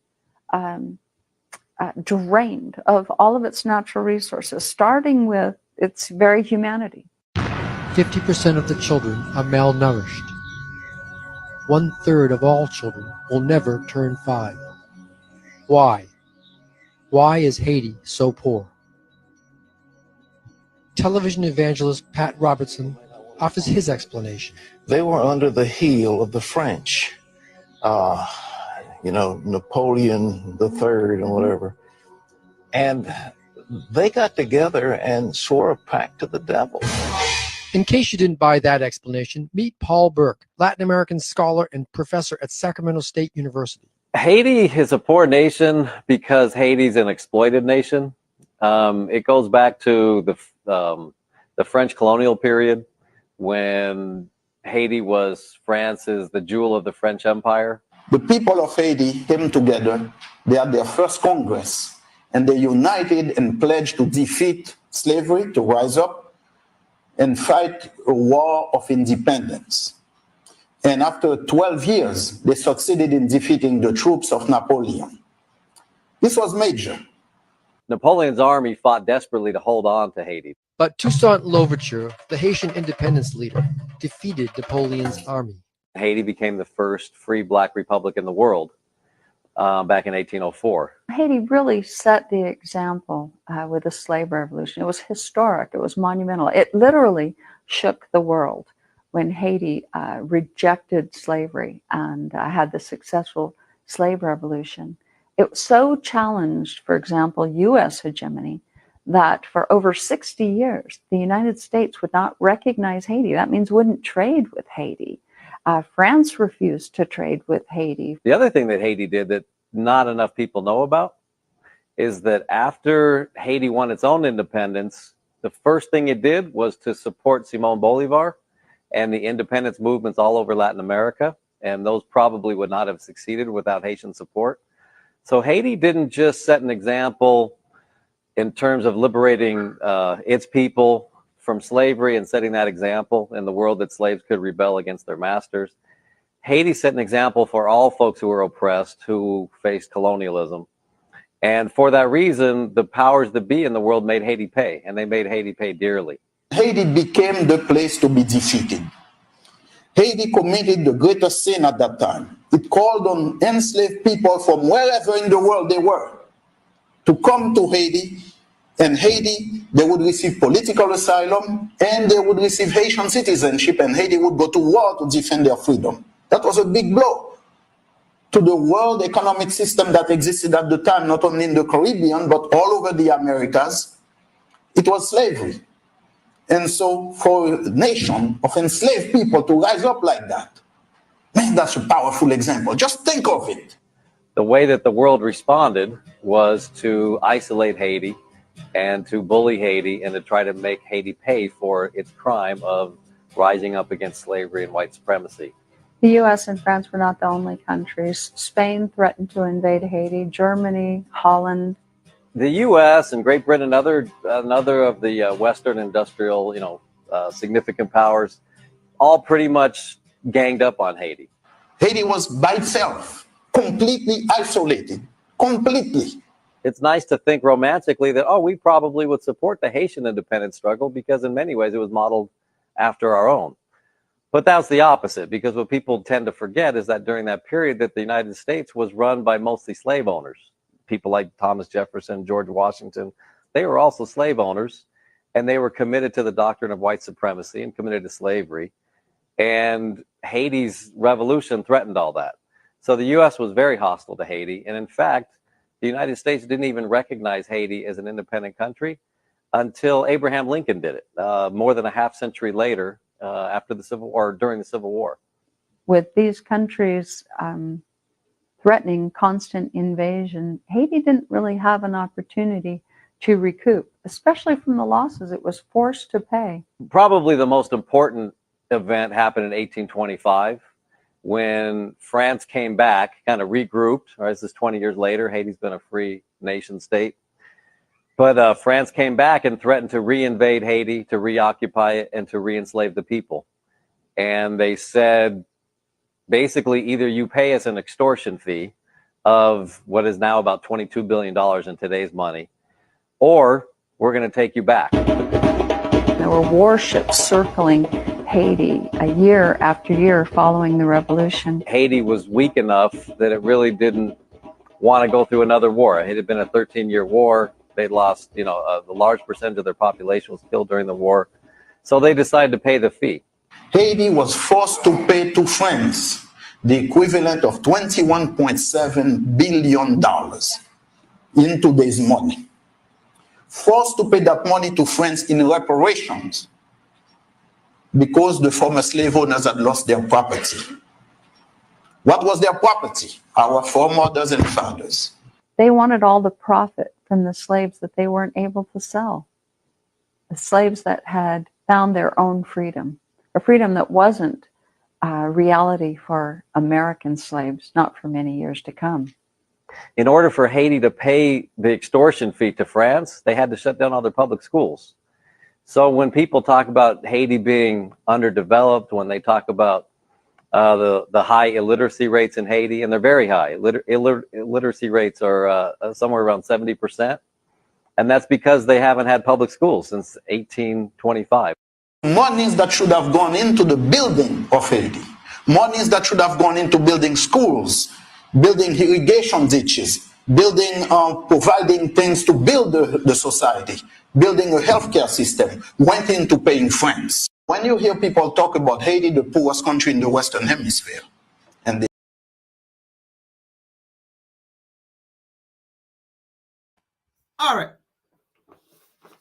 drained of all of its natural resources, starting with its very humanity. 50% of the children are malnourished. 1/3 of all children will never turn 5. Why? Why is Haiti so poor? Television evangelist Pat Robertson offers his explanation. They were under the heel of the French. Napoleon III and whatever. And they got together and swore a pact to the devil. In case you didn't buy that explanation, meet Paul Burke, Latin American scholar and professor at Sacramento State University. Haiti is a poor nation because Haiti's an exploited nation. It goes back to the French colonial period when Haiti was France's, the jewel of the French Empire. The people of Haiti came together. They had their first Congress, and they united and pledged to defeat slavery, to rise up and fight a war of independence. And after 12 years, they succeeded in defeating the troops of Napoleon. This was major. Napoleon's army fought desperately to hold on to Haiti. But Toussaint Louverture, the Haitian independence leader, defeated Napoleon's army. Haiti became the first free black republic in the world back in 1804. Haiti really set the example with the slave revolution. It was historic. It was monumental. It literally shook the world when Haiti rejected slavery and had the successful slave revolution. It so challenged, for example, U.S. hegemony that for over 60 years, the United States would not recognize Haiti. That means wouldn't trade with Haiti. France refused to trade with Haiti. The other thing that Haiti did that not enough people know about is that after Haiti won its own independence, the first thing it did was to support Simon Bolivar and the independence movements all over Latin America. And those probably would not have succeeded without Haitian support. So Haiti didn't just set an example in terms of liberating its people from slavery and setting that example in the world that slaves could rebel against their masters. Haiti set an example for all folks who were oppressed, who faced colonialism. And for that reason, the powers that be in the world made Haiti pay, and they made Haiti pay dearly. Haiti became the place to be defeated. Haiti committed the greatest sin at that time. It called on enslaved people from wherever in the world they were to come to Haiti. And Haiti, they would receive political asylum and they would receive Haitian citizenship, and Haiti would go to war to defend their freedom. That was a big blow to the world economic system that existed at the time, not only in the Caribbean, but all over the Americas. It was slavery. And so for a nation of enslaved people to rise up like that, man, that's a powerful example. Just think of it. The way that the world responded was to isolate Haiti and to bully Haiti and to try to make Haiti pay for its crime of rising up against slavery and white supremacy. The U.S. and France were not the only countries. Spain threatened to invade Haiti, Germany, Holland. The U.S. and Great Britain, another of the Western industrial, significant powers, all pretty much ganged up on Haiti. Haiti was by itself, completely isolated, completely. It's nice to think romantically that, we probably would support the Haitian independence struggle because in many ways it was modeled after our own. But that's the opposite, because what people tend to forget is that during that period that the United States was run by mostly slave owners. People like Thomas Jefferson, George Washington, they were also slave owners, and they were committed to the doctrine of white supremacy and committed to slavery. And Haiti's revolution threatened all that. So the U.S. was very hostile to Haiti. And in fact, the United States didn't even recognize Haiti as an independent country until Abraham Lincoln did it, more than a half century later, after the Civil War, during the Civil War. With these countries threatening constant invasion, Haiti didn't really have an opportunity to recoup, especially from the losses it was forced to pay. Probably the most important event happened in 1825 when France came back, kind of regrouped. Right, this is 20 years later. Haiti's been a free nation state. But France came back and threatened to reinvade Haiti, to reoccupy it, and to re-enslave the people. and they said, basically, either you pay us an extortion fee of what is now about $22 billion in today's money, or we're going to take you back. There were warships circling Haiti a year after year following the revolution. Haiti was weak enough that it really didn't want to go through another war. It had been a 13-year war. They'd lost, a large percentage of their population was killed during the war. So they decided to pay the fee. Haiti was forced to pay to France the equivalent of $21.7 billion in today's money. Forced to pay that money to France in reparations because the former slave owners had lost their property. What was their property? Our foremothers and fathers. They wanted all the profit from the slaves that they weren't able to sell. The slaves that had found their own freedom, a freedom that wasn't reality for American slaves, not for many years to come. In order for Haiti to pay the extortion fee to France, they had to shut down all their public schools. So when people talk about Haiti being underdeveloped, when they talk about the high illiteracy rates in Haiti, and they're very high. Illiteracy rates are somewhere around 70%. And that's because they haven't had public schools since 1825. Monies that should have gone into the building of Haiti, monies that should have gone into building schools, building irrigation ditches, providing things to build the society, building a healthcare system, went into paying France. When you hear people talk about Haiti, the poorest country in the Western Hemisphere, and they All right.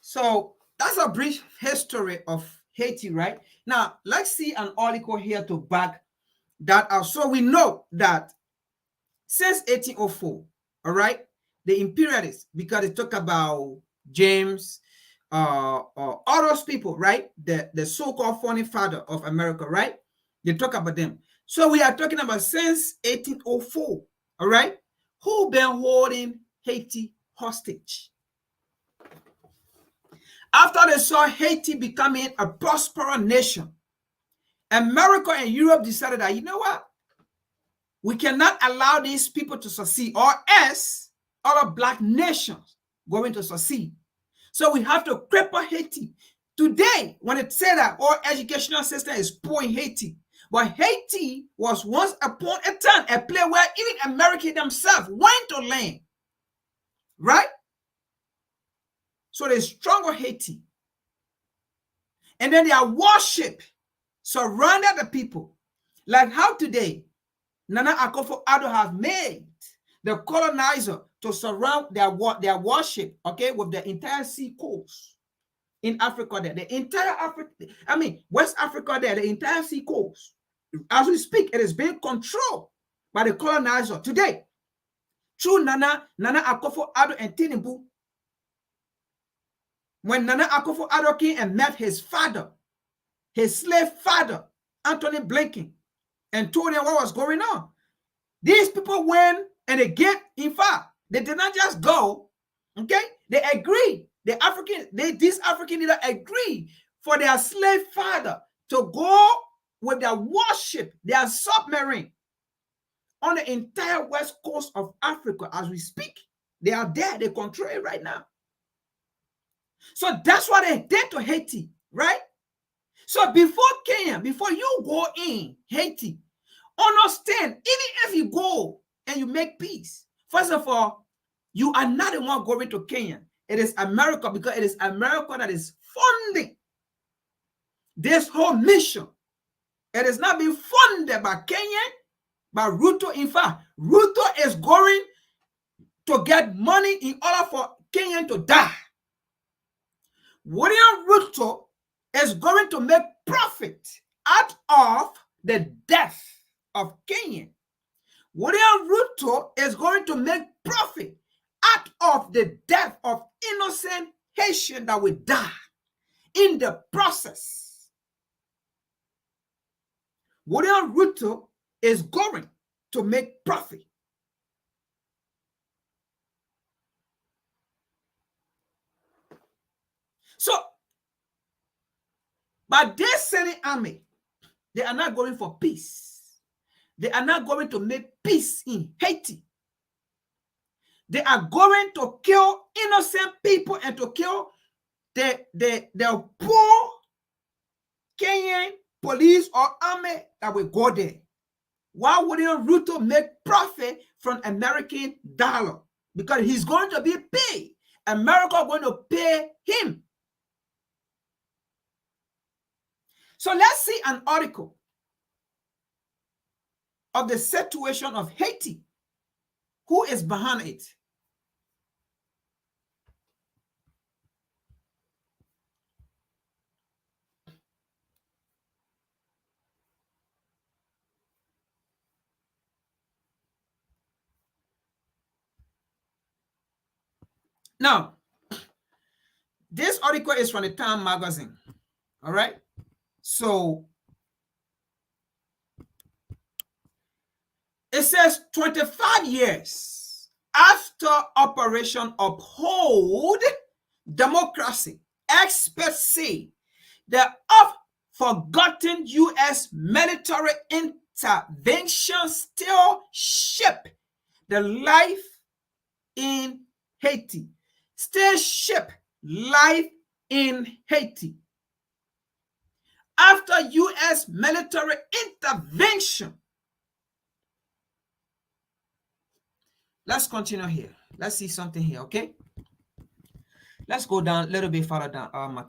So that's a brief history of Haiti, right? Now, let's see an article here to back that up. So we know that since 1804, all right, the imperialists, because they talk about James, all those people, right? The so-called founding father of America, right? They talk about them. So we are talking about since 1804, all right? Who been holding Haiti hostage? After they saw Haiti becoming a prosperous nation, America and Europe decided that, you know what? We cannot allow these people to succeed, or else other black nations going to succeed. So we have to cripple Haiti. Today, when it said that our educational system is poor in Haiti, but Haiti was once upon a time a place where even America themselves went to learn, right? So they struggle Haiti. And then their worship surrounded the people. Like how today, Nana Akufo Addo have made the colonizer to surround their worship, okay, with the entire sea coast in Africa there. The entire Africa, West Africa there, the entire sea coast. As we speak, it is being controlled by the colonizer today. Through Nana Akufo Addo and Tinubu. When Nana Akufo Addo came and met his father, his slave father, Anthony Blinken, and told him what was going on. These people went and they get, in fact, they did not just go, okay? They agreed. These African leaders agreed for their slave father to go with their warship, their submarine, on the entire west coast of Africa as we speak. They are there. They control it right now. So that's what they did to Haiti, right? So before Kenya, before you go in Haiti, understand, even if you go and you make peace, first of all, you are not the one going to Kenya. It is America, because it is America that is funding this whole mission. It is not being funded by Kenya, by Ruto. In fact, Ruto is going to get money in order for Kenya to die. William Ruto is going to make profit out of the death of Kenya. William Ruto is going to make profit out of the death of innocent Haitians that will die in the process. William Ruto is going to make profit. So, by this sending army, They are not going for peace. They are not going to make peace in Haiti. They are going to kill innocent people and to kill the poor Kenyan police or army that will go there. Why wouldn't Ruto make profit from American dollar? Because he's going to be paid. America is going to pay him. So let's see an article of the situation of Haiti. Who is behind it? Now, this article is from the Time magazine. All right. So it says 25 years after Operation Uphold Democracy, experts say the oft-forgotten U.S. military intervention still shape the life in Haiti. Still shape life in Haiti. After U.S. military intervention. Let's continue here. Let's see something here, okay? Let's go down a little bit further down. My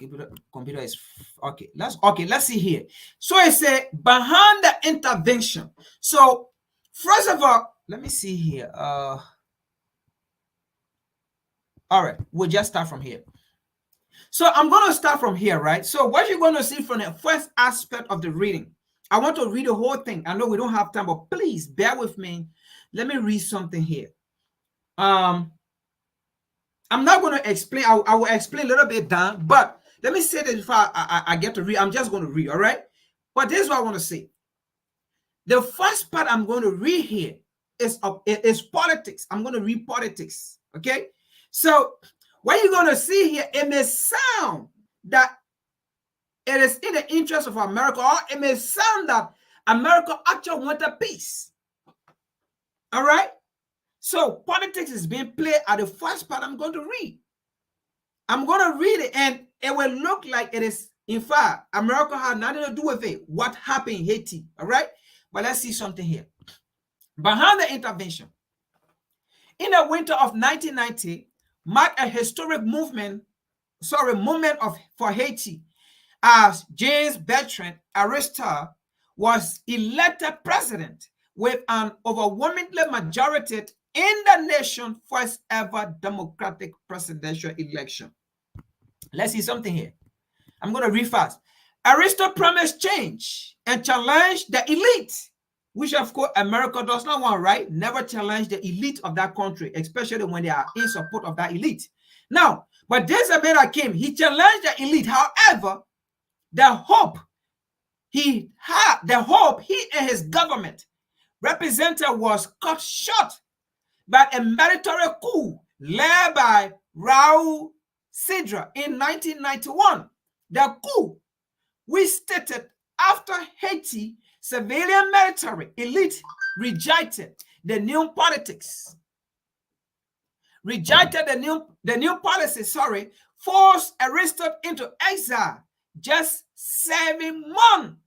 computer is okay. Let's see here. So it says behind the intervention. So first of all, let me see here. All right, we'll just start from here. So I'm going to start from here, right? So what you're going to see from the first aspect of the reading, I want to read the whole thing. I know we don't have time, but please bear with me. Let me read something here. I'm not going to explain. I will explain a little bit down, but let me say that before I get to read. I'm just going to read, all right? But this is what I want to say. The first part I'm going to read here is politics. I'm going to read politics, okay? So what you're going to see here, it may sound that it is in the interest of America, or it may sound that America actually wants a peace, all right? So politics is being played at the first part I'm going to read. I'm going to read it, and it will look like it is, in fact, America had nothing to do with it, what happened in Haiti, all right? But let's see something here. Behind the intervention, in the winter of 1990, marked a historic moment for Haiti, as James Bertrand Aristide was elected president with an overwhelmingly majority in the nation's first ever democratic presidential election. Let's see something here. I'm going to read fast. Aristide promised change and challenged the elite, which of course America does not want, right? Never challenge the elite of that country, especially when they are in support of that elite. Now, but this man that came, he challenged the elite. However, the hope he and his government represented was cut short by a military coup led by Raoul Sidra in 1991. The coup, we stated after Haiti civilian military elite rejected the new politics, forced Aristide into exile just 7 months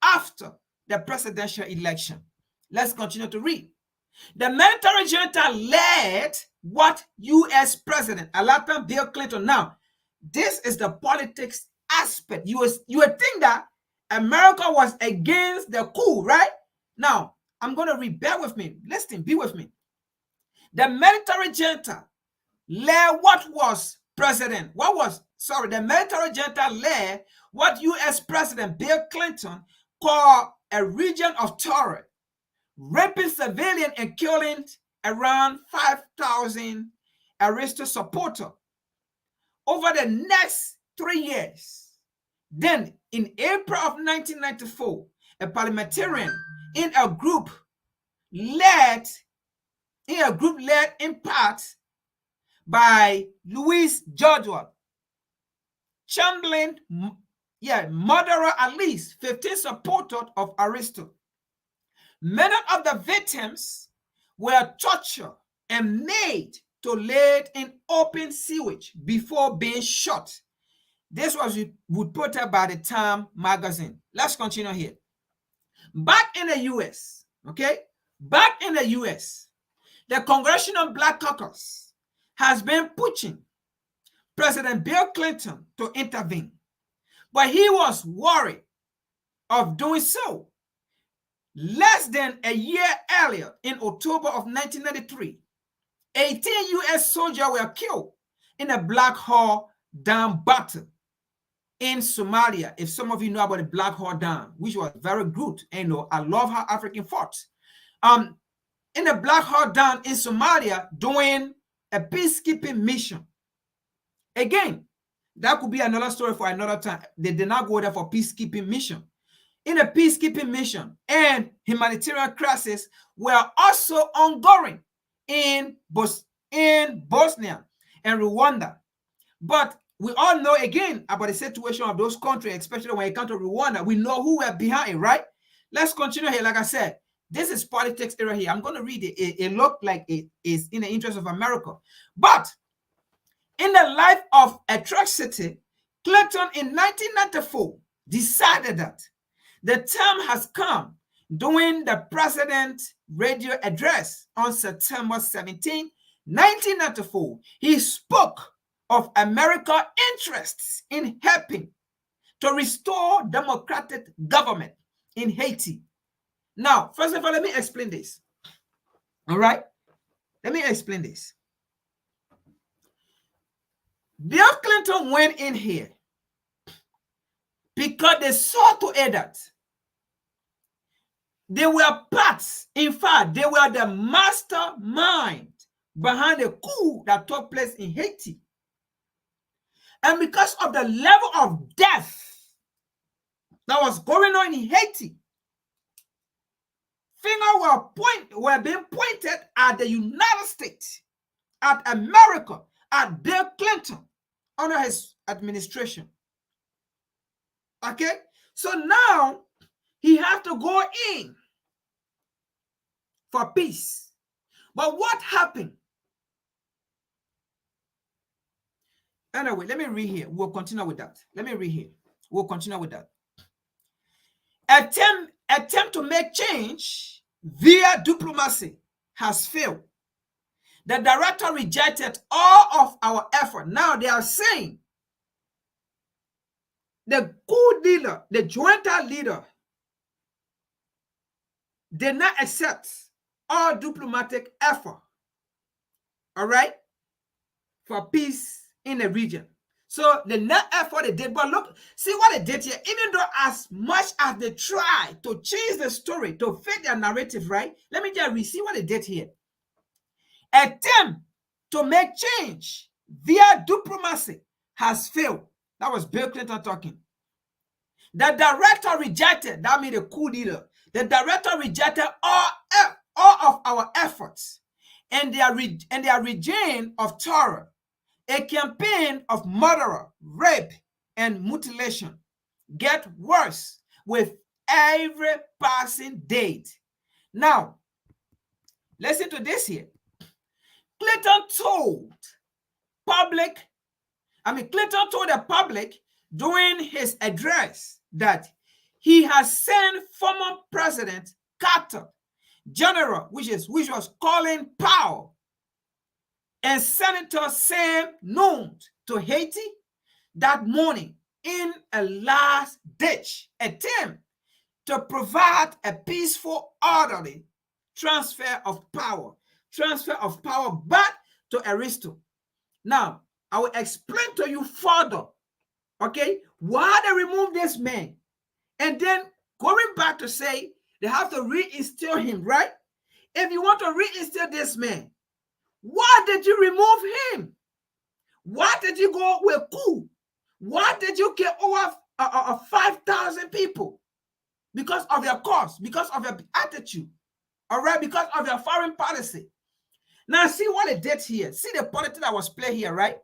after the presidential election. Let's continue to read. The military junta led what U.S. President Bill Clinton. Now, this is the politics aspect. You would think that America was against the coup, right? Now, I'm going to read. Bear with me. Listen, be with me. The military junta led the military junta led what U.S. President Bill Clinton called a region of terror, raping civilians and killing around 5,000 Aristide supporters over the next 3 years. Then, in April of 1994, a parliamentarian in a group led in part by Louis George, channeling murderer at least 15 supporters of Aristo. Many of the victims were tortured and made to lay in open sewage before being shot. This was reported by the Time magazine. Let's continue here. Back in the U.S., okay? Back in the U.S., the Congressional Black Caucus has been pushing President Bill Clinton to intervene, but he was worried of doing so. Less than a year earlier, in October of 1993, 18 U.S. soldiers were killed in a Black Hawk Down battle in Somalia. If some of you know about the Black Hawk Down, which was very good, and I love how African fought. In the Black Hawk Down in Somalia, doing a peacekeeping mission. Again, that could be another story for another time. They did not go there for peacekeeping mission. In a peacekeeping mission, and humanitarian crisis were also ongoing in Bosnia and Rwanda. But we all know again about the situation of those countries, especially when it comes to Rwanda. We know who were behind it, right? Let's continue here. Like I said, this is politics area here. I'm going to read it. It looked like it is in the interest of America. But in the life of atrocity, Clinton in 1994 decided that the time has come. During the president's radio address on September 17, 1994, he spoke of America's interests in helping to restore democratic government in Haiti. Now, first of all, let me explain this. All right? Let me explain this. Bill Clinton went in here because they saw to it that they were parts. In fact, they were the mastermind behind the coup that took place in Haiti. And because of the level of death that was going on in Haiti, fingers were being pointed at the United States, at America, at Bill Clinton under his administration. Okay? So now he had to go in for peace. But what happened? Anyway, let me read here. We'll continue with that. Let me read here. We'll continue with that. Attempt to make change via diplomacy has failed. The director rejected all of our effort. Now they are saying the coup leader, the junta leader, did not accept all diplomatic effort, all right, for peace in the region. So the net effort they did, but look, see what they did here. Even though as much as they try to change the story to fit their narrative, right? Let me just see what they did here. Attempt to make change via diplomacy has failed. That was Bill Clinton talking. The director rejected, that means the coup leader. The director rejected all of our efforts and their regime of terror, a campaign of murder, rape, and mutilation get worse with every passing date. Now, listen to this here. Clinton told the public during his address that he has sent former President Carter, General, which was Colin Powell, and Senator Sam Nunn to Haiti that morning in a last-ditch attempt to provide a peaceful, orderly transfer of power back to Aristo. Now, I will explain to you further, okay, why they removed this man. And then going back to say they have to reinstill him, right? If you want to reinstill this man, why did you remove him? Why did you go with coup? Why did you kill over 5,000 people? Because of your cause, because of your attitude, all right? Because of your foreign policy. Now, see what they did here. See the politics that was played here, right?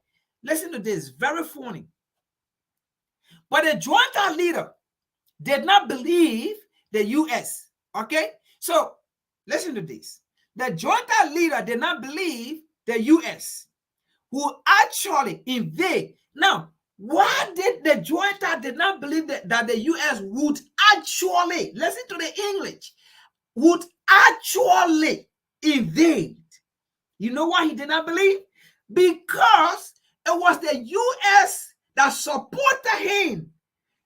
Listen to this, very funny. But the junta leader did not believe the U.S. Okay? So listen to this. The junta leader did not believe the U.S. who actually invade. Now, why did the junta did not believe that the U.S. would actually, listen to the English, would actually invade? You know why he did not believe? Because it was the U.S. that supported him,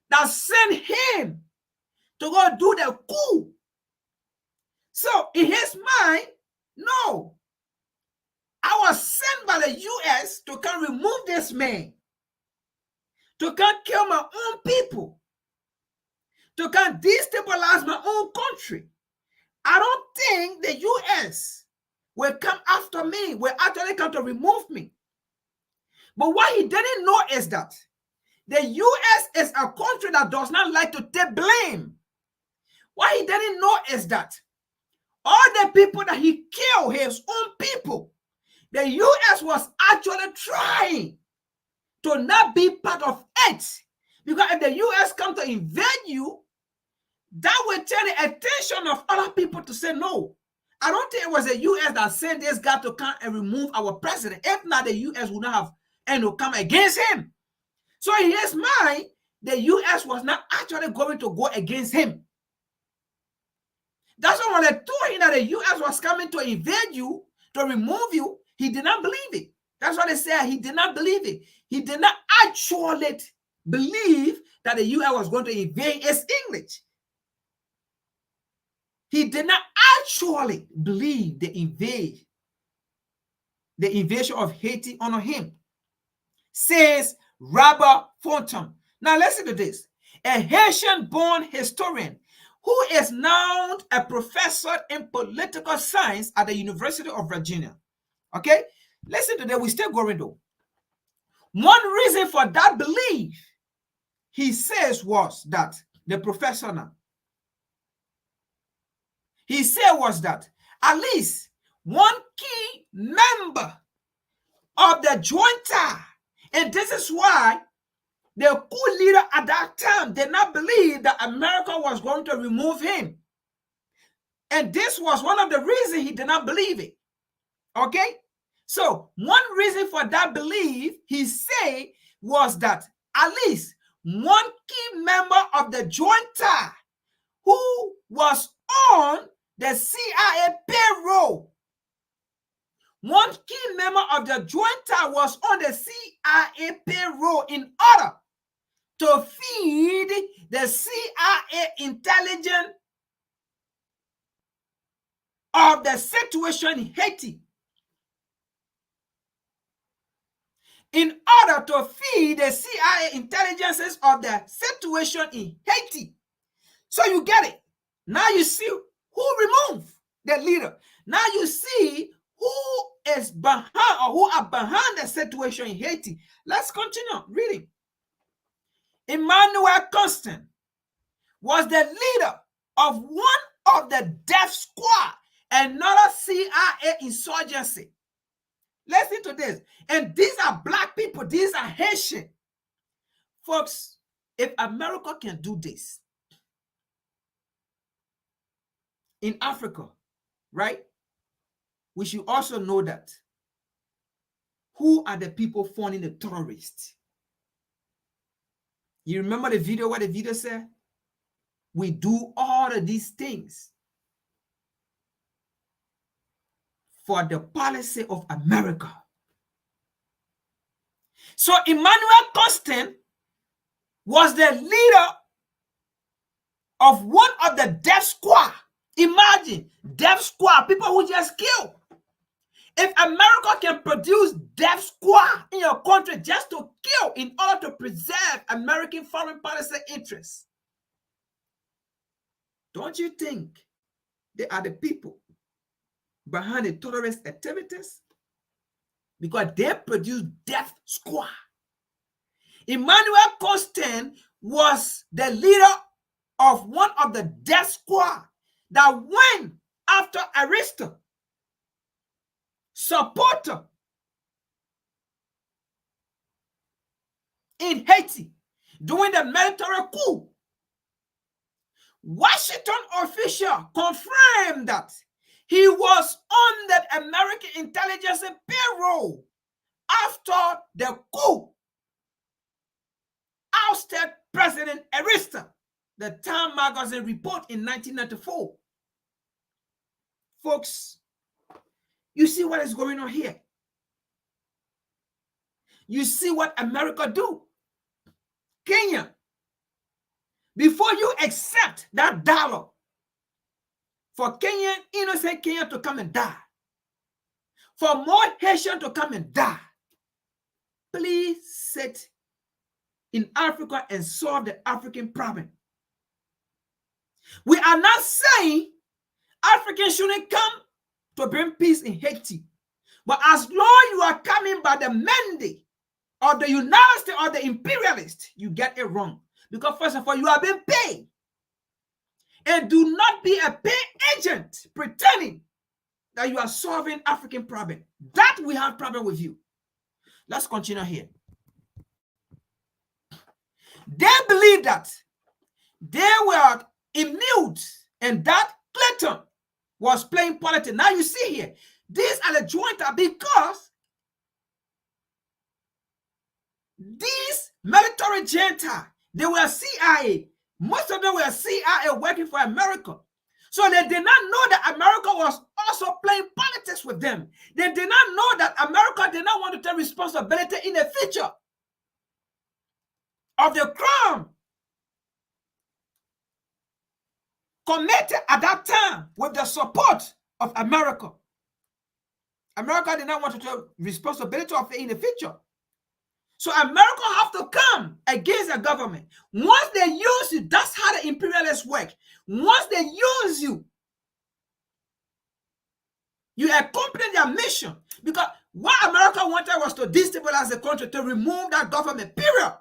that sent him to go do the coup. So in his mind, no, I was sent by the U.S. to come remove this man, to come kill my own people, to come destabilize my own country. I don't think the U.S. will come after me, will actually come to remove me. But what he didn't know is that the U.S. is a country that does not like to take blame. What he didn't know is that all the people that he killed, his own people, the U.S. was actually trying to not be part of it. Because if the U.S. come to invade you, that will turn the attention of other people to say no. I don't think it was the U.S. that sent this guy to come and remove our president. If not, the U.S. would not have and will come against him. So in his mind, the U.S. was not actually going to go against him. That's why when they told him that the U.S. was coming to invade you, to remove you, he did not believe it. That's why they said he did not believe it. He did not actually believe that the U.S. was going to invade his English. He did not actually believe the invasion of Haiti on him, says Robert Fontaine. Now listen to this. A Haitian-born historian who is now a professor in political science at the University of Virginia. Okay? Listen to that. We still going though. One reason for that belief, he says, was that the professor now, he said was that at least one key member of the junta, and this is why the coup leader at that time did not believe that America was going to remove him. And this was one of the reasons he did not believe it. Okay? So one reason for that belief, he said, was that at least one key member of the junta who was on the CIA payroll, one key member of the junta was on the CIA payroll in order to feed the CIA intelligence of the situation in Haiti. In order to feed the CIA intelligences of the situation in Haiti. So you get it. Now you see who removed the leader. Now you see who is behind or who are behind the situation in Haiti. Let's continue reading. Emmanuel Constant was the leader of one of the death squad, another CIA insurgency. Listen to this. And these are black people. These are Haitian. Folks, if America can do this in Africa, right? We should also know that who are the people funding the terrorists? You remember the video, what the video said? We do all of these things for the policy of America. So Emmanuel Constant was the leader of one of the death squad. Imagine, death squad, people who just kill. If America can produce death squad in your country just to kill in order to preserve American foreign policy interests, don't you think they are the people behind the terrorist activities? Because they produce death squad. Emmanuel Constant was the leader of one of the death squad that went after Arista, supporter in Haiti. during the military coup, Washington official confirmed that he was on the American intelligence payroll after the coup ousted President Arista, the Time magazine report in 1994. Folks, you see what is going on here. You see what America do. Kenya, before you accept that dollar for Kenyan, innocent Kenyan to come and die, for more Haitian to come and die, please sit in Africa and solve the African problem. We are not saying Africans shouldn't come to bring peace in Haiti, but as long you are coming by the mandate of the United States or the imperialist, you get it wrong. Because first of all, you are being paid. And do not be a pay agent pretending that you are solving African problem. That we have problem with you. Let's continue here. They believe that they were immune and that Clinton was playing politics. Now you see here, these are the jointer because these military junta, they were CIA. Most of them were CIA working for America. So they did not know that America was also playing politics with them. They did not know that America did not want to take responsibility in the future of the crime committed at that time with the support of America. America did not want to take responsibility of it in the future. So America have to come against the government. Once they use you, that's how the imperialists work. Once they use you, you accompany their mission. Because what America wanted was to destabilize the country, to remove that government, period.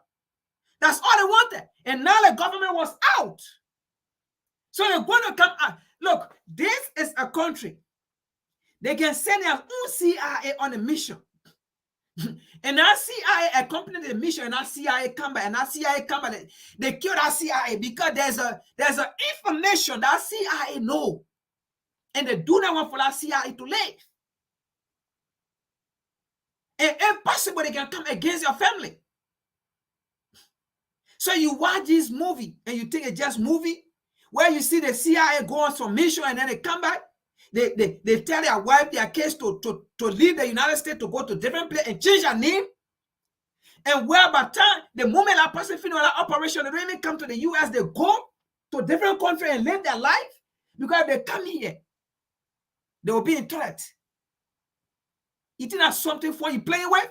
That's all they wanted. And now the government was out. So they're going to come out. Look, this is a country. They can send their own CIA on a mission. And our CIA accompanied the mission, and our CIA come back, and our CIA come back. They killed our CIA because there's a information that CIA know, and they do not want for our CIA to live. And impossible they can come against your family. So you watch this movie, and you think it's just movie, where you see the CIA go on some mission, and then they come back. They tell their wife, their kids to leave the United States, to go to different place and change their name. And where by time, the moment that person finish that operation, they don't even come to the US, they go to different country and live their life. Because they come here, they will be in threat. You think that's something for you playing with?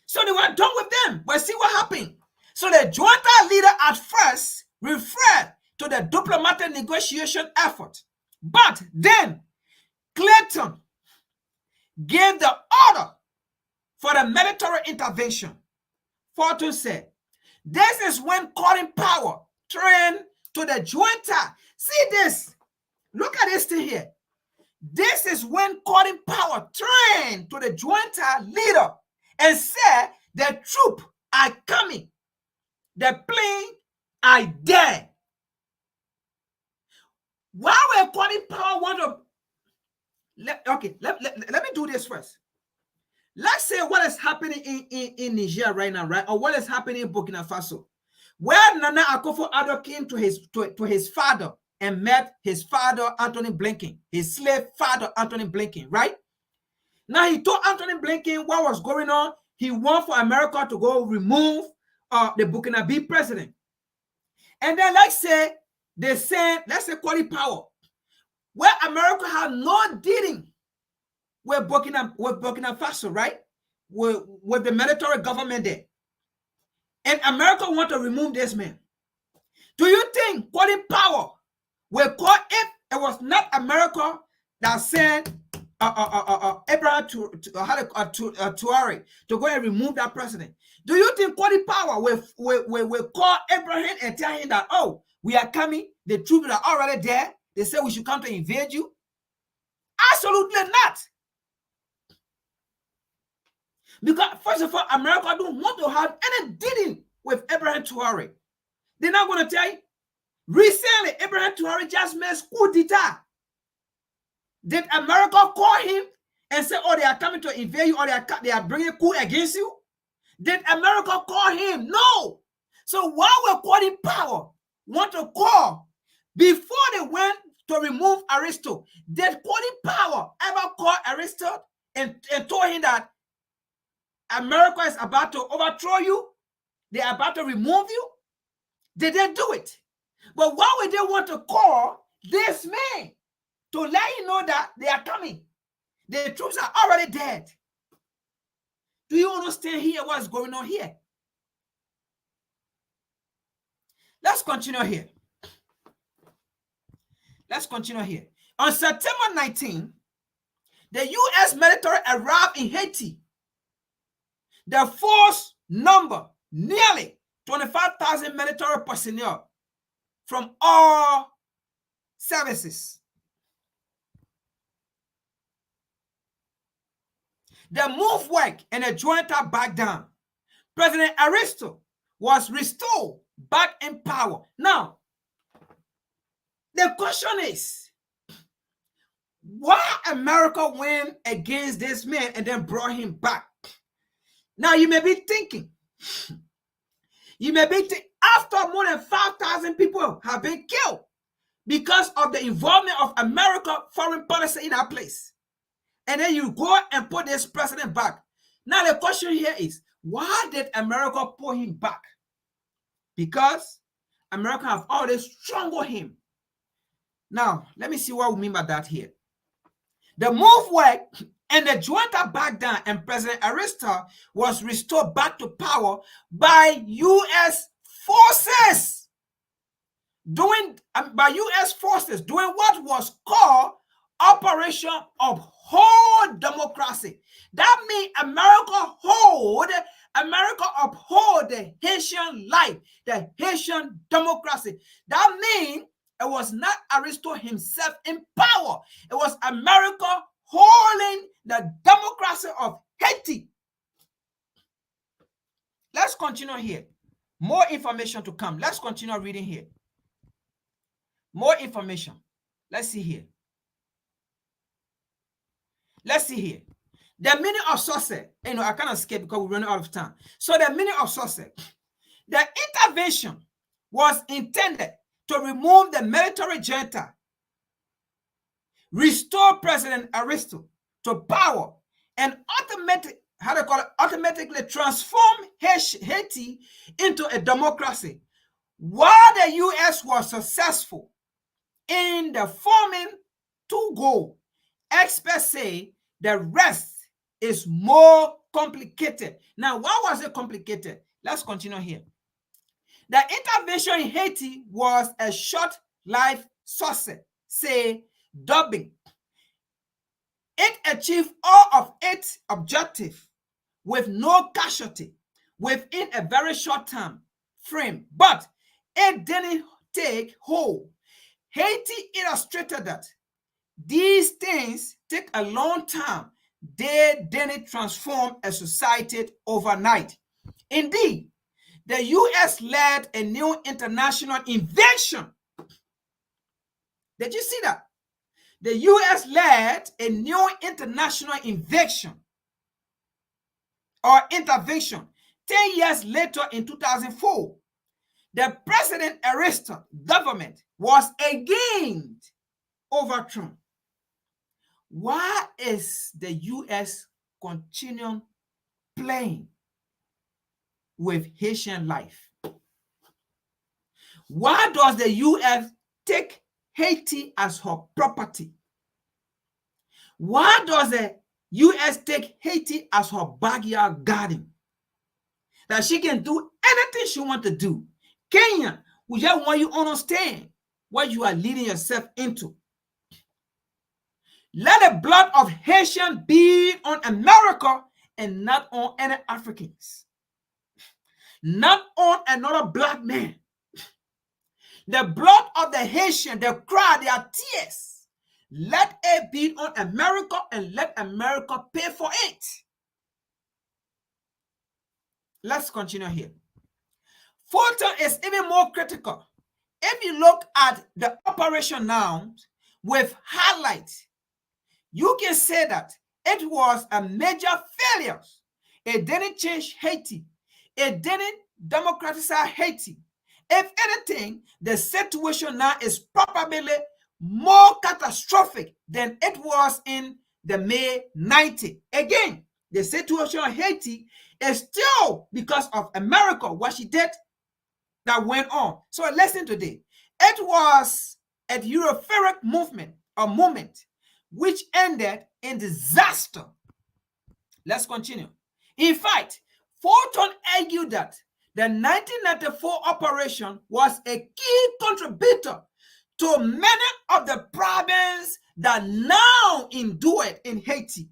So they were done with them. But see what happened. So the junta leader at first referred to the diplomatic negotiation effort. But then Clinton gave the order for the military intervention. Fortune said, this is when calling power turned to the junta. See this. Look at this thing here. This is when calling power turned to the junta leader and said, the troops are coming. The plane are there. Why we're calling power want to... let me do this first. Let's say what is happening in Niger right now, right? Or what is happening in Burkina Faso. Where Nana Akufo-Addo came to his father and met his father, Anthony Blinken, his slave father, Anthony Blinken, right? Now he told Anthony Blinken what was going on. He wanted for America to go remove the Burkinabe president. And then let's say they send, let's say quality power, where America had no dealing with Burkina Faso, right? With the military government there. And America want to remove this man. Do you think quality power will call if it was not America that sent Abraham Traore to go and remove that president? Do you think quality power will call Abraham and tell him that, oh, we are coming, the troops are already there, they say we should come to invade you? Absolutely not. Because first of all, America don't want to have any dealing with Abraham Traore. They're not going to tell you. Recently, Abraham Traore just made coup d'etat. Did America call him and say, oh, they are coming to invade you, or they are bringing coup against you? Did America call him? No. So while we're calling power, want to call, before they went to remove Aristo, did calling power ever call Aristo and told him that America is about to overthrow you? They're about to remove you? Did they do it? But why would they want to call this man to let you know that they are coming? The troops are already dead. Do you understand here what's going on here? Let's continue here. Let's continue here. On September 19, the U.S. military arrived in Haiti. The force number nearly 25,000 military personnel from all services. The move worked and the junta back down. President Aristo was restored back in power. Now, the question is, why America went against this man and then brought him back? Now, you may be thinking, after more than 5,000 people have been killed because of the involvement of America foreign policy in our place, and then you go and put this president back. Now, the question here is, why did America pull him back? Because America have always strangled him. Now, let me see what we mean by that here. The move worked and the junta back down, and President Aristo was restored back to power by U.S. forces. Doing what was called Operation Uphold Democracy. That means America uphold the Haitian life, the Haitian democracy. That means it was not Aristo himself in power. It was America holding the democracy of Haiti. Let's continue here. More information to come. Let's continue reading here. More information. Let's see here. Let's see here. The meaning of success. I cannot escape because we're running out of time. So the meaning of success. The intervention was intended to remove the military junta, restore President Aristo to power, and automatically transform Haiti into a democracy. While the U.S. was successful in the forming two goals, experts say the rest is more complicated. Now, why was it complicated? Let's continue here. The intervention in Haiti was a short-lived success, say dubbing. It achieved all of its objectives with no casualty within a very short time frame, but it didn't take hold. Haiti illustrated that these things take a long time. They didn't transform a society overnight. Indeed, the U.S. led a new international invasion. Did you see that? The U.S. led a new international invasion or intervention 10 years later in 2004. The President Aristo government was again overthrown. Why is the U.S. continuing playing with Haitian life? Why does the U.S. take Haiti as her property? Why does the U.S. take Haiti as her backyard garden? That she can do anything she wants to do. Kenya, we just want you to understand what you are leading yourself into. Let the blood of Haitian be on America and not on any Africans. Not on another black man. The blood of the Haitian, they cry their tears. Let it be on America and let America pay for it. Let's continue here. Fulton is even more critical. If you look at the operation now with highlights, you can say that it was a major failure. It didn't change Haiti. It didn't democratize Haiti. If anything, the situation now is probably more catastrophic than it was in the May 90. Again, the situation in Haiti is still because of America, what she did that went on. So listen today. It was a Europhoric movement, a moment which ended in disaster. Let's continue. In fact, Fulton argued that the 1994 operation was a key contributor to many of the problems that now endure in Haiti.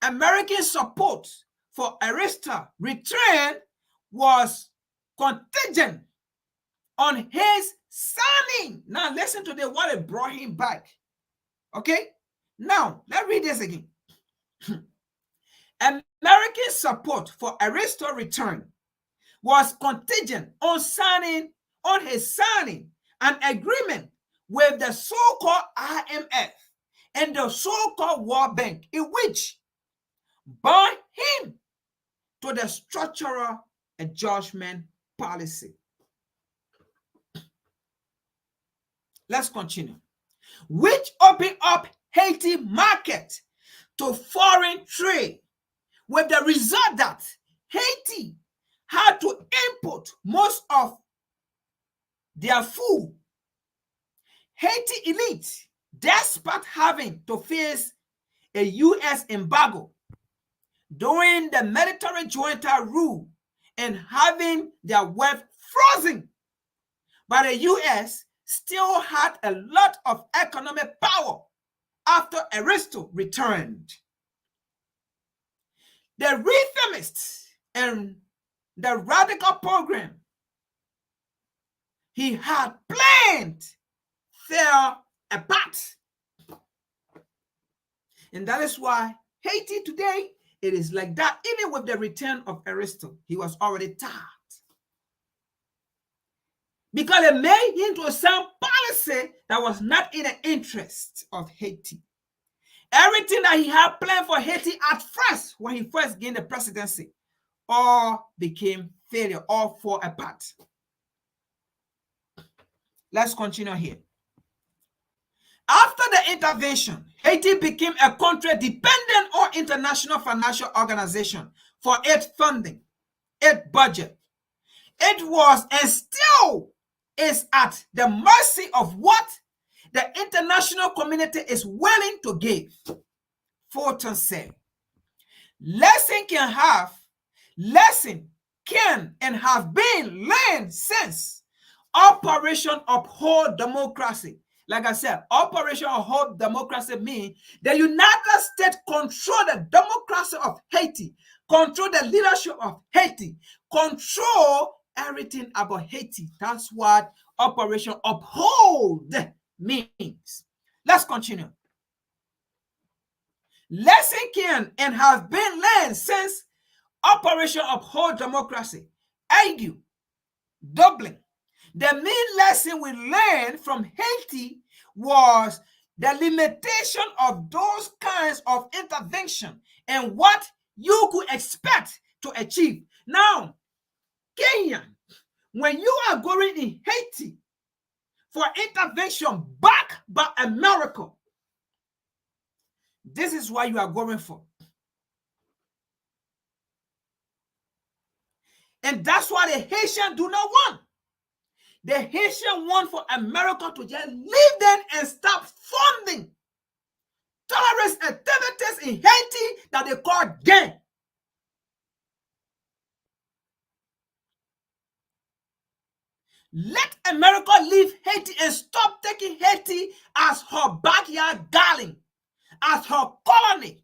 American support for Arista return was contingent on his signing. Now listen to what it brought him back. Okay? Now, let's read this again. American support for Aristo's return was contingent on his signing an agreement with the so-called IMF and the so-called World Bank, in which bound him to the structural adjustment policy. Let's continue. Which opened up Haiti market to foreign trade, with the result that Haiti had to import most of their food. Haiti elite, despite having to face a U.S. embargo during the military junta rule and having their wealth frozen by the U.S., still had a lot of economic power after Aristo returned. The reformists and the radical program he had planned fell apart. And that is why Haiti today, it is like that. Even with the return of Aristo, he was already tired. Because it made him to some policy that was not in the interest of Haiti. Everything that he had planned for Haiti at first, when he first gained the presidency, all became failure, all fall apart. Let's continue here. After the intervention, Haiti became a country dependent on international financial organization for its funding, its budget. It was and still is at the mercy of what the international community is willing to give. Fulton said, lesson can and have been learned since Operation Uphold Democracy. Like I said, Operation Uphold Democracy means the United States control the democracy of Haiti, control the leadership of Haiti, control everything about Haiti. That's what Operation Uphold means. Let's continue. Lesson can and have been learned since Operation Uphold Democracy. Argue, Dublin. The main lesson we learned from Haiti was the limitation of those kinds of intervention and what you could expect to achieve. Now, Kenya, when you are going in Haiti for intervention backed by America, this is what you are going for. And that's what the Haitians do not want. The Haitian want for America to just leave them and stop funding terrorist activities in Haiti that they call gang. Let America leave Haiti and stop taking Haiti as her backyard darling, as her colony.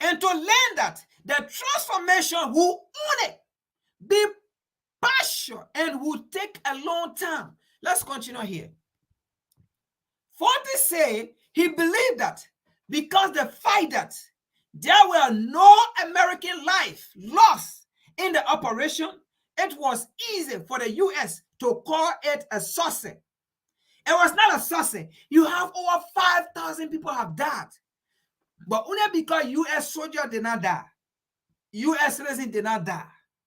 And to learn that the transformation will only be partial and will take a long time. Let's continue here. Forty said he believed that because the fact that there were no American life lost in the operation, it was easy for the U.S. to call it a success. It was not a success. You have over 5,000 people have died. But only because U.S. soldiers did not die, U.S. citizens did not die,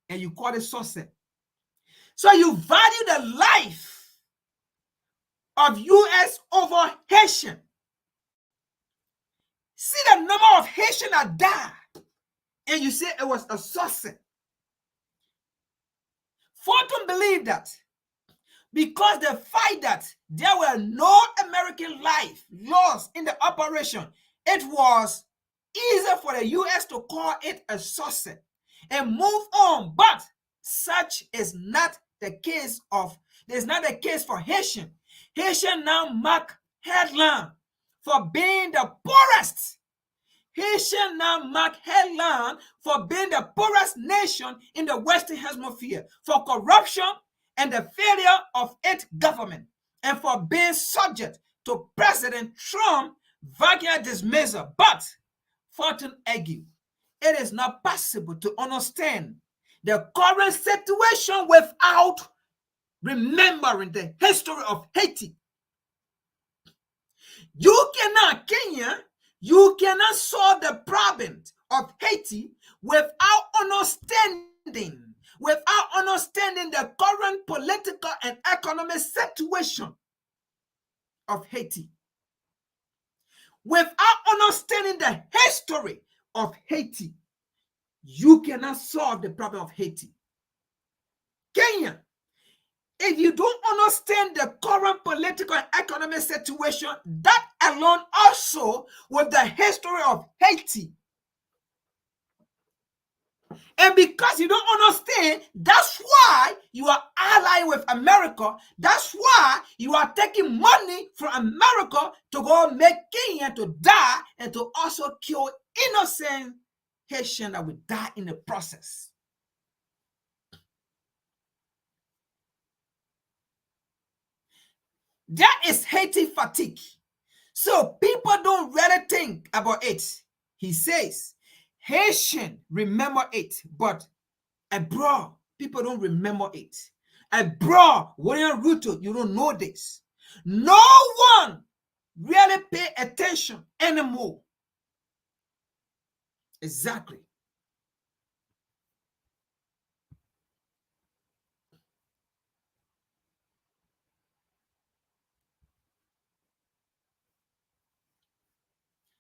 and you call it success. So you value the life of U.S. over Haitian. See the number of Haitians that died, and you say it was a success. Fortune believed that because the fact that there were no American life lost in the operation, it was easier for the U.S. to call it a success and move on. But such is not the case for Haitian. Haitian now mark headline for being the poorest. Haitian now mark headline for being the poorest nation in the Western Hemisphere, for corruption and the failure of its government, and for being subject to President Trump vague dismissal. But Fortune argued it is not possible to understand the current situation without remembering the history of Haiti. You cannot, Kenya, you cannot solve the problem of Haiti without understanding the current political and economic situation of Haiti. Without understanding the history of Haiti, you cannot solve the problem of Haiti. Kenya, if you don't understand the current political and economic situation, that alone also with the history of Haiti. And because you don't understand, that's why you are allying with America. That's why you are taking money from America to go make Kenya to die and to also kill innocent Haitians that will die in the process. That is Haiti fatigue. So people don't really think about it. He says, Haitian remember it, but abroad, people don't remember it. Abroad, William Ruto, you don't know this. No one really pay attention anymore. Exactly.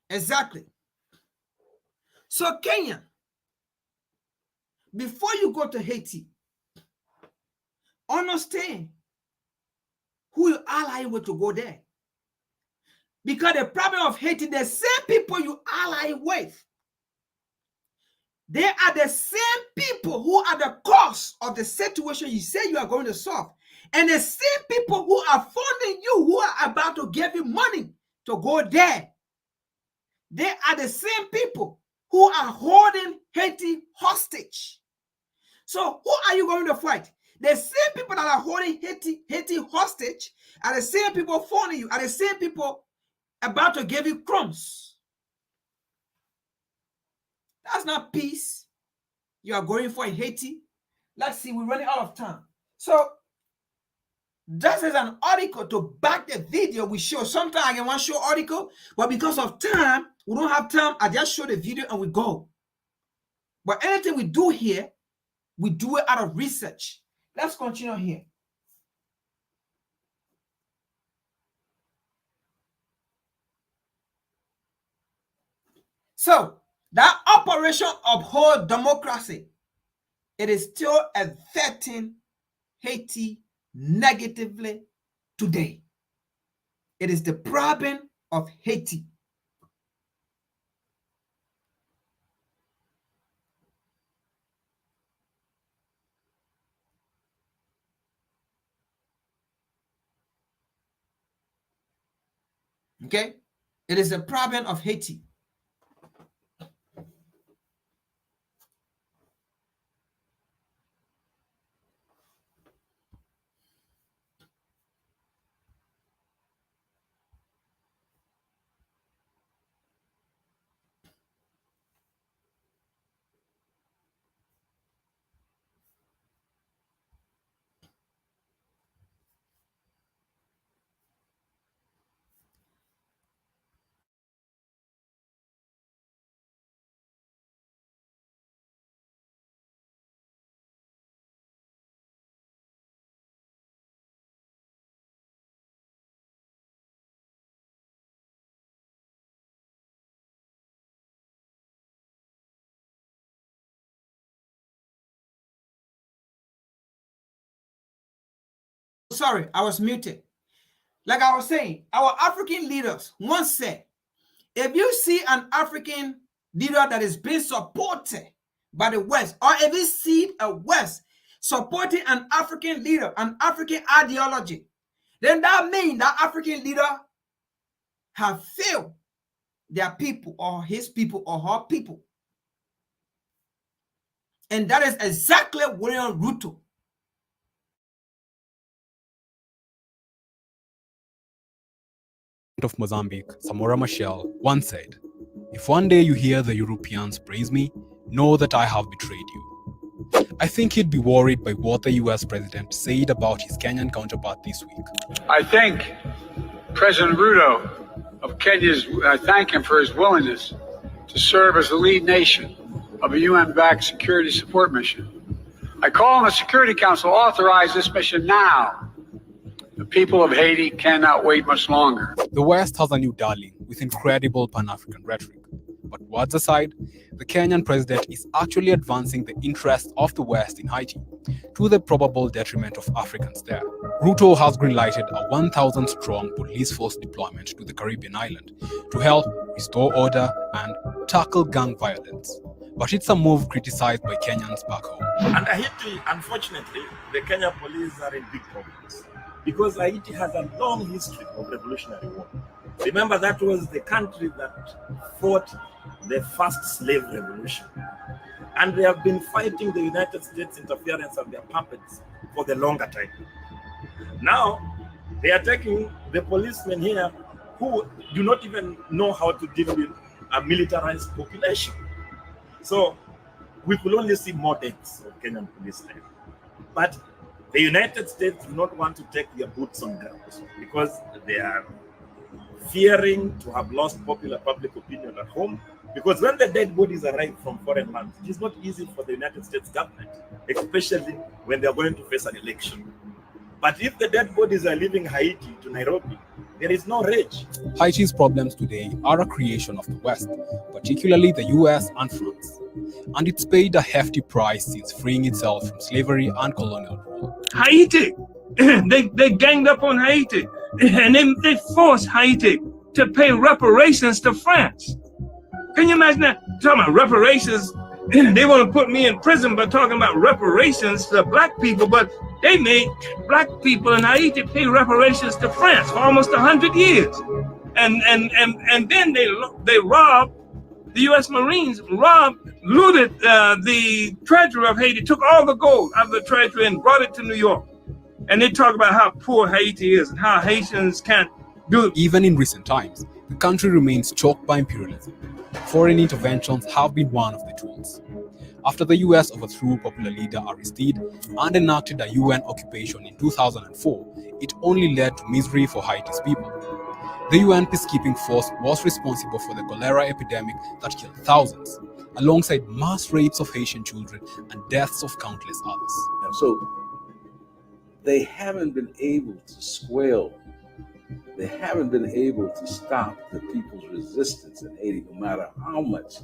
Exactly. So Kenya, before you go to Haiti, understand who you ally with to go there. Because the problem of Haiti, the same people you ally with, they are the same people who are the cause of the situation you say you are going to solve. And the same people who are funding you, who are about to give you money to go there, they are the same people who are holding Haiti hostage. So who are you going to fight? The same people that are holding Haiti hostage are the same people funding you, are the same people about to give you crumbs. That's not peace you are going for in Haiti. Let's see, we're running out of time. So this is an article to back the video we show. Sometimes I can want to show article, but because of time, we don't have time. I just show the video and we go. But anything we do here, we do it out of research. Let's continue here. So that operation uphold democracy, it is still affecting Haiti negatively today. It is the problem of Haiti. Okay? It is the problem of Haiti. sorry, I was muted. Like I was saying, our African leaders once said, if you see an African leader that is being supported by the West, or if you see a West supporting an African leader, an African ideology, then that means that African leader have failed their people or his people or her people. And that is exactly William Ruto. Of Mozambique, Samora Machel, once said, "If one day you hear the Europeans praise me, know that I have betrayed you." I think he'd be worried by what the US president said about his Kenyan counterpart this week. I thank President Ruto of Kenya's, I thank him for his willingness to serve as the lead nation of a UN-backed security support mission. I call on the Security Council to authorize this mission now. The people of Haiti cannot wait much longer. The West has a new darling with incredible Pan-African rhetoric. But words aside, the Kenyan president is actually advancing the interests of the West in Haiti, to the probable detriment of Africans there. Ruto has greenlighted a 1,000-strong police force deployment to the Caribbean island to help restore order and tackle gang violence. But it's a move criticized by Kenyans back home. And Haiti, unfortunately, the Kenya police are in big problems because Haiti has a long history of revolutionary war. Remember, that was the country that fought the first slave revolution. And they have been fighting the United States interference and their puppets for the longer time. Now, they are taking the policemen here who do not even know how to deal with a militarized population. So we could only see more deaths of Kenyan police there. But the United States do not want to take their boots on ground because they are fearing to have lost popular public opinion at home. Because when the dead bodies arrive from foreign lands, it is not easy for the United States government, especially when they are going to face an election. But if the dead bodies are leaving Haiti to Nairobi, there is no rage. Haiti's problems today are a creation of the West, particularly the US and France. And it's paid a hefty price since freeing itself from slavery and colonial rule. Haiti, they ganged up on Haiti, and they forced Haiti to pay reparations to France. Can you imagine that? Talking about reparations, they want to put me in prison by talking about reparations to black people, but they made black people in Haiti pay reparations to France for almost 100 years. And then they robbed, the U.S. Marines looted the treasury of Haiti, took all the gold out of the treasury and brought it to New York. And they talk about how poor Haiti is and how Haitians can't do it. Even in recent times, the country remains choked by imperialism. Foreign interventions have been one of the tools. After the US overthrew popular leader Aristide and enacted a UN occupation in 2004, it only led to misery for Haiti's people. The UN peacekeeping force was responsible for the cholera epidemic that killed thousands, alongside mass rapes of Haitian children and deaths of countless others. So they haven't been able to squelch, they haven't been able to stop the people's resistance in Haiti, no matter how much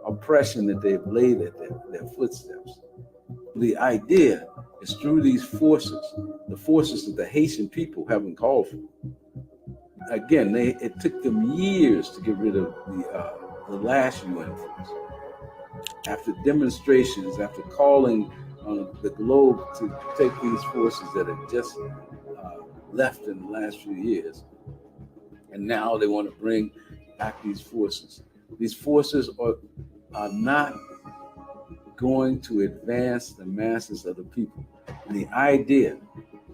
oppression that they've laid at their footsteps. The idea is through these forces, the forces that the Haitian people haven't called for. Again, it took them years to get rid of the last UN force. After demonstrations, after calling on the globe to take these forces that had just left in the last few years, and now they want to bring back these forces. These forces are not going to advance the masses of the people. And the idea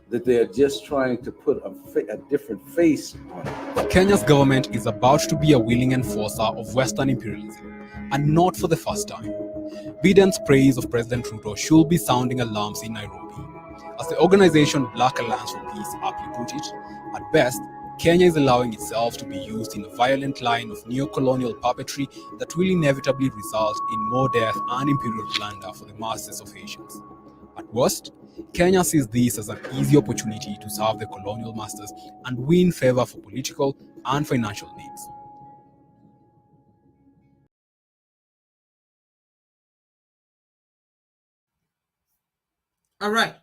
that they're just trying to put a different face on it. Kenya's government is about to be a willing enforcer of Western imperialism, and not for the first time. Biden's praise of President Ruto should be sounding alarms in Nairobi. As the organization Black Alliance for Peace aptly put it, at best, Kenya is allowing itself to be used in a violent line of neo-colonial puppetry that will inevitably result in more death and imperial plunder for the masses of Haitians. At worst, Kenya sees this as an easy opportunity to serve the colonial masters and win favor for political and financial needs. All right.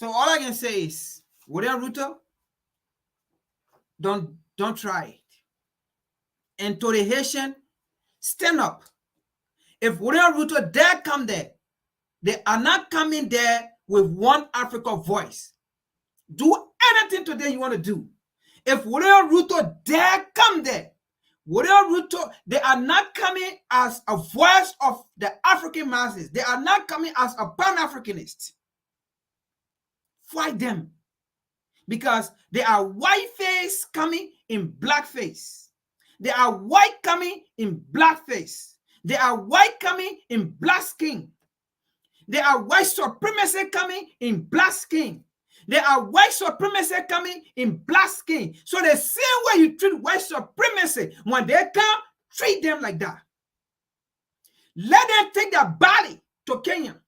So all I can say is, William Ruto, don't try it. And to the Haitian, stand up. If William Ruto dare come there, they are not coming there with one Africa voice. Do anything today you want to do. If William Ruto dare come there, William Ruto, they are not coming as a voice of the African masses. They are not coming as a Pan-Africanist. Fight them. Because they are white face coming in black face. They are white coming in black face. They are white coming in black skin. They are white supremacy coming in black skin. They are white supremacy coming in black skin. So the same way you treat white supremacy, when they come, treat them like that. Let them take their body to Kenya.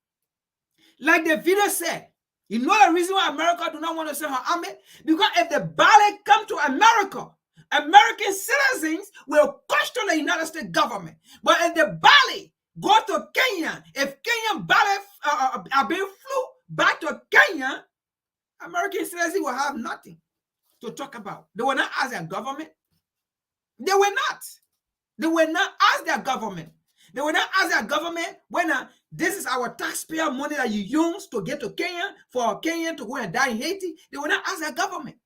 Like the video said, you know the reason why America do not want to send her army? Because if the ballot come to America, American citizens will question the United States government. But if the ballot go to Kenya, if Kenyan ballot are being flew back to Kenya, American citizens will have nothing to talk about. They will not ask their government. They will not. They will not ask their government. They will not ask their government when this is our taxpayer money that you use to get to Kenya for Kenya to go and die in Haiti. They will not ask their government.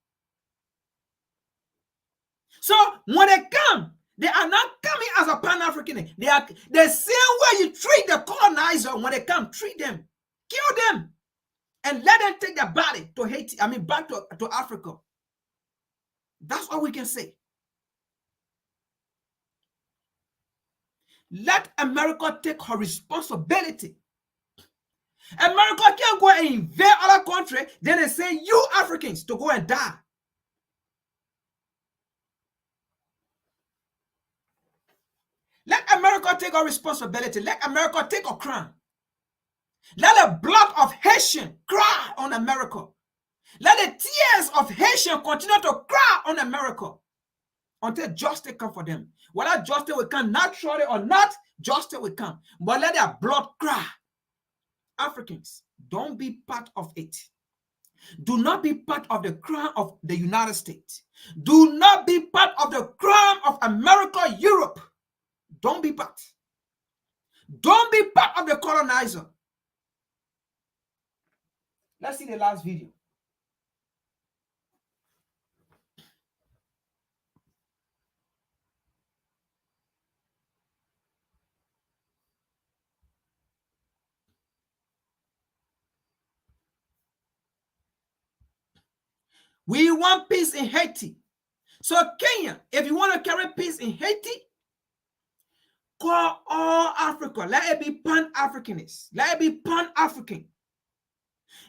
So when they come, they are not coming as a Pan-African. They are the same way you treat the colonizer. When they come, treat them, kill them, and let them take their body to Haiti. I mean, back to Africa. That's all we can say. Let America take her responsibility. America can't go and invade other country, then they say you Africans to go and die. Let America take her responsibility. Let America take her crown. Let the blood of Haitian cry on America. Let the tears of Haitian continue to cry on America until justice come for them. Whether justice will come naturally or not, justice will come. But let their blood cry. Africans, don't be part of it. Do not be part of the crown of the United States. Do not be part of the crown of America, Europe. Don't be part. Don't be part of the colonizer. Let's see the last video. We want peace in Haiti. So Kenya, if you want to carry peace in Haiti, call all Africa. Let it be Pan-Africanist. Let it be Pan-African.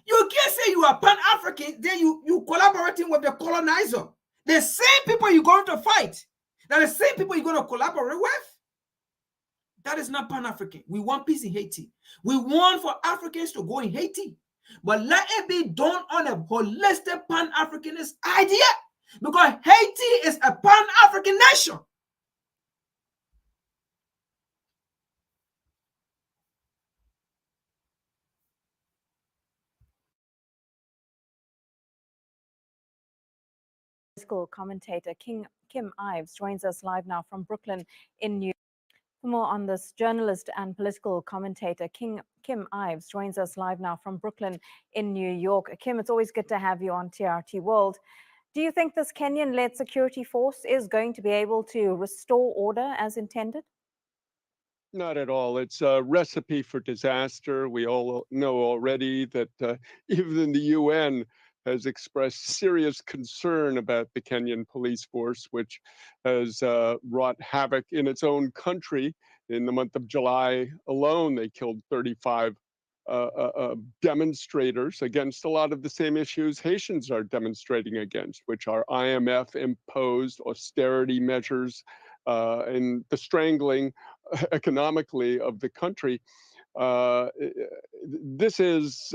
You can't say you are Pan-African, then you collaborating with the colonizer. The same people you're going to fight. They're the same people you're going to collaborate with. That is not Pan-African. We want peace in Haiti. We want for Africans to go in Haiti. But let it be done on a holistic Pan-Africanist idea. Because Haiti is a Pan-African nation. Political commentator Kim Ives joins us live now from Brooklyn in New York. For more on this, journalist and political commentator Kim Ives joins us live now from Brooklyn in New York. Kim, it's always good to have you on TRT World. Do you think this Kenyan-led security force is going to be able to restore order as intended? Not at all. It's a recipe for disaster. We all know already that even the UN has expressed serious concern about the Kenyan police force, which has wrought havoc in its own country. In the month of July alone, they killed 35 demonstrators against a lot of the same issues Haitians are demonstrating against, which are IMF-imposed austerity measures and the strangling economically of the country. This is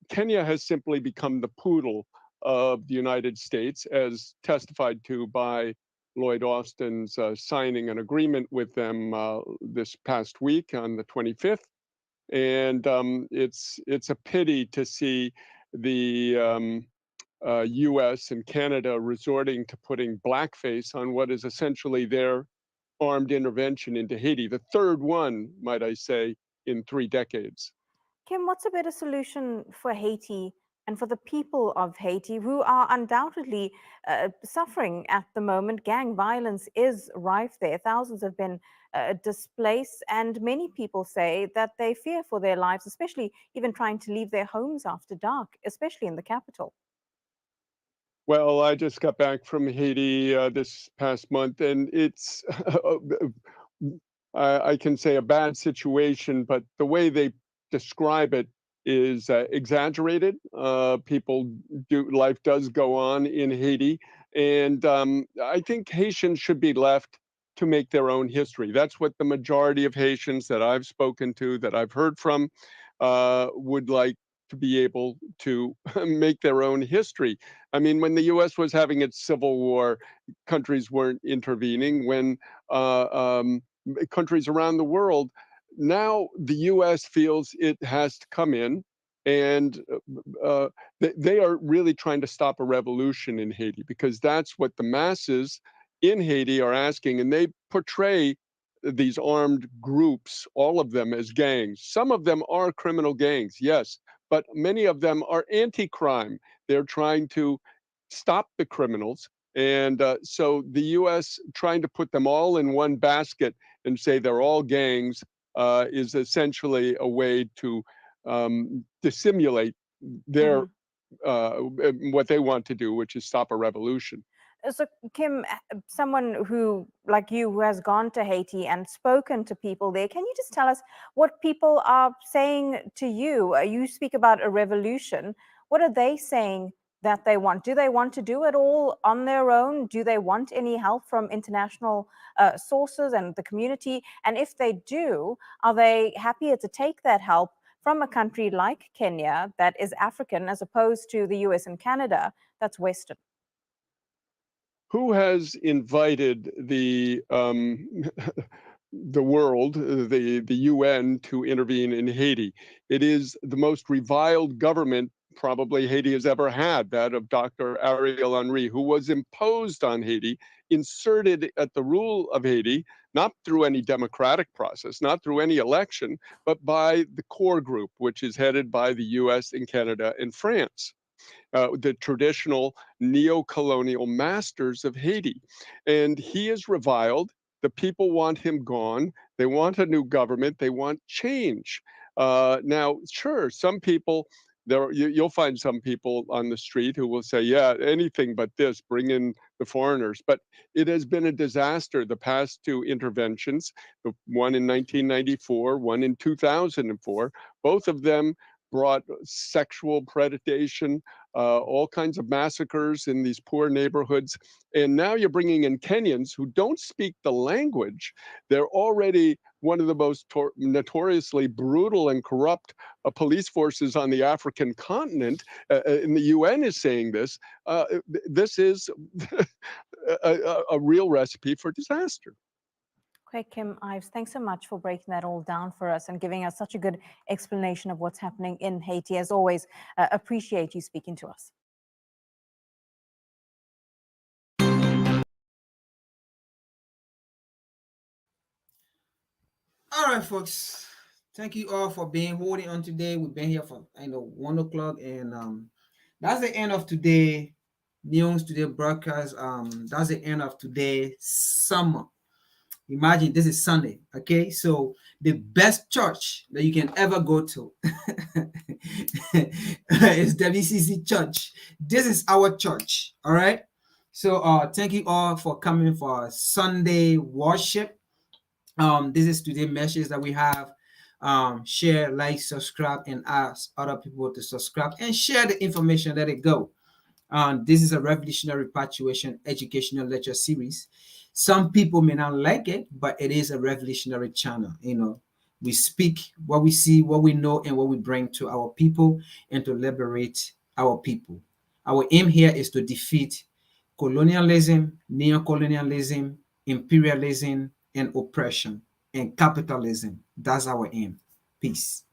Kenya has simply become the poodle of the United States, as testified to by Lloyd Austin's signing an agreement with them this past week on the 25th. And it's a pity to see the U.S. and Canada resorting to putting blackface on what is essentially their armed intervention into Haiti, the third one, might I say, in 3 decades. Kim, what's a better solution for Haiti and for the people of Haiti who are undoubtedly suffering at the moment? Gang violence is rife there. Thousands have been displaced, and many people say that they fear for their lives, especially even trying to leave their homes after dark, especially in the capital. Well, I just got back from Haiti this past month, and it's, I can say, a bad situation, but the way they describe it is exaggerated. Life does go on in Haiti, and I think Haitians should be left to make their own history. That's what the majority of Haitians that I've spoken to, that I've heard from, would like to be able to make their own history. I mean, when the U.S. was having its civil war, countries weren't intervening. When countries around the world, now the U.S. feels it has to come in, and they are really trying to stop a revolution in Haiti, because that's what the masses in Haiti are asking, and they portray these armed groups, all of them, as gangs. Some of them are criminal gangs, yes, but many of them are anti-crime. They're trying to stop the criminals. And so the U.S. trying to put them all in one basket and say they're all gangs is essentially a way to dissimulate their what they want to do, which is stop a revolution. So, Kim, someone who, like you, who has gone to Haiti and spoken to people there, can you just tell us what people are saying to you? You speak about a revolution. What are they saying that they want? Do they want to do it all on their own? Do they want any help from international sources and the community? And if they do, are they happier to take that help from a country like Kenya that is African, as opposed to the US and Canada that's Western? Who has invited the the world, the UN, to intervene in Haiti? It is the most reviled government probably Haiti has ever had, that of Dr. Ariel Henry, who was imposed on Haiti, inserted at the rule of Haiti, not through any democratic process, not through any election, but by the core group, which is headed by the US and Canada and France. The traditional neo-colonial masters of Haiti. And he is reviled. The people want him gone. They want a new government. They want change. Now, sure, some people, you'll find some people on the street who will say, yeah, anything but this, bring in the foreigners. But it has been a disaster, the past 2 interventions, one in 1994, one in 2004. Both of them brought sexual predation, all kinds of massacres in these poor neighborhoods. And now you're bringing in Kenyans who don't speak the language. They're already one of the most notoriously brutal and corrupt police forces on the African continent. And the UN is saying this. This is a real recipe for disaster. Okay, Kim Ives, thanks so much for breaking that all down for us and giving us such a good explanation of what's happening in Haiti. As always, appreciate you speaking to us. All right, folks. Thank you all for holding on today. We've been here for 1 o'clock, and that's the end of today news, today broadcast. That's the end of today summer. Imagine this is Sunday, okay? So the best church that you can ever go to is WCC Church. This is our church, all right? So thank you all for coming for Sunday worship. This is today's message that we have. Share, like, subscribe, and ask other people to subscribe and share the information. Let it go. This is a revolutionary repatriation educational lecture series. Some people may not like it, but it is a revolutionary channel. We speak what we see, what we know, and what we bring to our people and to liberate our people. Our aim here is to defeat colonialism, neocolonialism, imperialism, and oppression, and capitalism. That's our aim. Peace.